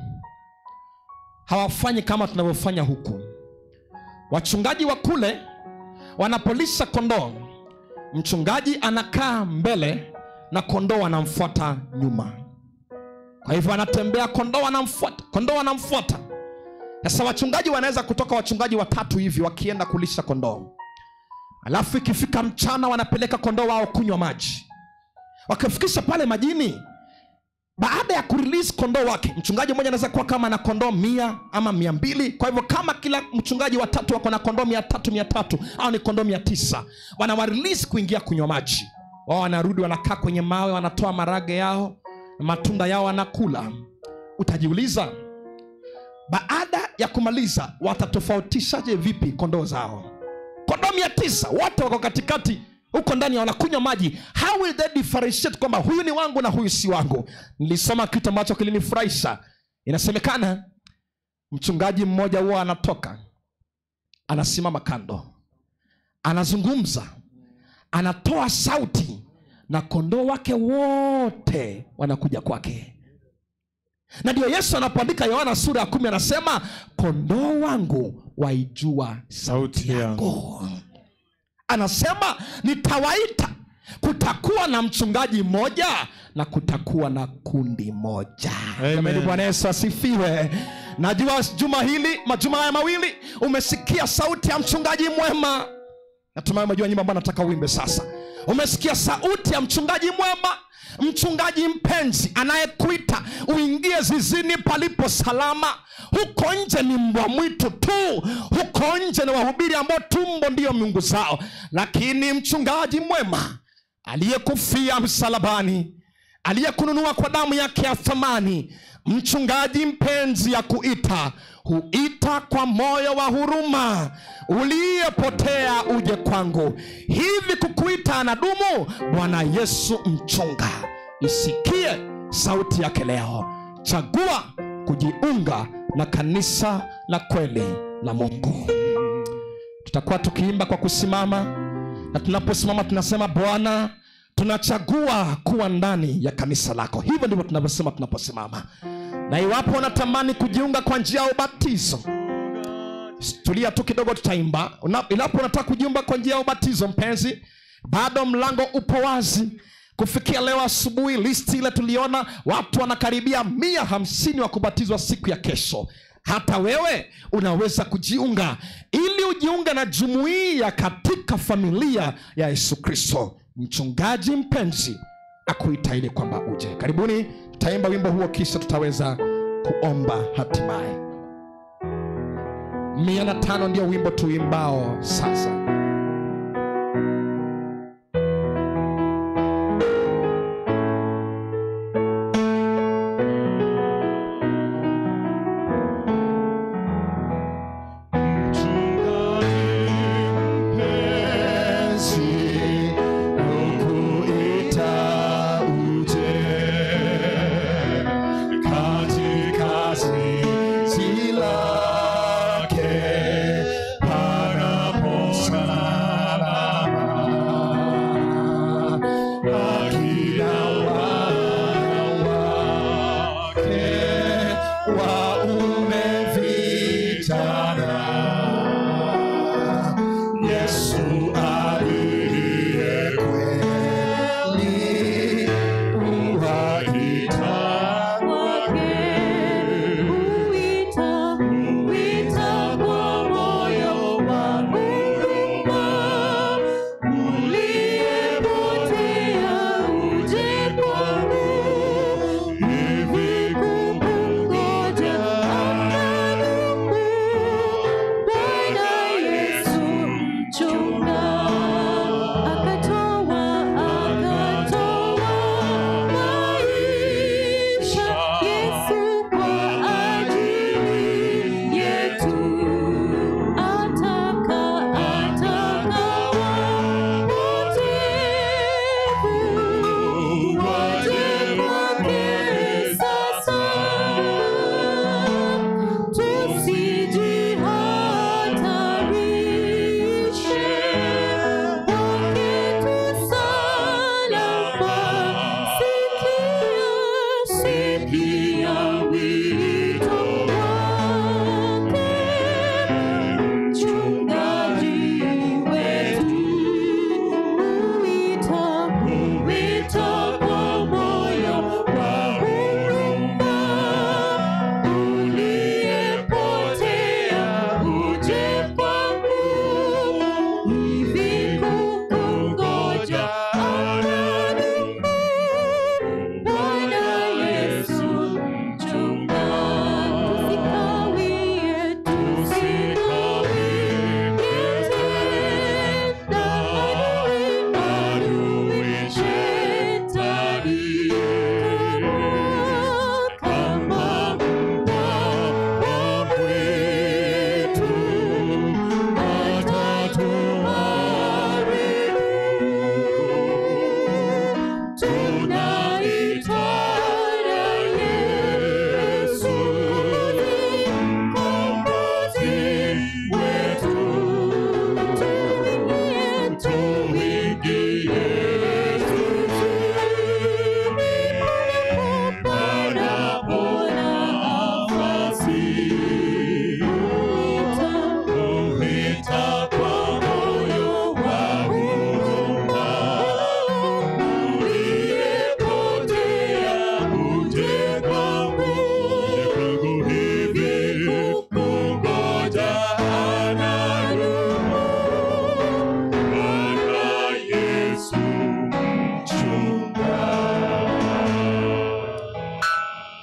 hawafanyi kama tunavyofanya huku. Wachungaji wa kule wanapolisha kondoo, mchungaji anakaa mbele na kondoo wanamfuata nyuma. Kwa hivyo anatembea, kondoo wanamfuata. Sasa wachungaji wanaweza kutoka wachungaji 3 hivi wakienda kulisha kondoo. Alafu ikifika mchana wanapeleka kondoo wao kunywa maji. Wakifikisha pale majini, baada ya kurelease kondoo wake, mchungaji mmoja anaweza kuwa kama na kondoo 100 ama 200. Kwa hivyo kama kila mchungaji 3 wako na kondoo 300 au ni kondoo 900, wanawarelease kuingia kunywa maji. Wao wanarudi, wanakaa kwenye mawe, wanatoa marage yao, matunda yao wanakula. Utajiuliza, baada ya kumaliza watatofautishaje vipi kondoo zao? Kondoo 900 wote wako katikati huko ndani wanakunywa maji. How will they differentiate kwamba huyu ni wangu na huyu si wangu? Nilisoma kitu ambacho kilinifurahisha. Inasemekana mchungaji mmoja huwa anatoka, anasimama kando, anazungumza, anatoa sauti, na kondoo wake wote wanakuja kwake. Na ndio Yesu anapoandika Yohana sura ya 10 anasema, kondoo wangu waijua sauti yangu. Anasema nitawaita, kutakuwa na mchungaji mmoja na kutakuwa na kundi moja. Amen. Bwana Yesu asifiwe. Najua juma hili, majuma haya mawili umesikia sauti ya mchungaji mwema. Natumai umejua nyimbo ambayo nataka uimbe sasa. Umesikia sauti ya mchungaji mwema, mchungaji mpenzi anayekuita uingie zizini palipo salama. Huko nje ni mbwa mwitu tu, huko nje ni wahubiri ambao tumbo ndio miungu zao. Lakini mchungaji mwema aliyekufia msalabani, aliyekununua kwa damu yake ya thamani, mchungaji mpenzi ya kuita, huita kwa moyo wa huruma, uliyepotea uje kwangu. Hivi kukuita anadumu? Bwana Yesu mchunga. Isikie sauti yake leo. Chagua kujiunga na kanisa la kweli la Mungu. Tutakuwa tukiimba kwa kusimama. na tunaposimama tunasema, Bwana, tunachagua kuwa ndani ya kanisa lako. Hivyo ndivyo tunavyosema tunaposimama. Na iwapo unatamani kujiunga kwa njia ya ubatizo, tulia tu kidogo, tutaimba. Iwapo unataka kujiunga kwa njia ya ubatizo, mpenzi, bado mlango upo wazi. Kufikia leo asubuhi, listi ile tuliona watu wanakaribia 150 wa kubatizwa siku ya kesho. Hata wewe unaweza kujiunga, ili ujiunge na jumuiya katika familia ya Yesu Kristo. Mchungaji mpenzi akuita ili kwamba uje. Karibuni, tutaimba wimbo huo kisha tutaweza kuomba hatimaye. 105 ndio wimbo tuimbao sasa.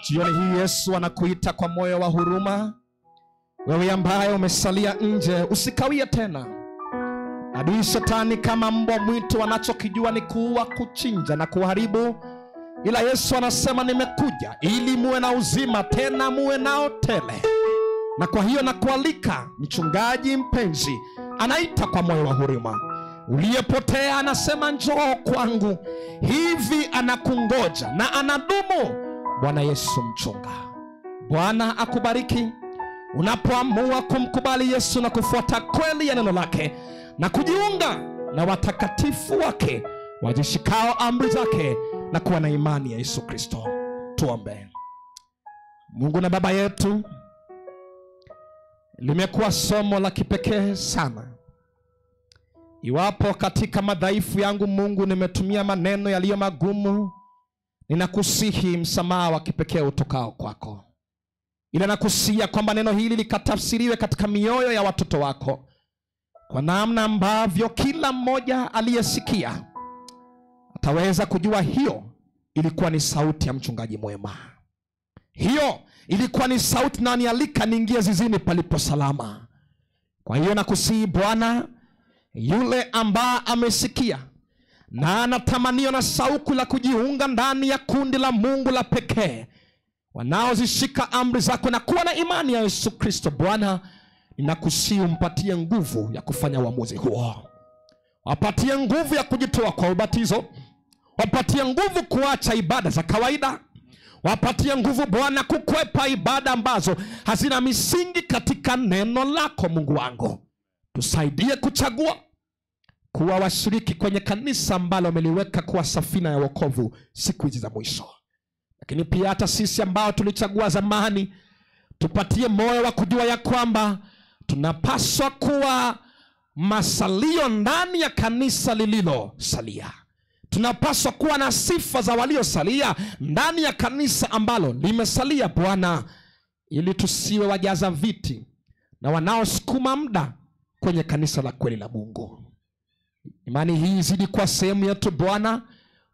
Jioni hii Yesu anakuita kwa moyo wa huruma. Wewe ambaye umesalia nje, usikawie tena. Adui Shetani kama mbwa mwitu anachokijua ni kuua, kuchinja na kuharibu. Ila Yesu anasema, nimekuja ili muwe na uzima, tena muwe nao tele. Na kwa hiyo nakualika, mchungaji mpenzi anaita kwa moyo wa huruma. Uliyepotea anasema, njoo kwangu. Hivi anakungoja na anadumu Bwana Yesu mchunga. Bwana akubariki unapoamua kumkubali Yesu na kufuata kweli ya neno lake na kujiunga na watakatifu wake wajishikao amri zake na kuwa na imani ya Yesu Kristo. Tuombe. Mungu na Baba yetu, limekuwa somo la kipekee sana. Iwapo katika madhaifu yangu Mungu nimetumia maneno yaliyo magumu, ninakusihi msamaha wa kipekee utokao kwako. Ila nakusia kwamba neno hili likatafsiriwe katika mioyo ya watoto wako, kwa namna ambavyo kila mmoja aliyesikia ataweza kujua hiyo ilikuwa ni sauti ya mchungaji mwema. Hiyo ilikuwa ni sauti na nialika niingie zizini palipo salama. Kwa hiyo nakusihi Bwana, yule ambaye amesikia na anatamanio na sauku la kujiunga ndani ya kundi la Mungu la pekee, wanaozishika amri zako na kuwa na imani ya Yesu Kristo, Bwana, ninakusihi umpatie nguvu ya kufanya uamuzi huo. Wapatie nguvu ya kujitoa kwa ubatizo. Wapatie nguvu kuacha ibada za kawaida. Wapatie nguvu Bwana kukwepa ibada ambazo hazina misingi katika neno lako. Mungu wangu, tusaidie kuchagua kuwa washiriki kwenye kanisa ambalo umeliweka kuwa safina ya wokovu siku hizi za mwisho. Lakini pia hata sisi ambao tulichagua zamani, tupatie moyo wa kujua ya kwamba tunapaswa kuwa masalio ndani ya kanisa lililosalia. Tunapaswa kuwa na sifa za waliosalia ndani ya kanisa ambalo limesalia, Bwana, ili tusiwe wajaza viti na wanaosukuma muda kwenye kanisa la kweli la Mungu. Imani hii zidi kwa sehemu yetu Bwana,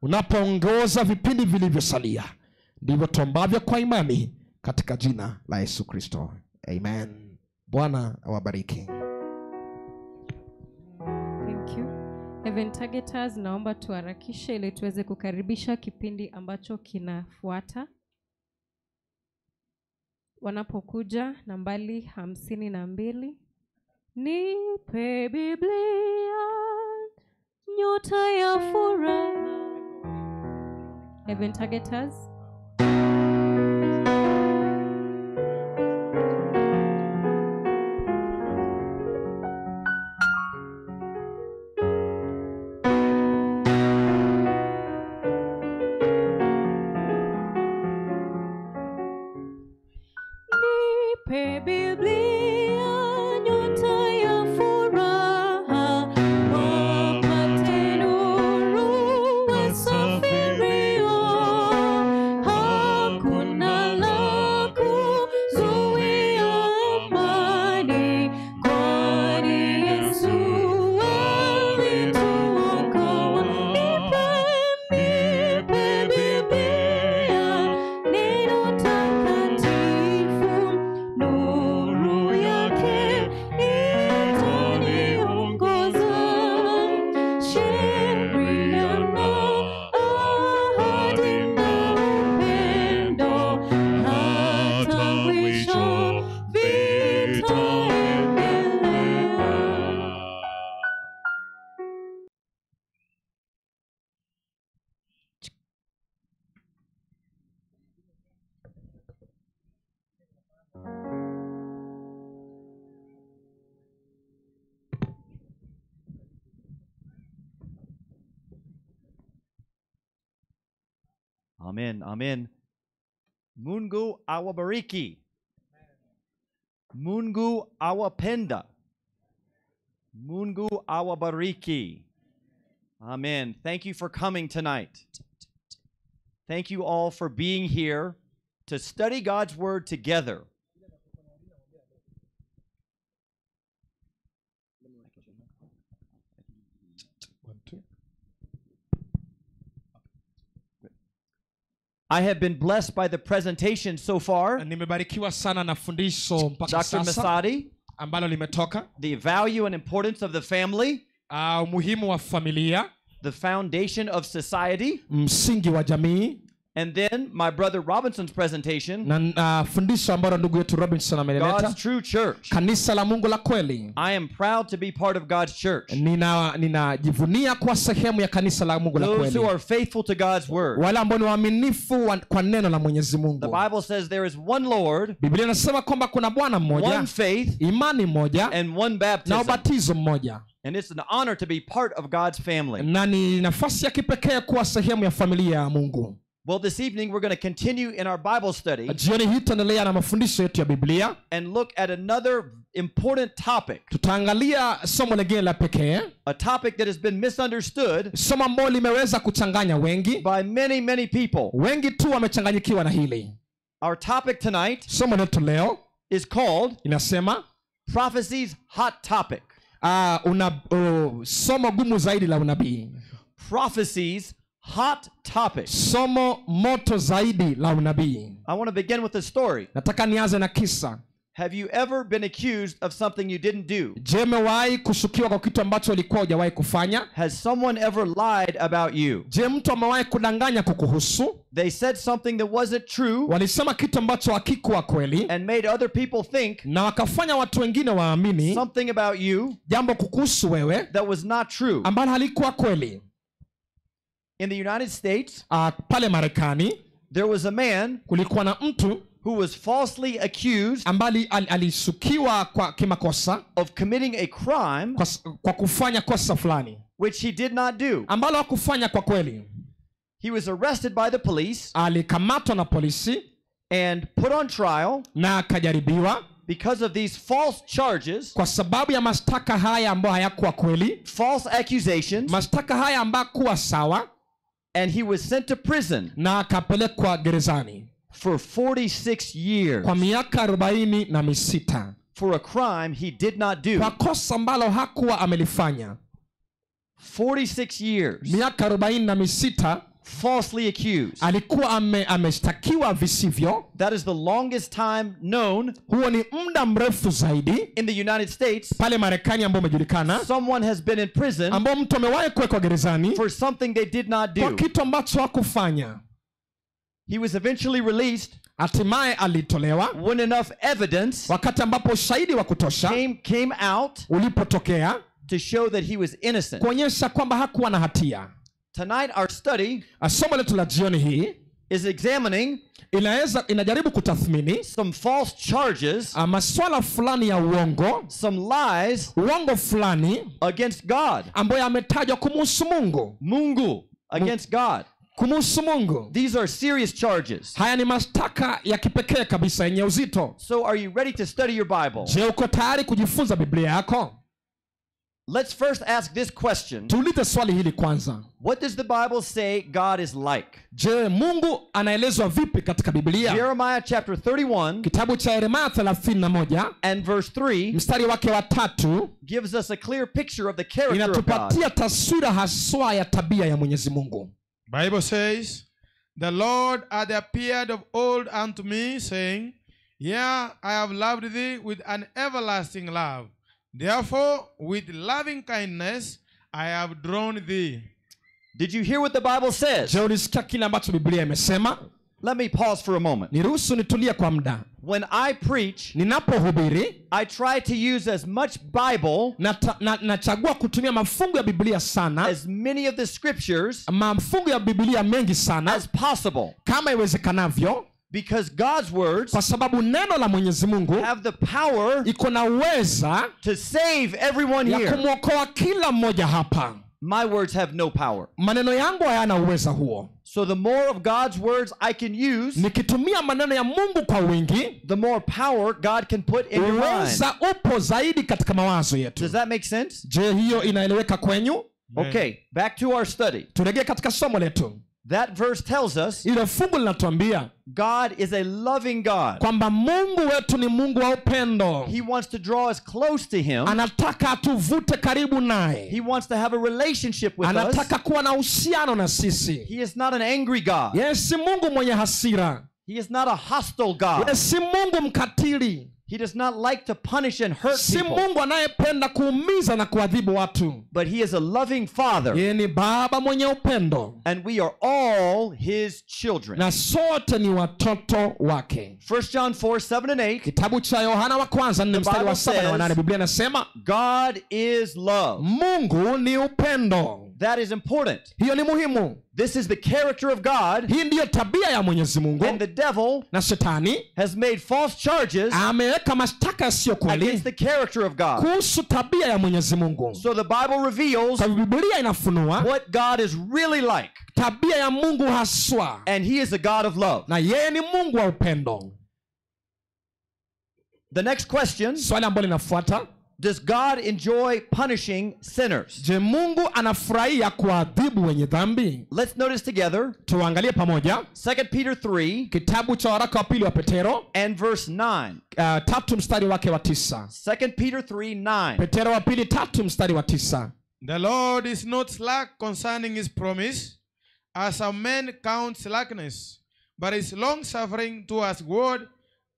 unapoongoza vipindi vilivyosalia. Ndivyo tuombavyo kwa imani katika jina la Yesu Kristo. Amen. Bwana awabariki. Thank you. Event targeters, naomba tuharakishe ili tuweze kukaribisha kipindi ambacho kinafuata. Wanapokuja nambari 52. Nipe Biblia, nyota ya furaha. Event targeters. Nipe Biblia, nyota ya furaha, wapate nuru wasafirio. Hakuna la kuzuia amani, kwani Yesu alituokoa. Nipe Biblia, neno takatifu, nuru yake itaniongoza. Sheria na ahadi na upendo, hata mwisho vitaendelea. Amen, amen. Mungu awabariki. Mungu awapenda. Mungu awabariki. Amen. Thank you for coming tonight. Thank you all for being here to study God's Word together. I have been blessed by the presentation so far. Nimebarikiwa sana na fundisho mpaka Dr. sasa Masadi, ambalo limetoka. the value and importance of the family, Umuhimu wa familia, the foundation of society, msingi wa jamii, And then my brother Robinson's presentation, na fundisho ambalo ndugu yetu Robinson amelileta, God's true church. kanisa la Mungu la kweli. I am proud to be part of God's church. Ninajivunia kuwa sehemu ya kanisa la Mungu la Those kweli. who are faithful to God's word. Wale ambao ni waaminifu kwa neno la Mwenyezi Mungu. The Bible says there is one Lord, Biblia inasema kwamba kuna Bwana mmoja, one faith, imani moja, and one baptism. na ubatizo mmoja. And it's an honor to be part of God's family. Na ni nafasi ya kipekee kuwa sehemu ya familia ya Mungu. Well, this evening we're going to continue in our Bible study Jioni hii tutaendelea na mafundisho yetu ya Biblia. and look at another important topic. Tutaangalia somo lingine la pekee, A topic that has been misunderstood somo ambalo limeweza kuchanganya wengi. by many people. Wengi tu wamechanganyikiwa na hili. Our topic tonight Somo letu leo is called inasema Prophecy's Hot Topic. Somo gumu zaidi la unabii. Prophecy's Hot Topic. Somo moto zaidi la unabii. I want to begin with a story. Nataka nianze na kisa. Have you ever been accused of something you didn't do? Je, umewahi kushukiwa kwa kitu ambacho ulikuwa hujawahi kufanya? Has someone ever lied about you? Je, mtu amewahi kudanganya kukuhusu? They said something that wasn't true Walisema kitu ambacho hakikuwa kweli and made other people think na wakafanya watu wengine waamini something about you jambo kukuhusu wewe that was not true. ambalo halikuwa kweli. In the United States, pale Marekani there was a man kulikuwa na mtu who was falsely accused ambaye alisukiwa kwa kimakosa of committing a crime kwa kufanya kosa fulani which he did not do. ambalo hakufanya kwa kweli. He was arrested by the police Alikamatwa na polisi and put on trial na akajaribiwa because of these false charges, kwa sababu ya mashtaka haya ambayo hayakuwa kweli, false accusations, mashtaka haya ambayo kuwa sawa, and he was sent to prison na akapelekwa gerezani for 46 years kwa miaka 46 for a crime he did not do. kwa kosa ambalo hakuwa amelifanya. 46 years Miaka 46 falsely accused. alikuwa ameshtakiwa visivyo. That is the longest time known Huo ni muda mrefu zaidi in the United States. pale Marekani ambao umejulikana, Someone has been in prison ambao mtu amewahi kuwekwa gerezani for something they did not kwa do. kitu ambacho hakufanya. He was eventually released Hatimaye alitolewa when enough evidence wakati ambapo ushahidi wa kutosha came out ulipotokea to show that he was innocent. kuonyesha kwamba hakuwa na hatia. Tonight our study Somo letu la jioni hii is examining inajaribu kutathmini some false charges, maswala fulani ya uongo, some lies uongo fulani against God. ambayo yametajwa kumuhusu Mungu, Against God. kumuhusu Mungu. These are serious charges. Haya ni mashtaka ya kipekee kabisa yenye uzito. So are you ready to study your Bible? Je, uko tayari kujifunza Biblia yako? Let's first ask this question. Tuulize swali hili kwanza. What does the Bible say God is like? Je, Mungu anaelezwa vipi katika Biblia? Jeremiah chapter 31 Kitabu cha Yeremia 31 and verse 3 mstari wake wa 3 gives us a clear picture of the character of God. inatupatia taswira haswa ya tabia ya Mwenyezi Mungu. Bible says, "The Lord hath appeared of old unto me, saying, Yea, I have loved thee with an everlasting love. Therefore, with loving kindness I have drawn thee." Did you hear what the Bible says? Je, ulisikia kile ambacho Biblia imesema? Let me pause for a moment. Niruhusu nitulie kwa muda. When I preach, Ninapohubiri I try to use as much Bible, nachagua kutumia mafungu ya Biblia sana, as many of the scriptures mafungu ya Biblia mengi sana as possible, kama iwezekanavyo, because God's words kwa sababu neno la Mwenyezi Mungu have the power iko na uweza to save everyone ya here. kumwokoa kila mmoja hapa. My words have no power. Maneno yangu hayana uweza huo. So the more of God's words I can use, nikitumia maneno ya Mungu kwa wingi, the more power God can put in your mind. uweza upo zaidi katika mawazo yetu. Does that make sense? Je, hiyo inaeleweka kwenyu? Okay, back to our study. Turejee katika somo letu. That verse tells us ile fungu linatuambia God is a loving God. kwamba Mungu wetu ni Mungu wa upendo. He wants to draw us close to him. Anataka atuvute karibu naye. He wants to have a relationship with us. Anataka kuwa na uhusiano na sisi. He is not an angry God. Yeye si Mungu mwenye hasira. He is not a hostile God. Yeye si Mungu mkatili. He does not like to punish and hurt si people. Mungu anayependa kuumiza na kuadhibu watu. But he is a loving father. Yeye ni baba mwenye upendo. And we are all his children. Na sote ni watoto wake. 1 John 4:7-8. Kitabu cha Yohana wa kwanza 4 mstari wa 7 na 8, Biblia inasema God is love. Mungu ni upendo. That is important. Hiyo ni muhimu. This is the character of God. Hii ndiyo tabia ya Mwenyezi Mungu. And the devil na shetani has made false charges ameweka mashtaka yasiyo kweli against the character of God. kuhusu tabia ya Mwenyezi Mungu. So the Bible reveals kwa Biblia inafunua what God is really like. Tabia ya Mungu haswa. And he is a God of love. Na yeye ni Mungu wa upendo. The next question. Swali ambalo linafuata. Does God enjoy punishing sinners? Je, Mungu anafurahia kuadhibu wenye dhambi? Let's notice together. Tuangalie pamoja. 2 Peter 3. Kitabu cha waraka wa pili wa Petero. And verse 9. 3 mstari wake wa 9. 2 Peter 3:9. Petero wa pili 3 mstari wa 9. The Lord is not slack concerning his promise, as some men count slackness, but is long-suffering towards God,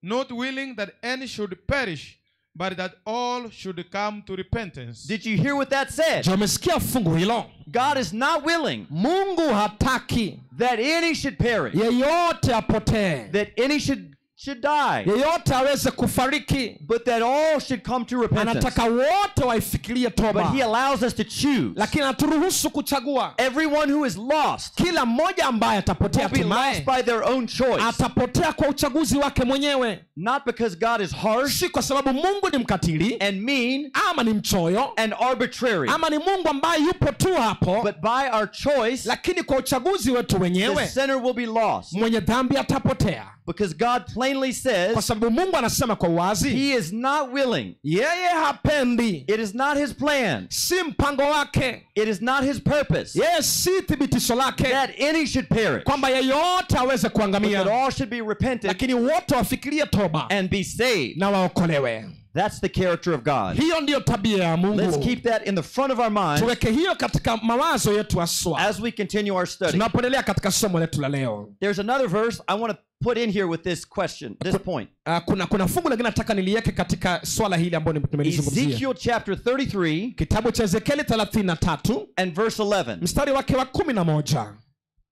not willing that any should perish, but that all should come to repentance. Did you hear what that said? Je, umesikia fungu hilo? God is not willing Mungu hataki that any should perish, yeyote apotee, that any should die, yeyote aweze kufariki, but that all should come to repentance. Anataka wote waifikirie toba. But he allows us to choose. Lakini anaturuhusu kuchagua. Everyone who is lost, kila mmoja ambaye atapotea will be lost by their own choice. Atapotea kwa uchaguzi wake mwenyewe. Not because God is harsh, si kwa sababu Mungu ni mkatili and mean, ama ni mchoyo, and arbitrary, ama ni Mungu ambaye yupo tu hapo, but by our choice, lakini kwa uchaguzi wetu wenyewe, the sinner will be lost. Mwenye dhambi atapotea. Because God plainly says, kwa sababu Mungu anasema kwa wazi, he is not willing. Yeye hapendi. It is not his plan. Si mpango wake. It is not his purpose. Yeye si thibitisho lake. That any should perish. Kwamba yeyote aweze kuangamia. But that all should be repentant. Lakini wote wafikirie toba. And be saved. Na waokolewe. That's the character of God. Hiyo ndiyo tabia ya Mungu. Let's keep that in the front of our minds. Tuweke hiyo katika mawazo yetu haswa. As we continue our study. Tunapoendelea katika somo letu la leo. There's another verse I want to put in here with this question, this point. Kuna fungu lingine nataka niliweke katika swala hili ambalo tumelizungumzia. Ezekiel chapter 33. Kitabu cha Ezekieli 33 and verse 11. Mstari wake wa 11.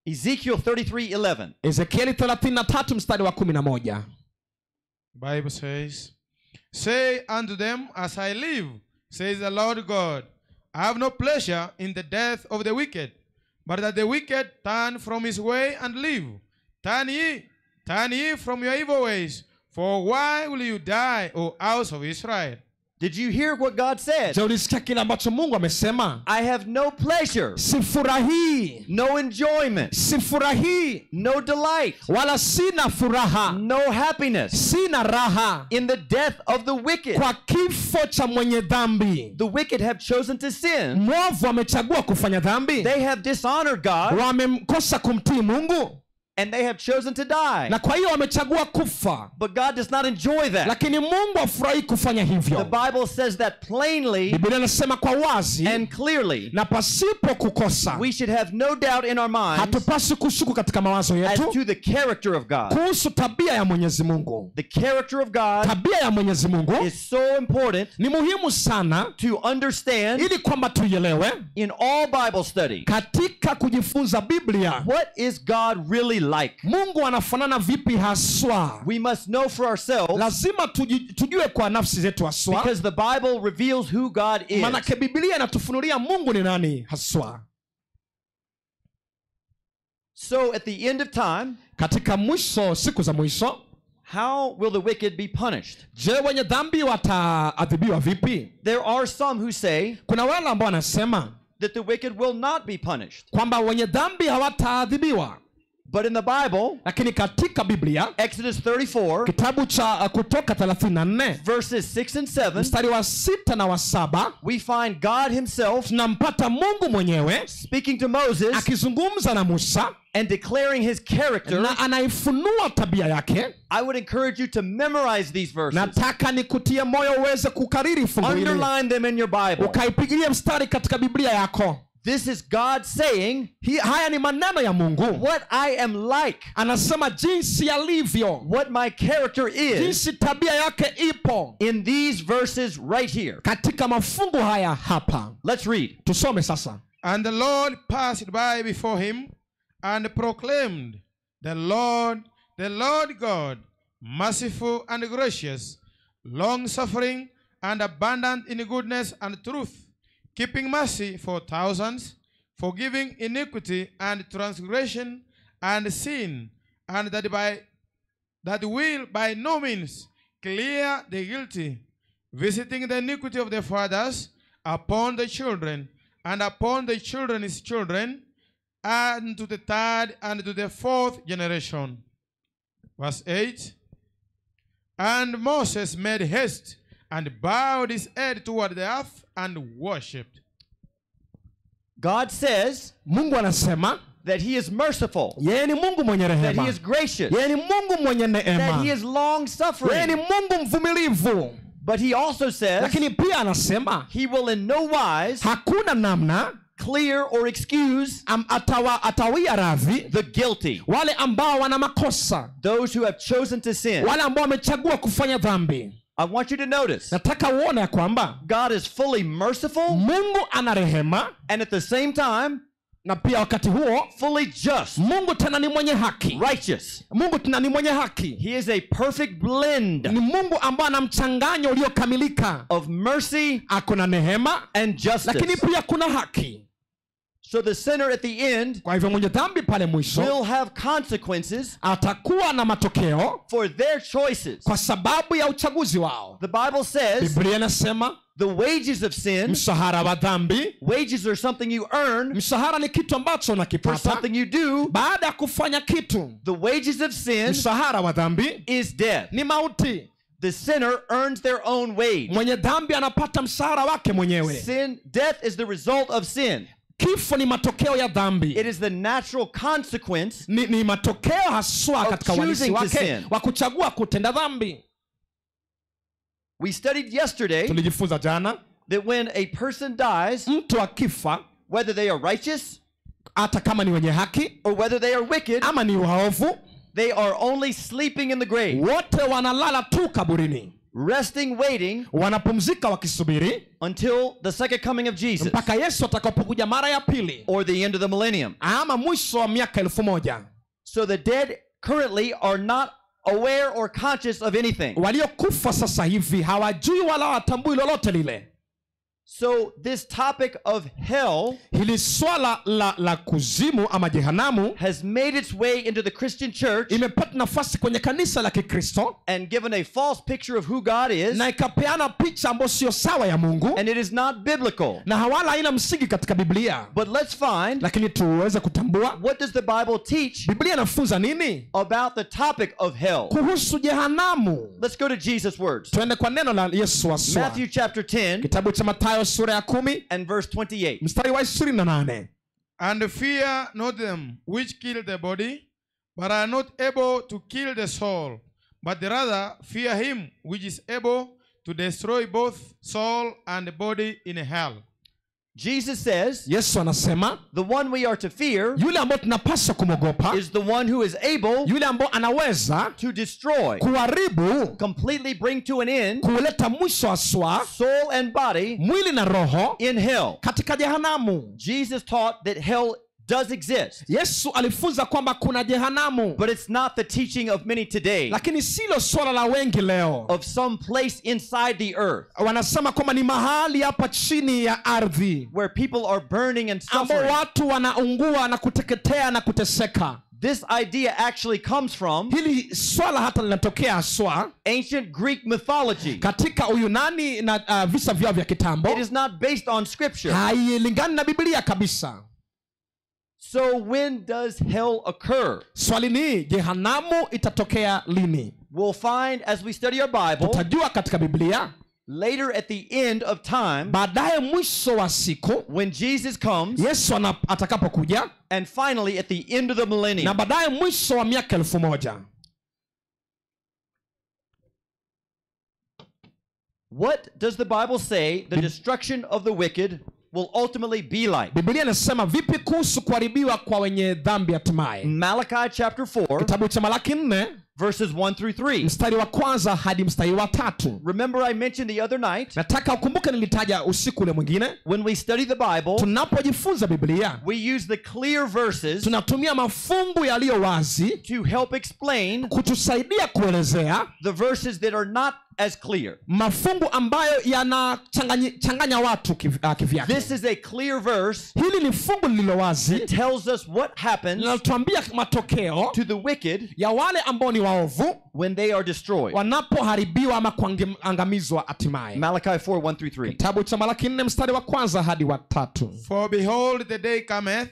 Ezekiel 33:11. Ezekieli 33 mstari wa 11. Bible says, "Say unto them, as I live, says the Lord God, I have no pleasure in the death of the wicked, but that the wicked turn from his way and live. Turn ye from your evil ways, for why will you die, O house of Israel?" Did you hear what God said? Je, ulisikia kile ambacho Mungu amesema? I have no pleasure. Sifurahii. No enjoyment. Sifurahii. No delight. Wala sina furaha. No happiness. Sina raha. In the death of the wicked. Kwa kifo cha mwenye dhambi. The wicked have chosen to sin. Mwovu amechagua kufanya dhambi. They have dishonored God. Wamemkosa kumtii Mungu. And they have chosen to die. Na kwa hiyo wamechagua kufa. But God does not enjoy that. Lakini Mungu afurahi kufanya hivyo. The Bible says that plainly. Biblia inasema kwa wazi and clearly. Na pasipo kukosa. We should have no doubt in our minds. Hatupaswi kushuku katika mawazo yetu. As to the character of God. Kuhusu tabia ya Mwenyezi Mungu. The character of God. Tabia ya Mwenyezi Mungu is so important. Ni muhimu sana to understand. Ili kwamba tuielewe. In all Bible study. Katika kujifunza Biblia. What is God really like? Mungu anafanana vipi haswa? We must know for ourselves. Lazima tujue kwa nafsi zetu haswa. Because the Bible reveals who God is. Maana Biblia inatufunulia Mungu ni nani haswa. So at the end of time, katika mwisho, siku za mwisho, how will the wicked be punished? Je, wenye dhambi wataadhibiwa vipi? There are some who say, kuna wale ambao wanasema that the wicked will not be punished. Kwamba wenye dhambi hawataadhibiwa. But in the Bible, lakini katika Biblia, Exodus 34, kitabu cha Kutoka 34, verses 6 and 7, mstari wa 6 na wa 7, we find God himself, tunampata Mungu mwenyewe speaking to Moses, akizungumza na Musa, and declaring his character. Na anaifunua tabia yake. I would encourage you to memorize these verses. Nataka nikutie moyo uweze kukariri fungu hili. Underline them in your Bible. Ukaipigilie mstari katika Biblia yako. This is God saying, haya ni maneno ya Mungu. What I am like. Anasema jinsi alivyo. What my character is. Jinsi tabia yake ipo. In these verses right here. Katika mafungu haya hapa. Let's read. Tusome sasa. And the Lord passed by before him and proclaimed, the Lord God, merciful and gracious, long-suffering and abundant in goodness and truth, keeping mercy for thousands, forgiving iniquity and transgression and sin, and that will by no means clear the guilty, visiting the iniquity of the fathers upon the children, and upon the children's children, and to the third and to the fourth generation. Verse 8. And Moses made haste and bowed his head toward the earth and worshipped. God says, Mungu anasema, that he is merciful. Yeye ni Mungu mwenye rehema. That he is gracious. Yeye ni Mungu mwenye neema. That he is long suffering. Yeye ni Mungu mvumilivu. But he also says, lakini pia anasema, he will in no wise hakuna namna clear or excuse atawia radhi the guilty, wale ambao wana makosa, those who have chosen to sin. Wale ambao wamechagua kufanya dhambi. I want you to notice, nataka uone ya kwamba God is fully merciful, Mungu ana rehema, and at the same time, na pia wakati huo fully just. Mungu tena ni mwenye haki. Righteous. Mungu tena ni mwenye haki. He is a perfect blend. Ni Mungu ambaye ana mchanganyo uliokamilika. Of mercy, akuna neema and justice. Lakini pia kuna haki. So the sinner at the end kwa hivyo mwenye dhambi pale mwisho will have consequences atakuwa na matokeo for their choices. Kwa sababu ya uchaguzi wao. The Bible says, Biblia inasema, the wages of sin, mshahara wa dhambi, wages are something you earn, mshahara ni kitu ambacho unakipata for something you do, baada ya kufanya kitu. The wages of sin, mshahara wa dhambi, is death. Ni mauti. The sinner earns their own wage. Mwenye dhambi anapata mshahara wake mwenyewe. Death is the result of sin. Kifo ni matokeo ya dhambi. It is the natural consequence ni matokeo haswa katika uhalisi wake wa kuchagua kutenda dhambi. We studied yesterday tulijifunza jana that when a person dies, mtu akifa, whether they are righteous, hata kama ni wenye haki, or whether they are wicked, ama ni waovu, they are only sleeping in the grave. Wote wanalala tu kaburini. Resting, waiting, wanapumzika wakisubiri until the second coming of Jesus, mpaka Yesu atakapokuja mara ya pili, or the end of the millennium, ama mwisho wa miaka 1000. So the dead currently are not aware or conscious of anything. Waliokufa sasa hivi hawajui wala hawatambui lolote lile. So this topic of hell, hili swala la kuzimu ama jehanamu, has made its way into the Christian church, imepata nafasi kwenye kanisa la Kikristo, and given a false picture of who God is, na ikapeana picha ambayo sio sawa ya Mungu, and it is not biblical. Na hawala haina msingi katika Biblia. But let's find, lakini tuweze kutambua, what does the Bible teach? Biblia inafunza nini about the topic of hell? Kuhusu jehanamu. Let's go to Jesus' words. Tuende kwa neno la Yesu aswa. Matthew chapter 10, kitabu cha Mathayo sura ya 10 and verse 28. Mstari wa 28. And fear not them which kill the body, but are not able to kill the soul, but rather fear him which is able to destroy both soul and body in hell. Jesus says, Yesu anasema, the one we are to fear, yule ambao tunapaswa kumogopa, is the one who is able, yule ambao anaweza to destroy, kuharibu, completely bring to an end, kuleta mwisho aswa, soul and body, mwili na roho, in hell. Katika jehanamu. Jesus taught that hell does exist. Yesu alifunza kwamba kuna jehanamu. But it's not the teaching of many today. Lakini silo swala la wengi leo. Of some place inside the earth. Wanasema kwamba ni mahali hapa chini ya ardhi, where people are burning and suffering. Ambao watu wanaungua na kuteketea na kuteseka. This idea actually comes from, hili swala hata linatokea haswa, ancient Greek mythology. Katika Uyunani na visa vyao vya kitambo. It is not based on scripture. Hailingani na Biblia kabisa. So when does hell occur? Swali ni, jehanamu itatokea lini? We'll find as we study our Bible, tutajua katika Biblia, later at the end of time, baadaye mwisho wa siku, when Jesus comes, Yesu atakapokuja, and finally at the end of the millennium, na baadaye mwisho wa miaka 1000. What does the Bible say the destruction of the wicked will ultimately be like. Biblia inasema vipi kuhusu kuharibiwa kwa wenye dhambi hatimaye? Malachi chapter 4, Kitabu cha Malaki 4 verses 1 through 3. mstari wa kwanza hadi mstari wa 3. Remember I mentioned the other night, Nataka ukumbuke nilitaja usiku ule mwingine, when we study the Bible, tunapojifunza Biblia we use the clear verses tunatumia mafungu yaliyo wazi to help explain kutusaidia kuelezea the verses that are not as clear. mafungu ambayo yanachanganya watu kivyake. This is a clear verse. Hili ni fungu lililo wazi, It tells us what happens linatuambia matokeo to the wicked ya wale ambao ni waovu when they are destroyed. wanapoharibiwa ama kuangamizwa hatimaye. Malachi 4, 1 through 3. Kitabu cha Malaki 4 mstari wa kwanza hadi wa 3. For behold, the day cometh,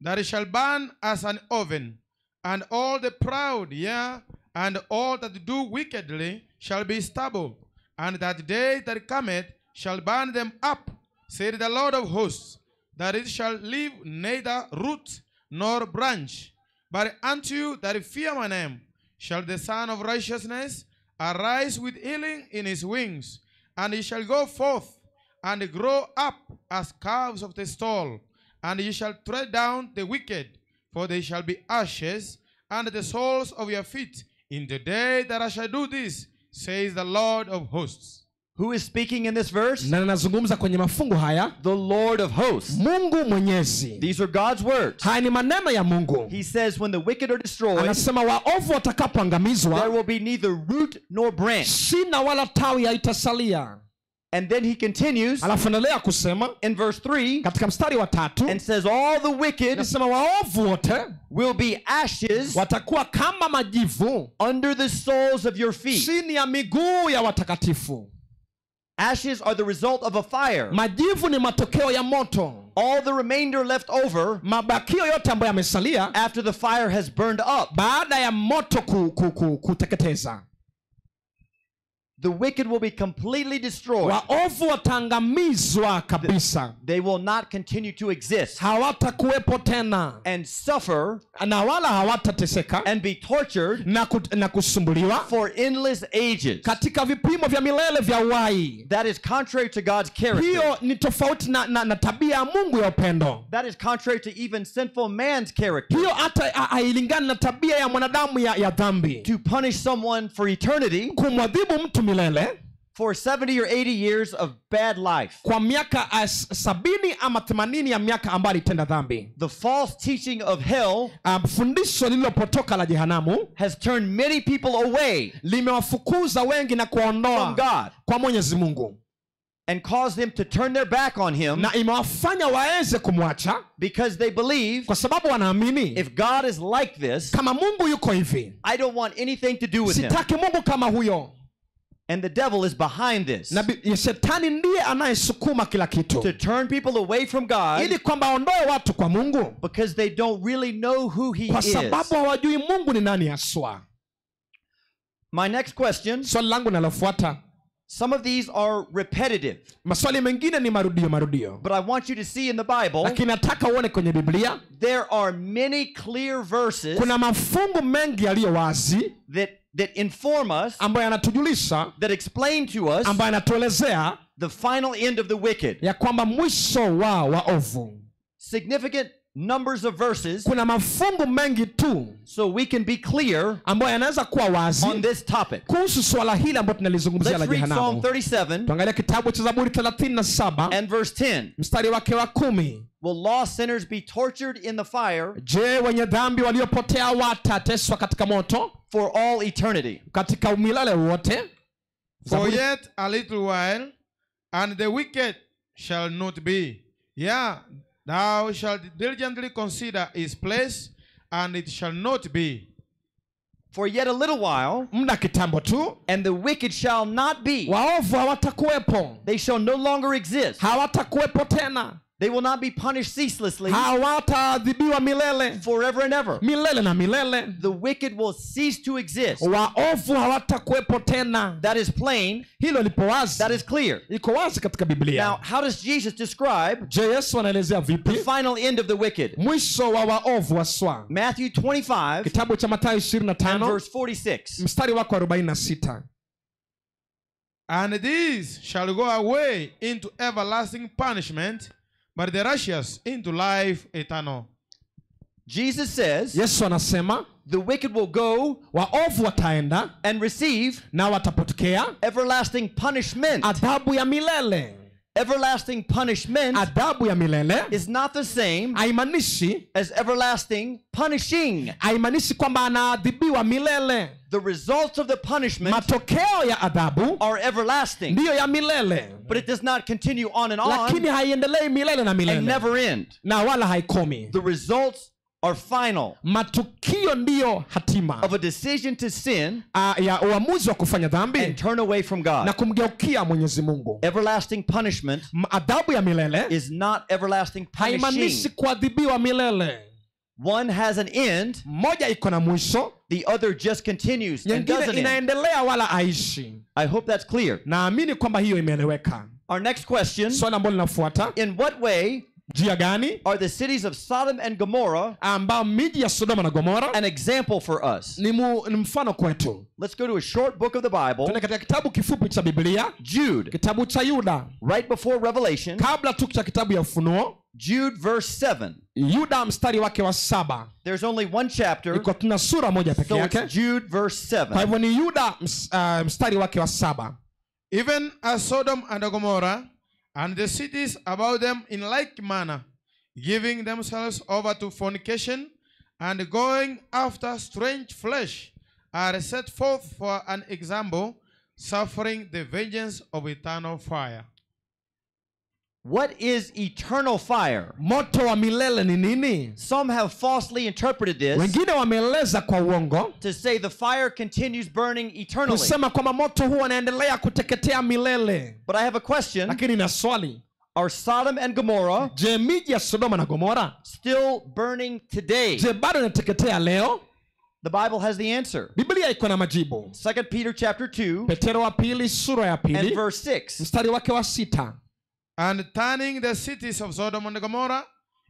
that it shall burn as an oven, and all the proud, yea, and all that do wickedly shall be stubble. And that day that cometh shall burn them up, said the Lord of hosts, that it shall leave neither root nor branch. But unto you that fear my name shall the Son of Righteousness arise with healing in his wings, and he shall go forth and grow up as calves of the stall, and ye shall tread down the wicked, for they shall be ashes under the soles of your feet in the day that I shall do this, says the Lord of hosts. Who is speaking in this verse? Na nazungumza kwenye mafungu haya The Lord of hosts. Mungu Mwenyezi. These are God's words. Haya ni maneno ya Mungu. He says when the wicked are destroyed, Anasema waovu watakapoangamizwa, there will be neither root nor branch. shina wala tawi haitasalia. And then he continues Alafu endelea kusema in verse 3 katika mstari wa 3, and says all the wicked anasema waovu wote will be ashes watakuwa kama majivu under the soles of your feet. chini ya miguu ya watakatifu. Ashes are the result of a fire. Majivu ni matokeo ya moto. All the remainder left over, mabakio yote ambayo yamesalia after the fire has burned up, baada ya moto kuteketeza, the wicked will be completely destroyed. waovu wataangamizwa kabisa. They will not continue to exist Hawatakuwepo tena and suffer na wala hawatateseka and be tortured na kusumbuliwa for endless ages. katika vipimo vya milele vya uhai. That is contrary to God's character. Hiyo ni tofauti na tabia ya Mungu ya upendo. That is contrary to even sinful man's character. Hiyo hata hailingani na tabia ya mwanadamu ya dhambi. To punish someone for eternity, kumwadhibu mtu milele for 70 or 80 years of bad life, kwa miaka 70 ama 80 ya miaka ambayo alitenda dhambi. The false teaching of hell, fundisho lililopotoka la jehanamu, has turned many people away, limewafukuza wengi na kuondoa from God, kwa Mwenyezi Mungu, and caused them to turn their back on him, na imewafanya waeze kumwacha because they believe, kwa sababu wanaamini, if God is like this, kama Mungu yuko hivi, I don't want anything to do with him. Sitaki Mungu kama huyo. And the devil is behind this, na shetani ndiye anayesukuma kila kitu, to turn people away from God, ili kwamba aondoe watu kwa Mungu, because they don't really know who he kwa is. sababu hawajui Mungu ni nani haswa. My next question, swali langu linalofuata, some of these are repetitive, maswali mengine ni marudio, but I want you to see in the Bible, lakini nataka uone kwenye Biblia there are many clear verses, kuna mafungu mengi yaliyo wazi that inform us, ambayo yanatujulisha, that explain to us, ambayo yanatuelezea the final end of the wicked. ya kwamba mwisho wa waovu. Significant numbers of verses, kuna mafungu mengi tu, so we can be clear ambayo yanaweza kuwa wazi on this topic. kuhusu swala hili ambalo tunalizungumzia la Let's read Psalm jehanamu. 37 Tuangalia kitabu cha Zaburi 37 and verse 10. mstari wake wa 10. Will lost sinners be tortured in the fire? Je, wenye dhambi waliopotea watateswa katika moto for all eternity? Katika umilele wote. For yet a little while, and the wicked shall not be. Yeah, thou shalt diligently consider his place, and it shall not be. For yet a little while, muda kitambo tu, and the wicked shall not be. Waovu hawatakuwepo. They shall no longer exist. Hawatakuwepo tena. They will not be punished ceaselessly, hawataadhibiwa milele, forever and ever. Milele na milele. The wicked will cease to exist. Waovu hawatakuwepo tena. That is plain. Hilo lipo wazi. That is clear. Iko wazi katika Biblia. Now, how does Jesus describe Je, Yesu anaelezea vipi the final end of the wicked? Mwisho wa waovu waswa. Matthew 25 kitabu cha Mathayo 25 and verse 46. mstari wako 46. And these shall go away into everlasting punishment, but the righteous into life eternal. Jesus says, Yesu anasema the wicked will go waovu wataenda and receive na watapokea everlasting punishment. adhabu ya milele. Everlasting punishment Adhabu ya milele is not the same haimanishi as everlasting punishing. haimanishi kwamba anaadhibiwa milele. The results of the punishment Matokeo ya adhabu are everlasting, ndiyo ya milele, but it does not continue on and lakini on haiendelei milele na and milele never end. na wala haikomi. The results are final Matukio ndiyo hatima of a decision to sin ya uamuzi wa kufanya dhambi and turn away from na God. kumgeukia Mwenyezi Mungu. Everlasting punishment Adhabu ya milele is not everlasting haimaanishi punishing. kuadhibiwa milele. One has an end, Moja iko na mwisho, the other just continues and nyingine doesn't end. inaendelea wala aishi. I hope that's clear. Naamini kwamba hiyo imeeleweka. Our next question, Swali ambalo linafuata, in what way njia gani are the cities of Sodom and Gomorrah ambao miji ya Sodoma na Gomora an example for us? ni mfano kwetu? Let's go to a short book of the Bible, Tuende katika kitabu kifupi cha Biblia, Jude, kitabu cha Yuda, right before Revelation. kabla tu cha kitabu ya Ufunuo. Jude verse 7. Yuda mstari wake wa 7. There's only one chapter, Iko tuna sura moja peke so it's yake. Jude verse Kwa 7. hivyo ni Yuda mstari wake wa 7. Even as Sodom and Gomorrah and the cities about them in like manner, giving themselves over to fornication and going after strange flesh, are set forth for an example, suffering the vengeance of eternal fire. What is eternal fire? Moto wa milele ni nini? Some have falsely interpreted this Wengine wameeleza kwa uongo to say the fire continues burning eternally. kusema kwamba moto huu unaendelea kuteketea milele. But I have a question. Lakini na swali, Are Sodom and Gomorrah je, miji ya Sodoma na Gomora still burning today? je bado inateketea leo? The Bible has the answer. Biblia iko na majibu. 2 Peter chapter 2 Petero wa pili sura ya and pili verse 6. mstari wake wa 6. And turning the cities of Sodom and Gomorrah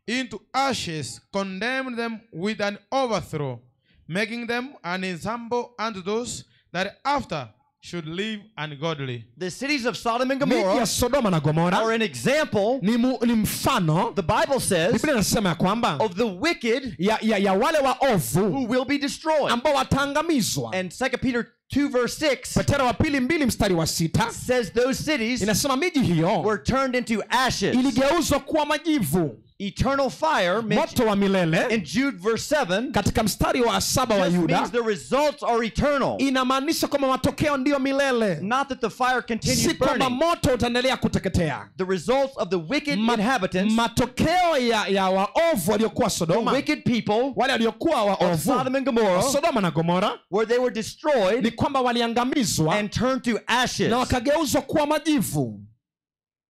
into ashes, condemned them with an overthrow, making them an example unto those that after should live ungodly. The cities of Sodom and Miji ya Gomorrah Sodoma na Gomora are an example, ni mfano, the Bible says, Biblia inasema ya kwamba of the wicked ya wale waovu who will be destroyed. ambao wataangamizwa. And 2 Peter 2 verse 6 Petero wa pili 2 mstari wa 6 says those cities inasema miji hiyo were turned into ashes. iligeuzwa kuwa majivu. Eternal fire Moto wa milele in Jude verse 7 katika mstari wa 7 wa just Yuda means the results are eternal. inamaanisha kwamba matokeo ndiyo milele, Not that the fire continues si kwamba burning. moto utaendelea kuteketea. The results of the wicked inhabitants, Matokeo ya waovu waliokuwa the Sodoma, wicked people wale waliokuwa of waovu Sodom and Gomorrah, Sodoma na Gomora, where they were ni destroyed kwamba waliangamizwa and turned to ashes. na wakageuzwa kuwa majivu.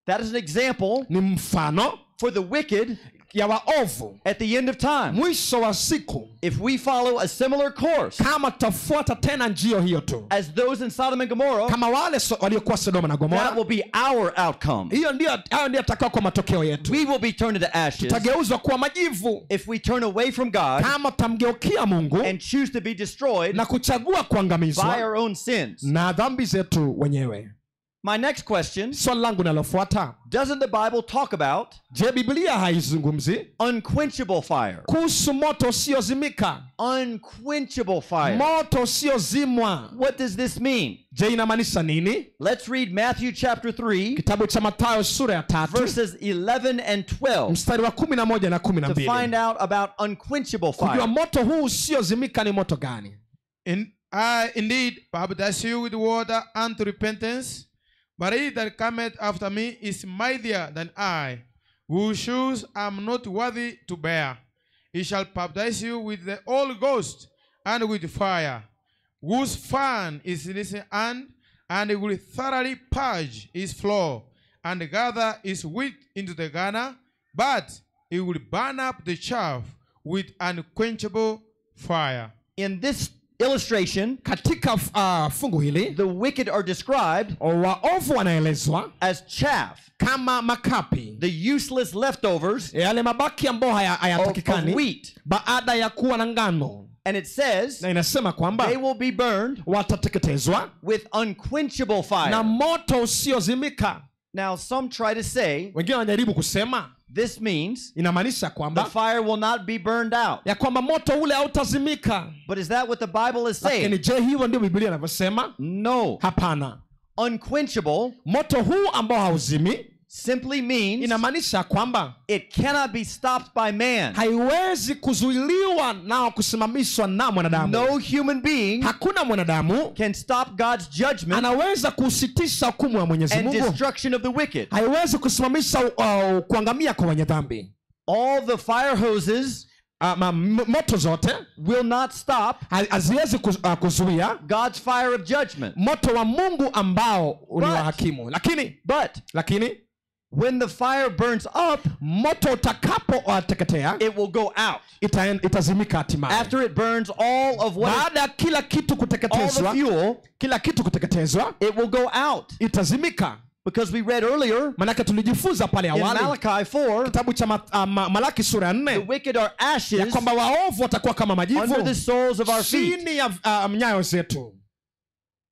That is an example Ni mfano for the wicked ya waovu at the end of time. mwisho wa siku, If we follow a similar course kama tutafuata tena njio hiyo tu as those in Sodom and Gomorrah, kama wale waliokuwa Sodoma na that Gomora, will be our outcome. hayo ndio atakao kwa matokeo yetu. We will be turned into ashes Tutageuzwa kuwa majivu if we turn away from God kama tutamgeukia Mungu and choose to be destroyed na kuchagua by kuangamizwa our own sins. na dhambi zetu wenyewe. My next question, Swali langu linalofuata, doesn't the Bible talk about je, Biblia haizungumzi unquenchable fire? kuhusu moto usiozimika, Unquenchable fire. moto usiozimwa? What does this mean? Je, inamaanisha nini? Let's read Matthew chapter 3 Kitabu cha Mathayo sura ya 3 verses 11 and 12 mstari wa 11 na to find 12 out about unquenchable kujua fire. moto huu usiozimika ni moto gani. I indeed baptize you with water unto repentance, but he that cometh after me is mightier than I, whose shoes I am not worthy to bear. He shall baptize you with the Holy Ghost and with fire, whose fan is in his hand, and he will thoroughly purge his floor, and gather his wheat into the garner, but he will burn up the chaff with unquenchable fire. In this illustration, Katika fungu hili the wicked are described waovu wanaelezwa as chaff, kama makapi, the useless leftovers yale mabaki ambayo of hayatakikani wheat. baada ya kuwa na ngano, And it says na inasema kwamba they will be burned watateketezwa with unquenchable na fire. moto usiozimika. Now, some try to say Wengine wanajaribu kusema This means inamaanisha the kwamba fire will not be burned out. ya kwamba moto ule hautazimika. But is that what the Bible is Lakini saying? je, hivyo ndio Biblia inavyosema? No. Hapana. Unquenchable Moto huu ambao hauzimi simply means inamaanisha kwamba it cannot be stopped by man. haiwezi kuzuiliwa nao kusimamishwa na mwanadamu. No human being Hakuna mwanadamu can stop God's judgment anaweza kusitisha hukumu ya Mwenyezi and Mungu. destruction of the wicked. Haiwezi kusimamisha kuangamia kwa wenye dhambi. All the fire hoses moto zote will not stop haziwezi kuzuia God's fire of judgment. Moto wa Mungu ambao ni wa hakimu. Lakini when the fire burns up, moto utakapoteketea, it will go out. Itazimika hatimaye. After it burns all of what baada ya kila kitu kuteketezwa, all the fuel, kila kitu kuteketezwa, it will go out. Itazimika. Because we read earlier, manake tulijifunza pale awali, in Malachi 4, kitabu cha Malaki sura 4, the wicked are ashes, ya kwamba waovu watakuwa kama majivu under the soles of our feet. Chini ya nyayo zetu.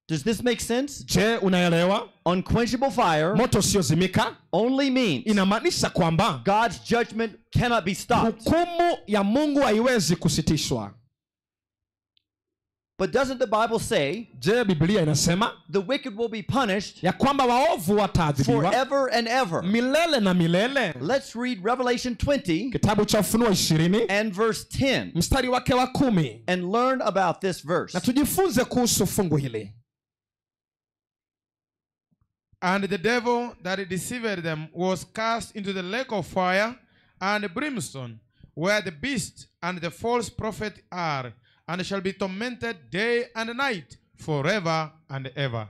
Does this make sense? Je, unaelewa? Unquenchable fire moto usiozimika only means inamaanisha kwamba God's judgment cannot be stopped. Hukumu ya Mungu haiwezi kusitishwa. But doesn't the Bible say, je, Biblia inasema the wicked will be punished ya kwamba waovu wataadhibiwa forever and ever? Milele na milele. Let's read Revelation 20 kitabu cha Ufunuo 20 and verse 10 mstari wake wa 10 and learn about this verse. Na tujifunze kuhusu fungu hili. And the devil that deceived them was cast into the lake of fire and brimstone, where the beast and the false prophet are, and shall be tormented day and night forever and ever.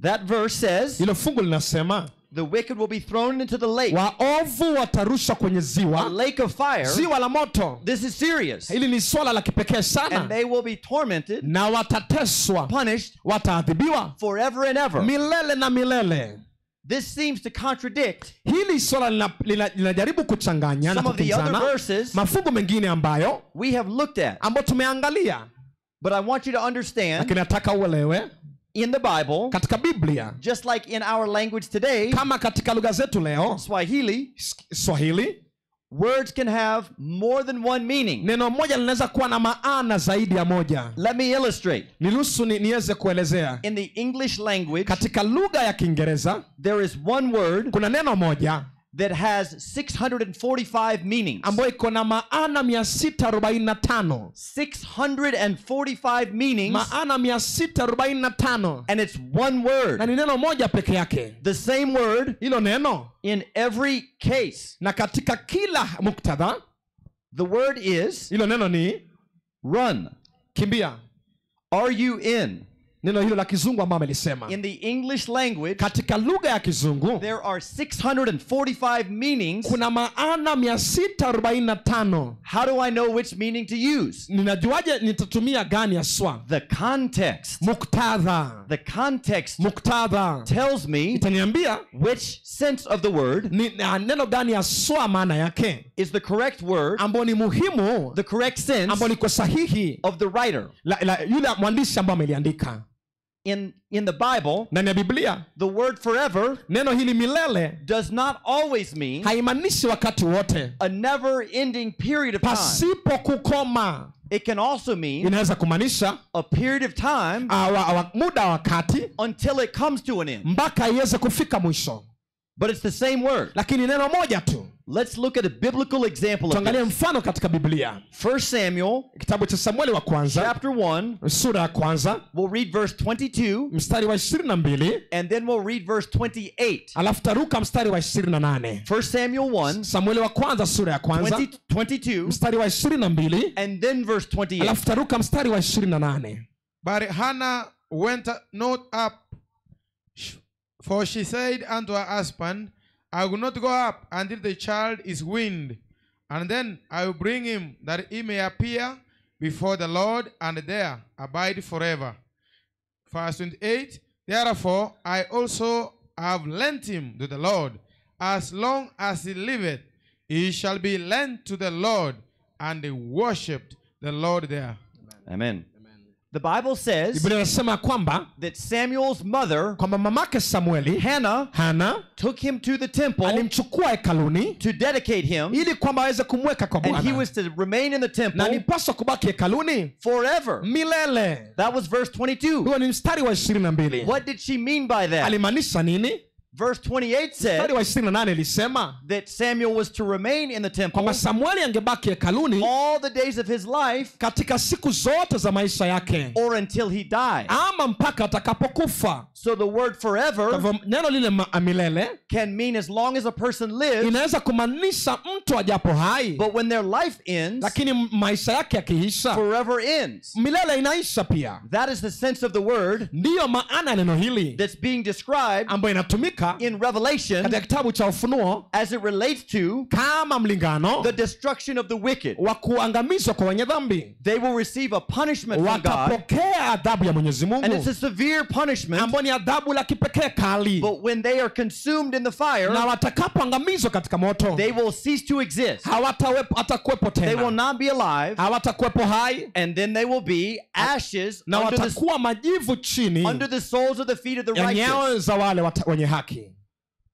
That verse says, hilo fungu linasema, the wicked will be thrown into the lake. Waovu watarushwa kwenye ziwa. A lake of fire. Ziwa la moto. This is serious. Hili ni swala la kipekee sana. And they will be tormented. Na watateswa. Punished. Wataadhibiwa. Forever and ever. Milele na milele. This seems to contradict hili swala linajaribu kuchanganya na kupinzana mafungu mengine ambayo we have looked at, ambayo tumeangalia. But I want you to understand, lakini nataka uelewe, in the Bible, katika Biblia, just like in our language today, kama katika lugha zetu leo, Swahili, words can have more than one meaning. Neno moja linaweza kuwa na maana zaidi ya moja. Let me illustrate. Niruhusu niweze kuelezea. In the English language, katika lugha ya Kiingereza, there is one word, kuna neno moja that has 645 meanings. Ambayo iko na maana 645. 645 meanings. Maana 645. And it's one word. Na ni neno moja peke yake. The same word. Hilo neno. In every case. Na katika kila muktadha. The word is. Hilo neno ni run. Kimbia. Are you in? Neno hilo la Kizungu ambalo amelisema. In the English language, katika lugha ya Kizungu, there are 645 meanings. Kuna maana 645. How do I know which meaning to use? Ninajuaje nitatumia gani haswa? The context. Muktadha. The context muktadha tells me itaniambia which sense of the word neno gani haswa maana yake is the correct word, ambao ni muhimu, the correct sense ambao liko sahihi of the writer. Yule mwandishi ambaye ameliandika. In the Bible, ndani ya Biblia, the word forever, neno hili milele, does not always mean haimaanishi wakati wote, a never-ending period of time. Pasipo kukoma. It can also mean inaweza kumaanisha a period of time, muda wakati, until it comes to an end. Mpaka iweze kufika mwisho. But it's the same word. Lakini neno moja tu. Let's look at a biblical example of this. Mfano katika Biblia. 1 Samuel, kitabu cha Samueli wa kwanza, chapter 1, sura ya kwanza, we'll read verse 22, mstari wa 22, and then we'll read verse 28. Alafu taruka mstari wa 28. 1 Samuel 1, Samueli wa kwanza sura ya kwanza, 22, mstari wa 22, and then verse 28. Alafu taruka mstari wa 28. But Hannah went not up, for she said unto her husband, I will not go up until the child is weaned, and then I will bring him, that he may appear before the Lord, and there abide forever. Verse 28, therefore I also have lent him to the Lord. As long as he liveth, he shall be lent to the Lord, and he worshipped the Lord there. Amen. The Bible says Biblia inasema kwamba that Samuel's mother, kwamba mamake Samueli Hana took him to the temple alimchukua hekaluni to dedicate him, ili kwamba aweze kumweka kwa and he Bwana, was to remain in the na temple alipaswa kubaki hekaluni forever. milele. That was verse 22. Huo ni mstari wa 22. What did she mean by that? Alimaanisha nini? Verse 28 Mstari said wa 28 ilisema that Samuel was to remain in the temple kwamba Samueli angebaki hekaluni all the days of his life, katika siku zote za maisha yake, or until he died. ama mpaka atakapokufa. So the word Kwa forever hivyo neno lile milele can mean as long as a person lives, inaweza kumaanisha mtu ajapo hai, but when their life ends, lakini maisha yake yakiisha, forever ends. milele inaisha pia. That is the sense of the word Ndiyo maana ya neno hili that's being described ambayo inatumika in Revelation katika kitabu cha Ufunuo as it relates to kama mlingano the destruction of the wicked. wa kuangamizwa kwa wenye dhambi. They will receive a punishment from God, Watapokea adhabu ya Mwenyezi and it's Mungu a severe punishment. ambayo ni adhabu la kipekee kali, But when they are consumed in the fire, na watakapoangamizwa katika moto they will cease to exist. hawatakuwepo They will tena, not be alive, hawatakuwepo hai, and then they will be ashes na watakuwa majivu chini under the soles of the feet of the ya righteous. nyayo za wale wenye haki.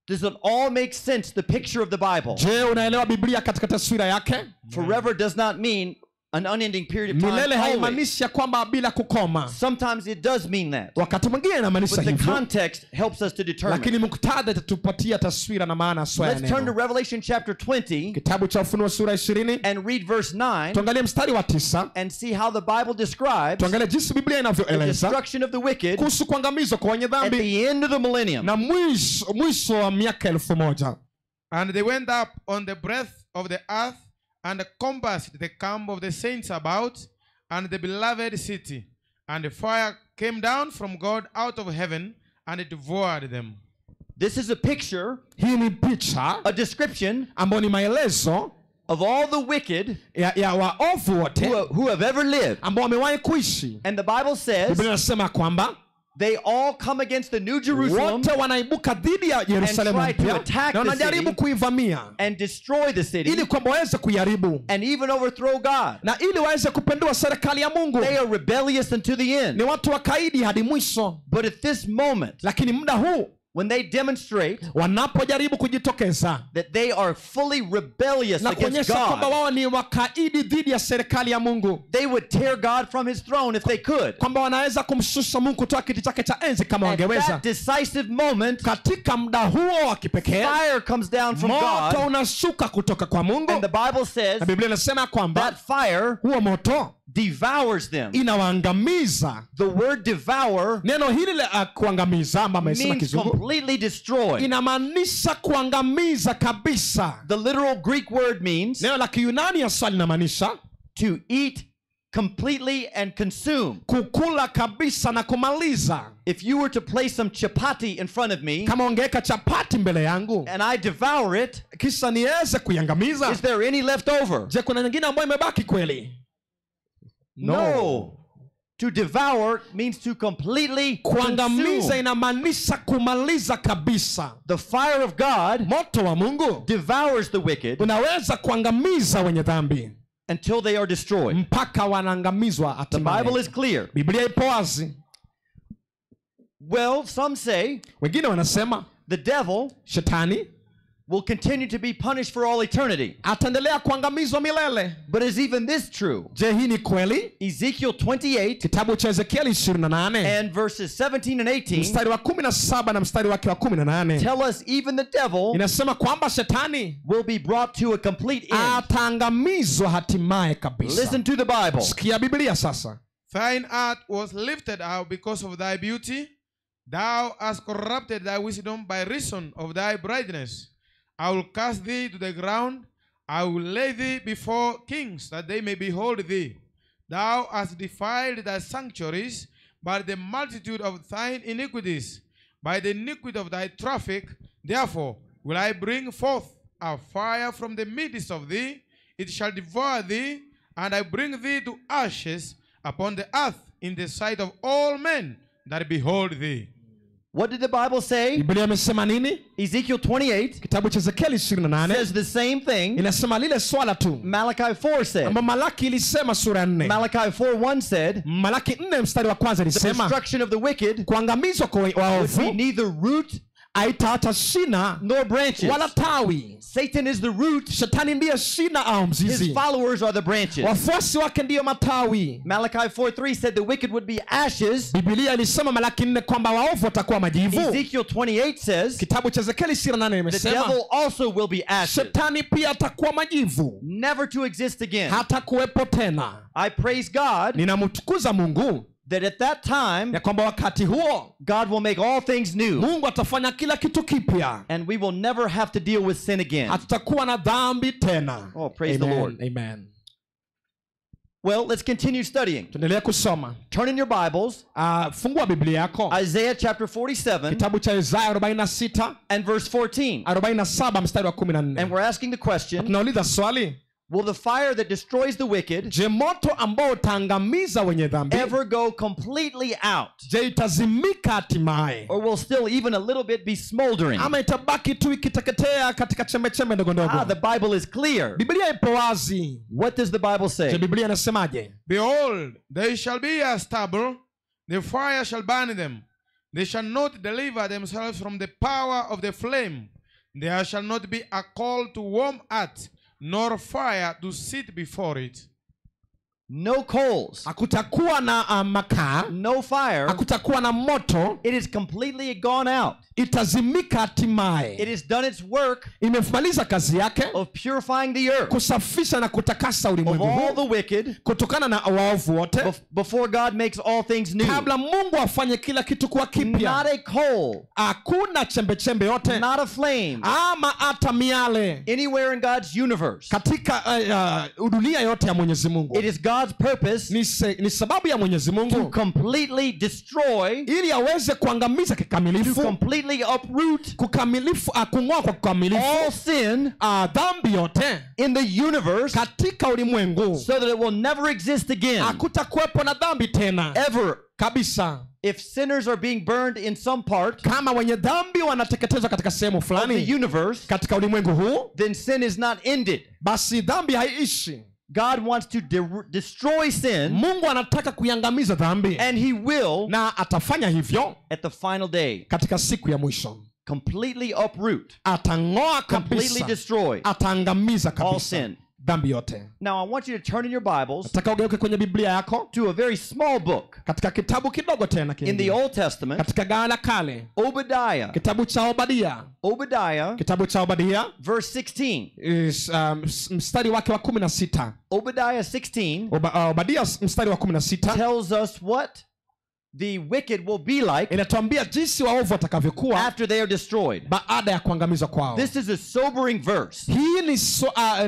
Does it all make sense, the picture of the Bible? Je, unaelewa Biblia katika taswira yake? Forever does not mean an unending period of time. Milele Always. haimaanishi kwamba bila kukoma. Sometimes it does mean that. Wakati mwingine inamaanisha But the hivyo, context helps us to determine. lakini muktadha itatupatia taswira na maana sawa ya Let's turn to neno. Revelation chapter 20 Kitabu cha Ufunuo sura 20, and read verse 9 tuangalie mstari wa 9, and see how the Bible describes tuangalie jinsi Biblia the inavyoeleza destruction of the wicked kuhusu kuangamizwa kwa wenye at dhambi the end of the millennium. na mwisho wa miaka 1000. And they went up on the breadth of the earth and compassed the camp of the saints about, and the beloved city. And the fire came down from God out of heaven, and it devoured them. This is a picture, Hii ni picha a description ambayo ni maelezo of all the wicked ya waovu wote who have ever lived. ambao wamewahi kuishi. And the Bible says Biblia inasema kwamba they all come against the New Jerusalem wote wanaibuka dhidi ya Yerusalemu and try to mpya attack na the wanajaribu city kuivamia and destroy the city ili kwamba waweze kuiharibu and even overthrow God. na ili waweze kupindua serikali ya Mungu. They are rebellious unto the end. Ni watu wakaidi hadi mwisho, But at this moment, lakini muda huu when they demonstrate wanapojaribu kujitokeza that they are fully rebellious na against kuonyesha kwamba God, wao ni wakaidi dhidi ya serikali ya Mungu, they would tear God from his throne if they could. kwamba wanaweza kumshusha Mungu kutoka kiti chake cha enzi kama At wangeweza. that decisive moment, Katika muda huo wa kipekee fire comes down from moto God, unashuka kutoka kwa Mungu, and the Bible says na Biblia inasema ya kwamba that fire huo moto devours them. inawaangamiza. The word devour Neno hili la kuangamiza ama amesema means kizungu completely destroy. inamaanisha kuangamiza kabisa. The literal Greek word means Neno la Kiyunani hasa linamaanisha to eat completely and consume. kukula kabisa na kumaliza. If you were to place some chapati in front of me Kama ungeweka chapati mbele yangu and I devour it, kisha niweze kuiangamiza, is there any left over? je, kuna nyingine ambayo imebaki kweli? No. To devour means to completely Kuangamiza consume. inamaanisha kumaliza kabisa. The fire of God Moto wa Mungu devours the wicked unaweza kuangamiza wenye dhambi until they are destroyed. mpaka wanaangamizwa The Bible hatimaye. is clear. Biblia ipo wazi. Well, some say Wengine wanasema the devil shetani will continue to be punished for all eternity. ataendelea kuangamizwa milele. But is even this true? Je, hii ni kweli? Ezekiel 28 Kitabu cha Ezekieli 28 and verses 17 and 18 mstari wa 17 na mstari wake wa 18 tell us even the devil inasema kwamba shetani will be brought to a complete end. ataangamizwa hatimaye kabisa. Listen to the Bible. Sikia Biblia sasa. Thine heart was lifted up because of thy beauty. Thou hast corrupted thy wisdom by reason of thy brightness. I will cast thee to the ground. I will lay thee before kings, that they may behold thee. Thou hast defiled thy sanctuaries by the multitude of thine iniquities. By the iniquity of thy traffic, therefore, will I bring forth a fire from the midst of thee. It shall devour thee, and I bring thee to ashes upon the earth in the sight of all men that behold thee. What did the Bible say? Biblia imesema nini? Ezekiel 28 Kitabu cha Ezekieli 28 says the same thing. inasema lile swala tu. Malachi 4 said. Amba Malaki ilisema sura ya 4. Malachi 4:1 said. Malaki 4 mstari wa kwanza The ilisema destruction of the wicked kuangamizwa kwa would be waovu neither root haitaacha shina nor branches. wala tawi. Satan is the root. Shetani ndiye shina au His mzizi. followers are the branches. Wafuasi wake ndiyo matawi. Malachi 4:3 said the wicked would be ashes. Biblia ilisema Malaki 4 kwamba waovu watakuwa majivu. Ezekiel 28 says Kitabu cha Ezekieli 28 the imesema devil also will be ashes. Shetani pia atakuwa majivu. Never to exist again. Hata kuwepo tena. I praise God Ninamtukuza Mungu that at that time ya kwamba wakati huo God will make all things new. Mungu atafanya kila kitu kipya. And we will never have to deal with sin again. Hatutakuwa na dhambi tena. Oh, praise the Lord. Amen. Well, let's continue studying. Tuendelee kusoma. Turn in your Bibles. Fungua Biblia yako. Isaiah chapter 47 Kitabu cha Isaya 46 and verse 14. 47 mstari wa 14. And we're asking the question, tunauliza swali, will the fire that destroys the wicked je, moto ambao utaangamiza wenye dhambi ever go completely out? je, itazimika hatimaye, Or will still even a little bit be smoldering? ama itabaki tu ikiteketea katika chembe ndogo ndogo? The Bible is clear. Biblia ipo wazi. What does the Bible say? Je, Biblia inasemaje? Behold, they shall be a stubble, the fire shall burn them. They shall not deliver themselves from the power of the flame. There shall not be a coal to warm at, nor fire to sit before it. No coals. Hakutakuwa na makaa. No fire. Hakutakuwa na moto. It is completely gone out. Itazimika hatimaye. It has done its work imemaliza kazi yake of purifying the earth, kusafisha na kutakasa ulimwengu of all the wicked, kutokana na waovu wote, before God makes all things new. Kabla Mungu afanye kila kitu kuwa kipya. Not a coal. Hakuna chembe yote. Not a flame. Ama hata miale. Anywhere in God's universe. Katika dunia yote ya Mwenyezi Mungu. It is God's purpose ni sababu ya Mwenyezi Mungu to completely destroy, ili aweze kuangamiza kikamilifu, to completely uproot, kukamilifu, kung'oa kwa kukamilifu all sin, dhambi yote in the universe, katika ulimwengu, so that it will never exist again. Hakutakuwepo na dhambi tena ever. Kabisa. If sinners are being burned in some part, kama wenye dhambi wanateketezwa katika sehemu fulani of the universe, katika ulimwengu huu, then sin is not ended. Basi dhambi haiishi. God wants to destroy sin. Mungu anataka kuiangamiza dhambi. And he will, na atafanya hivyo at the final day. Katika siku ya mwisho. Completely uproot. Atang'oa kabisa. Completely destroy. Ataangamiza kabisa. All sin. Dhambi yote. Now I want you to turn in your Bibles nataka ugeuke kwenye Biblia yako to a very small book. Katika kitabu kidogo tena in the Old Testament. Katika Agano la Kale. Obadiah. Kitabu cha Obadia. Obadiah. Kitabu cha Obadia. Verse 16. Is mstari wake wa 16. Obadiah 16. Obadia mstari wa 16. Tells us what the wicked will be like inatuambia jinsi waovu watakavyokuwa after they are destroyed. Baada ya kuangamizwa kwao. This is a sobering verse. Hii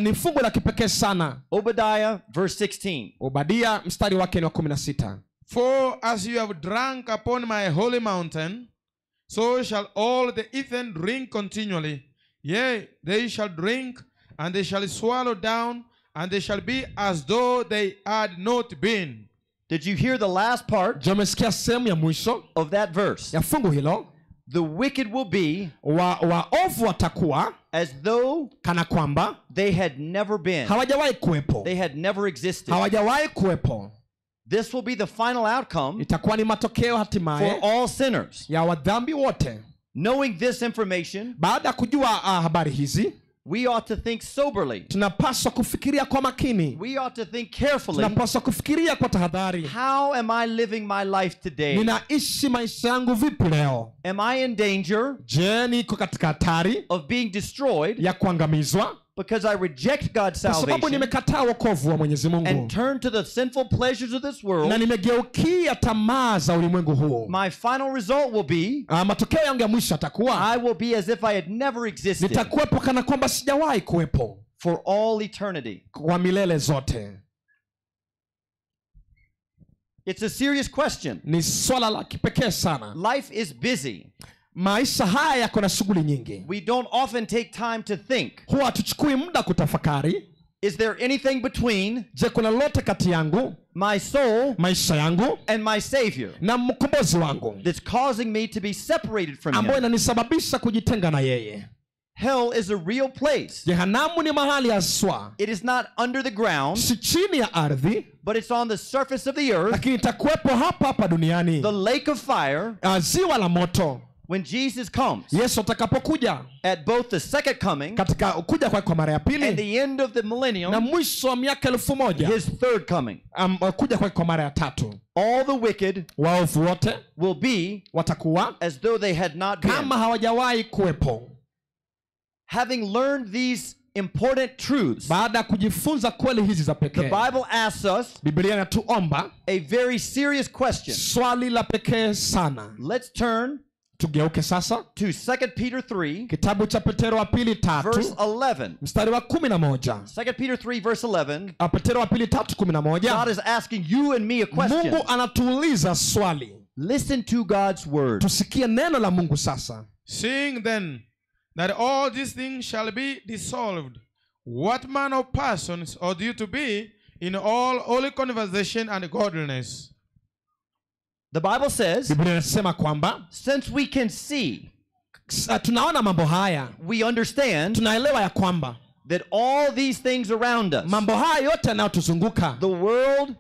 ni fungu la kipekee sana. Obadiah verse 16. Obadia mstari wake ni wa 16. For as you have drunk upon my holy mountain, so shall all the heathen drink continually. Yea, they shall drink, and they shall swallow down, and they shall be as though they had not been. Did you hear the last part sehemu ya mwisho of that verse? Ya fungu hilo. The wicked will be waovu watakuwa as though kana kwamba they had never been. Hawajawahi kuwepo. They had never existed. Hawajawahi kuwepo. This will be the final outcome itakuwa ni matokeo hatimaye for all sinners. Ya wadhambi wote. Knowing this information, baada kujua habari hizi, we ought to think soberly. Tunapaswa kufikiria kwa makini. We ought to think carefully. Tunapaswa kufikiria kwa tahadhari. How am I living my life today? Ninaishi maisha yangu vipi leo? Am I in danger? Je, niko katika hatari of being destroyed? Ya kuangamizwa? Because I reject God's salvation. Kwa sababu nimekataa wokovu wa Mwenyezi Mungu. And turn to the sinful pleasures of this world. Na nimegeukia tamaa za ulimwengu huu. My final result will be, matokeo yangu ya mwisho atakuwa, I will be as if I had never existed. Nitakuwepo kana kwamba sijawahi kuwepo. For all eternity. Kwa milele zote. It's a serious question. Ni swala la kipekee sana. Life is busy. Maisha haya yako na shughuli nyingi. We don't often take time to think. Huwa tuchukui muda kutafakari. Is there anything between je kuna lolote kati yangu, my soul, maisha yangu, and my Savior na mkombozi wangu, that's causing me to be separated from ambayo him? inanisababisha kujitenga na yeye? Hell is a real place. Jehanamu ni mahali haswa, It is not under the ground, si chini ya ardhi, but it's on the surface of the earth, lakini itakuwepo hapa hapa duniani, the lake of fire. ziwa la moto. When Jesus comes, Yesu atakapokuja, at both the second coming katika kuja kwa mara ya and pili the end of the millennium, na mwisho wa miaka 1000, his third coming, kuja kwa mara ya tatu, all the wicked waovu wote will be watakuwa as though they had not been. kama hawajawahi kuwepo. Having learned these important truths, Baada ya kujifunza kweli hizi za the pekee, Bible asks us Biblia inatuomba a very serious question. swali la pekee sana. Let's turn Tugeuke sasa to 2 Peter 3, kitabu cha Petero wa pili verse 3 11. mstari wa 11. 2 Peter 3, verse 11. Petero wa pili 3:11. God is asking you and me a question. Mungu anatuuliza swali. Listen to God's word. Tusikie neno la Mungu sasa. Seeing then that all these things shall be dissolved, what manner of persons ought you to be in all holy conversation and godliness? The Bible says, Biblia inasema kwamba since we can see, tunaona mambo haya, we understand tunaelewa ya kwamba that all these things around us, mambo haya yote yanayotuzunguka, the world,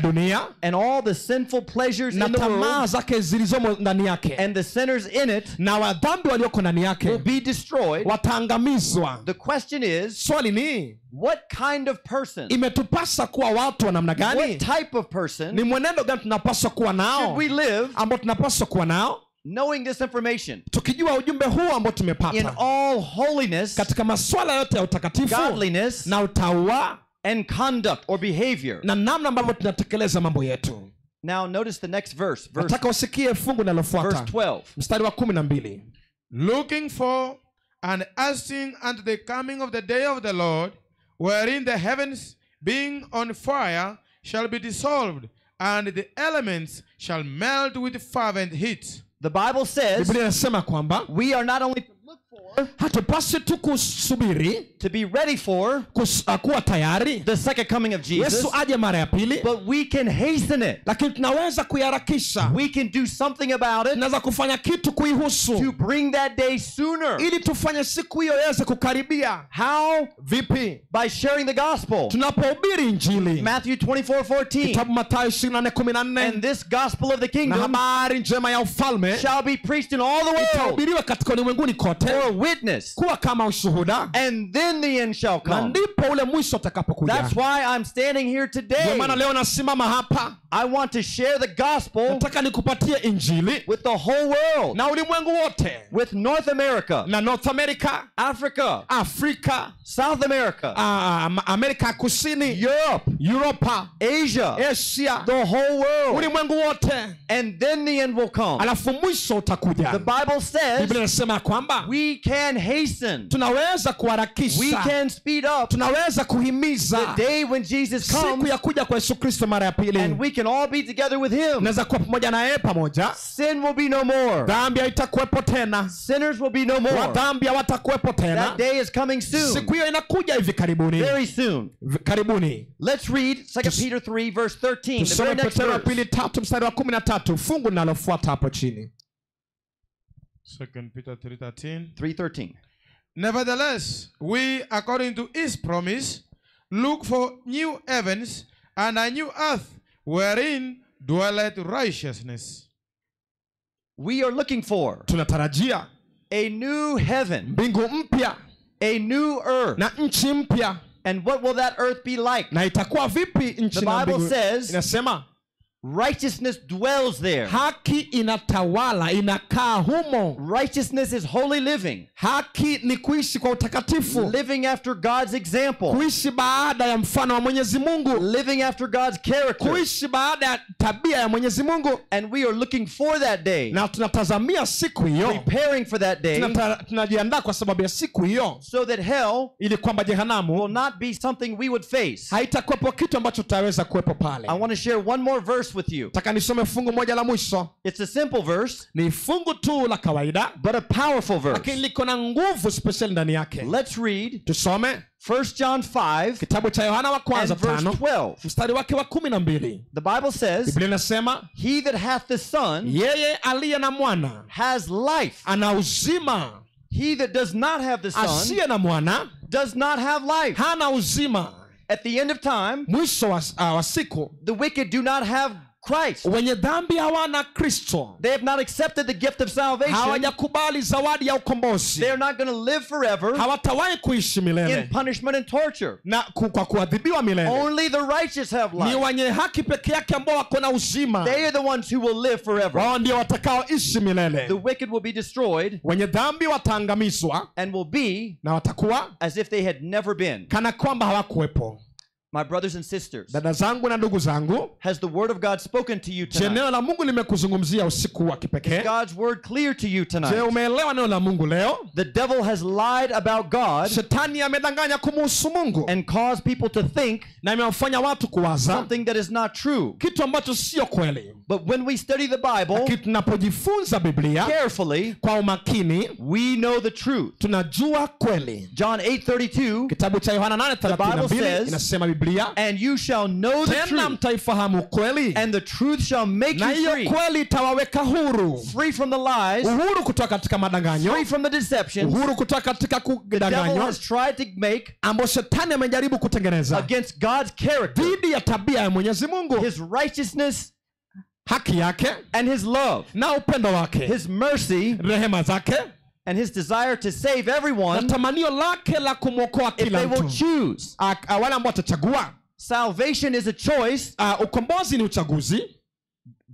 dunia, and all the sinful pleasures na in the tamaa world, zake zilizomo ndani yake, and the sinners in it, na wadhambi walioko ndani will yake be destroyed. wataangamizwa. The question is, Swali ni what kind of person, imetupasa kuwa watu wa namna what gani? type of person Ni mwenendo gani tunapaswa kuwa should nao, we live ambao tunapaswa kuwa nao, knowing this information tukijua ujumbe huu ambao in tumepata all holiness, katika masuala yote ya utakatifu godliness, na utaua and conduct or behavior. na namna ambavyo tunatekeleza mambo yetu. Now notice the next verse, verse Nataka usikie fungu linalofuata, 12. mstari wa 12. Looking for and asking unto the coming of the day of the Lord, wherein the heavens being on fire shall be dissolved, and the elements shall melt with fervent heat. The Bible says Biblia inasema kwamba we are not only to look for, hatupaswi tu kusubiri, to be ready for kuwa tayari the second coming of Jesus, Yesu aje mara ya pili, but we can hasten it. lakini tunaweza kuiharakisha. We can do something about it Tunaweza kufanya kitu kuihusu, to bring that day sooner. ili tufanye siku hiyo iweze kukaribia. How? Vipi? By sharing the gospel. Tunapohubiri Injili. Matthew 24:14. Kitabu Mathayo 24:14. And this gospel of the Na kingdom habari njema ya ufalme shall be preached in all the world itahubiriwa katika ulimwenguni kote, for a witness, kuwa kama ushuhuda, and then the end shall na come. ndipo ule mwisho utakapokuja. That's why I'm standing here Ndio today. maana leo nasimama hapa, I want to share the gospel nataka nikupatie Injili with the whole world, na ulimwengu wote, with North America, na North America, Africa, Afrika, South America, Amerika Kusini, Europe, Europa, Asia, Asia, the whole world, ulimwengu wote, and then the end will come. alafu mwisho utakuja. The Bible says Biblia inasema kwamba we can hasten, tunaweza we kuharakisha, can speed up tunaweza kuhimiza the day when Jesus siku comes, ya kuja kwa Yesu Kristo mara ya pili. and we can all be together with him. Tunaweza kuwa pamoja na yeye pamoja. Sin will be no more. Dhambi haitakuwepo tena, Sinners will be no more. wadhambi hawatakuwepo tena. That day is coming soon. Siku hiyo inakuja hivi karibuni, Very soon. karibuni. Let's read 2 Peter 3 verse 13. The Tusome very next Petero wa verse. pili 3 mstari wa 13, fungu linalofuata hapo chini. 2 Peter 3:13. 3:13. Nevertheless, we, according to his promise, look for new heavens and a new earth, wherein dwelleth righteousness. We are looking for Tunatarajia a new heaven, mbingu mpya a new earth. na nchi mpya. And what will that earth be like? Na itakuwa vipi nchi The na Bible mbingu? says Inasema righteousness dwells there. haki inatawala, inakaa humo. Righteousness is holy living. Haki ni kuishi kwa utakatifu, Living after God's example. kuishi baada ya mfano wa Mwenyezi Mungu, Living after God's character. kuishi baada ya tabia ya Mwenyezi Mungu. And we are looking for that day. Na tunatazamia siku hiyo, Preparing for that day. tunajiandaa kwa sababu ya siku hiyo, So that hell ili kwamba jehanamu will not be something we would face. haitakuwepo kitu ambacho tutaweza kuwepo pale. I want to share one more verse verse with you. Nataka nisome fungu moja la mwisho. It's a simple verse, Ni fungu tu la kawaida, but a powerful verse. lakini liko na nguvu special ndani yake. Let's read Tusome 1 John 5 kitabu cha Yohana wa and kwanza verse 5 12. mstari wake wa 12. The Bible says, Biblia inasema he that hath the Son yeye aliye na mwana has life. ana uzima, He that does not have the Son asiye na mwana does not have life. hana uzima. At the end of time, Mwisho wa siku the wicked do not have Christ. wenye dhambi hawana Kristo, They have not accepted the gift of salvation. hawajakubali zawadi ya ukombozi, They are not going to live forever hawatawahi kuishi in milele punishment and torture. na kwa kuadhibiwa milele. Only the righteous have Ni life. wenye haki peke yake ambao wako na uzima, They are the ones who will live forever. wao ndio watakaoishi milele. The wicked will be destroyed Wenye dhambi wataangamizwa and will be na watakuwa as if they had never been. kana kwamba hawakuwepo. My brothers and sisters, Dada zangu na ndugu zangu, has the word of God spoken to you je, tonight? neno la Mungu limekuzungumzia usiku wa Is kipekee? God's word clear to you Je, tonight? umeelewa neno la Mungu leo? The devil has lied about God Shetani amedanganya kumuhusu Mungu and caused people to think na imewafanya watu kuwaza something that is not true. kitu ambacho sio kweli. But when we study the Bible Lakini tunapojifunza Biblia carefully, kwa umakini, we know the truth. tunajua kweli. John 8:32, Kitabu cha Yohana the Bible 8:32 says, inasema Biblia, and you shall know the tena truth, mtaifahamu kweli, and the truth shall make na you hiyo free. kweli itawaweka huru. Free from the lies, Uhuru kutoka katika madanganyo, free from the deceptions uhuru kutoka katika the devil kudanganywa has tried to make ambao shetani amejaribu kutengeneza against God's character, dhidi ya tabia ya Mwenyezi Mungu, his righteousness haki yake and his love, na upendo wake, his mercy rehema zake and his desire to save na everyone tamanio lake la kumwokoa if kila they will mtu. choose. Wale ambao watachagua. Salvation is a choice. Ukombozi ni uchaguzi.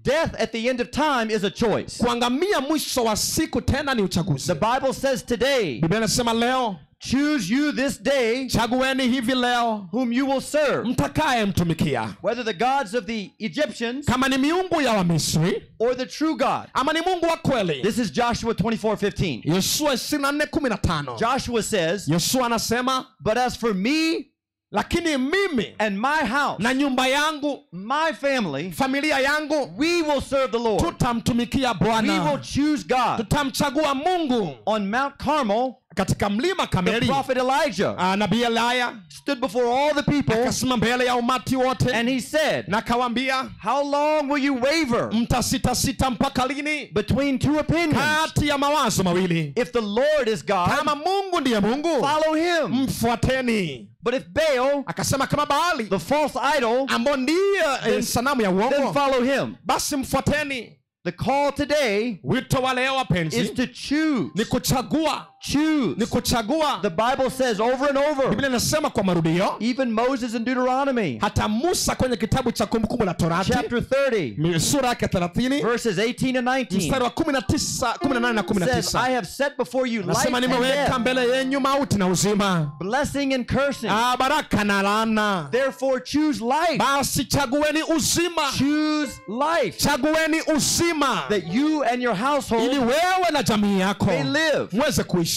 Death at the end of time is a choice. Kuangamia mwisho wa siku tena ni uchaguzi. The Bible says today, Biblia inasema leo, choose you this day chagueni hivi leo whom you will serve, mtakaye mtumikia, whether the gods of the Egyptians kama ni miungu ya Wamisri or the true God. ama ni Mungu wa kweli. This is Joshua 24:15. Yoshua 24:15. Joshua says, Yoshua anasema, but as for me lakini mimi and my house, na nyumba yangu, my family, familia yangu, we will serve the Lord. tutamtumikia We will Bwana, choose God. tutamchagua Mungu. On Mount Carmel, Katika mlima the Kameli, prophet Elijah nabii Eliya stood before all the people akasimama mbele ya umati wote and he said, na kawaambia, how long will you waver mtasitasita mpaka lini between two opinions? kati ya mawazo mawili? If the Lord is God, Kama Mungu ndiye Mungu, follow him. mfuateni. But if Baal, Akasema kama Baali the false idol, ambao ndiye sanamu ya then uongo, follow him. basi mfuateni. The call today Wito wa leo is wapenzi to choose. ni kuchagua, Choose. ni kuchagua. The Bible says over and over, Biblia inasema kwa marudio, even Moses in Deuteronomy, hata Musa kwenye kitabu cha Kumbukumbu la Torati chapter 30, sura yake 30 verses 18 and 19, mstari wa 19, 18 na says, I 19 have set before you life nasema and nimeweka death, mbele yenyu mauti na uzima, blessing and cursing. baraka na laana. Therefore choose life. Basi chagueni uzima, Choose life, chagueni uzima, that you and your ili household wewe na jamii yako may live. mweze kuishi.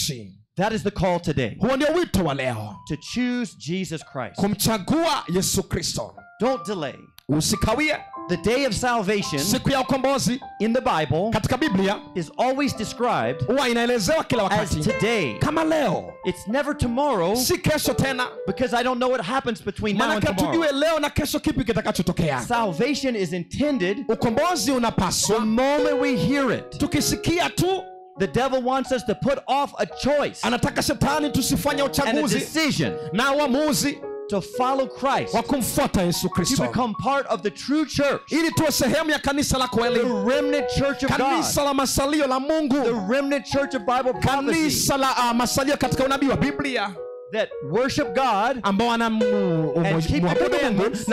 That is the call today, Huo ndio wito wa leo, to choose Jesus Christ. kumchagua Yesu Kristo. Don't delay. Usikawie. The day of salvation Siku ya ukombozi in the Bible katika Biblia is always described huwa inaelezewa kila as wakati today. kama leo, It's never tomorrow, si kesho tena, because I don't know what happens between now and maana tomorrow. tujue leo na kesho kipi kitakachotokea. Salvation is intended Ukombozi the unapaswa moment we hear it. tukisikia tu. The devil wants us to put off a choice Anataka shetani tusifanye and a uchaguzi decision na uamuzi to follow Christ, wa kumfuata Yesu to Kristo, become part of the true church, ili tuwe sehemu ya kanisa la the kweli, remnant church of God, kanisa la masalio la the Mungu, remnant church of Bible prophecy, kanisa la masalio katika unabii wa Biblia, that worship God ambao And keep the wanamwabudu Mungu commandments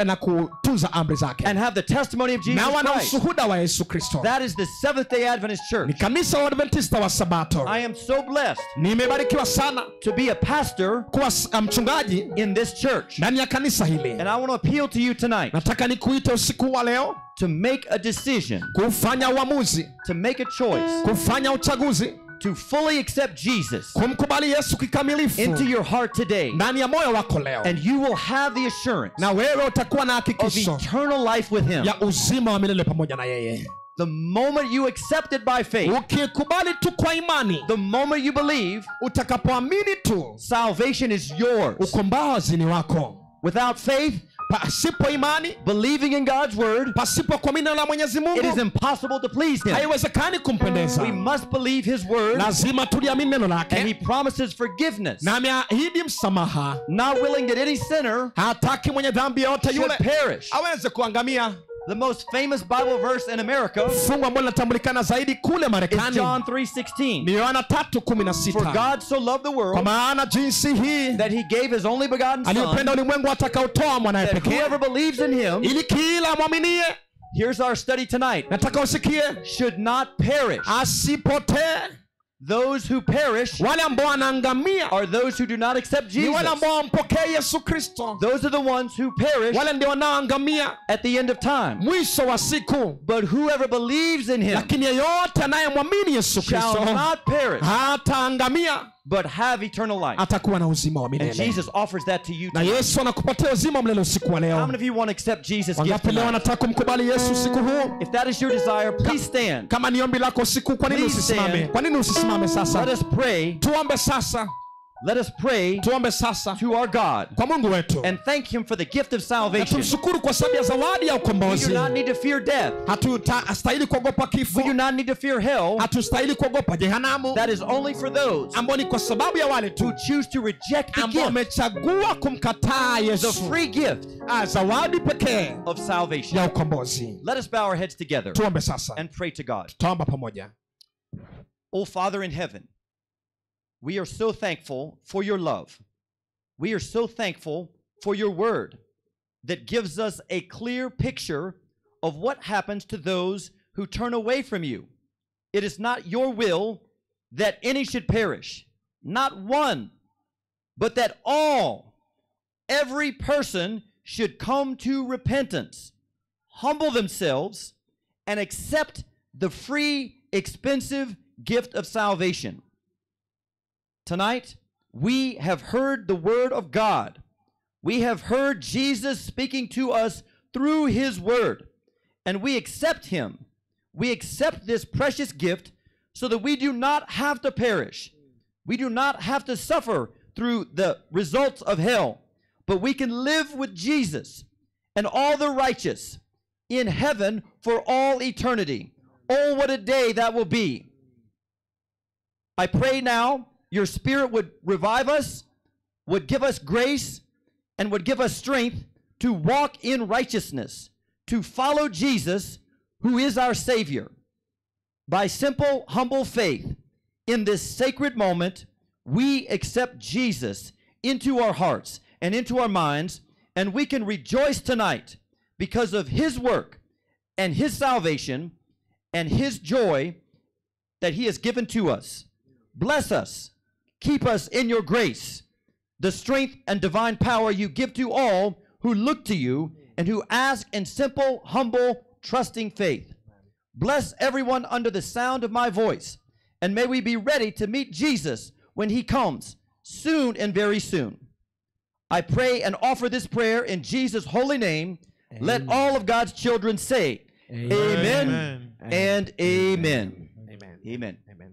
na kutunza amri zake and have the testimony of Jesus na wana Christ. ushuhuda wa Yesu Kristo. That is the Seventh-day Adventist Ni Church. kanisa la Adventista wa Sabato. I am so blessed Nimebarikiwa sana to be a pastor kuwa mchungaji in this church. ndani ya kanisa hili. And I want to appeal to you tonight Nataka nikuite usiku wa leo to make a decision, kufanya uamuzi, to make a choice, kufanya uchaguzi, to fully accept Jesus kumkubali Yesu kikamilifu into your heart today. ndani ya moyo wako leo, And you will have the assurance na wewe utakuwa na of hakikisho eternal life with him. ya uzima wa milele pamoja na yeye. The moment you accept it by faith, ukikubali tu kwa imani, the moment you believe, utakapoamini tu, salvation is yours. ukombozi ni wako. Without faith, pasipo imani, believing in God's word, pasipo kuamini neno la Mwenyezi Mungu, it is impossible to please him. haiwezekani kumpendeza. We must believe his word, lazima tuliamini neno lake, and he promises forgiveness. na ameahidi msamaha, not willing that any sinner hataki mwenye dhambi yote should yule perish. aweze kuangamia. The most famous Bible verse in America fungu ambalo linatambulikana zaidi kule is Marekani John 3:16. ni Yohana 3:16. For God so loved the kwa world maana jinsi hii that he gave his only begotten Son, aliupenda ulimwengu atakaotoa mwanaye that pekee, whoever believes in him, ili kila mwaminie, here's our study tonight, nataka usikie, should not perish. asipotee. Those who perish wale ambao wanaangamia are those who do not accept ni Jesus. wale ambao wampokea Yesu Kristo. Those are the ones who perish wale ndio wanaoangamia at the end of time. mwisho wa siku. But whoever believes in him lakini yeyote anayemwamini Yesu shall Kristo not perish, hataangamia, but have eternal life. atakuwa na uzima wa And milele. Jesus offers that to you Na tonight. Yesu anakupatia uzima wa milele usiku wa How leo. many of you want to accept Jesus' gift Wangapi leo tonight? wanataka kumkubali Yesu usiku huu? If that is your desire, please stand. Kama ni ombi lako usiku, kwa nini Please usisimame? stand. Kwa nini usisimame sasa? Let us pray. Tuombe sasa. Let us pray Tuombe sasa to our God kwa Mungu wetu. and thank him for the gift of Na salvation. tumshukuru kwa sababu ya zawadi ya We do ukombozi. not need to fear death. Hatustahili kuogopa kifo. We do not need to fear hell. Hatustahili kuogopa jehanamu. That is only for those ambao ni kwa sababu ya wale tu who choose to reject the ambao gift, wamechagua kumkataa the Yesu. free gift Zawadi pekee of salvation. ya ukombozi. Let us bow our heads together Tuombe sasa. and pray to God. Tuomba pamoja. Oh, Father in heaven, we are so thankful for your love. We are so thankful for your word that gives us a clear picture of what happens to those who turn away from you. It is not your will that any should perish, not one, but that all, every person should come to repentance, humble themselves, and accept the free, expensive gift of salvation. Tonight, we have heard the word of God. We have heard Jesus speaking to us through his word, and we accept him. We accept this precious gift so that we do not have to perish. We do not have to suffer through the results of hell, but we can live with Jesus and all the righteous in heaven for all eternity. Oh, what a day that will be. I pray now your Spirit would revive us, would give us grace, and would give us strength to walk in righteousness, to follow Jesus, who is our Savior. By simple, humble faith, in this sacred moment, we accept Jesus into our hearts and into our minds, and we can rejoice tonight because of his work and his salvation and his joy that he has given to us. Bless us. Keep us in your grace, the strength and divine power you give to all who look to you and who ask in simple, humble, trusting faith. Bless everyone under the sound of my voice, and may we be ready to meet Jesus when he comes, soon and very soon. I pray and offer this prayer in Jesus' holy name. Amen. Let all of God's children say, Amen, Amen. and amen. Amen. Amen. Amen.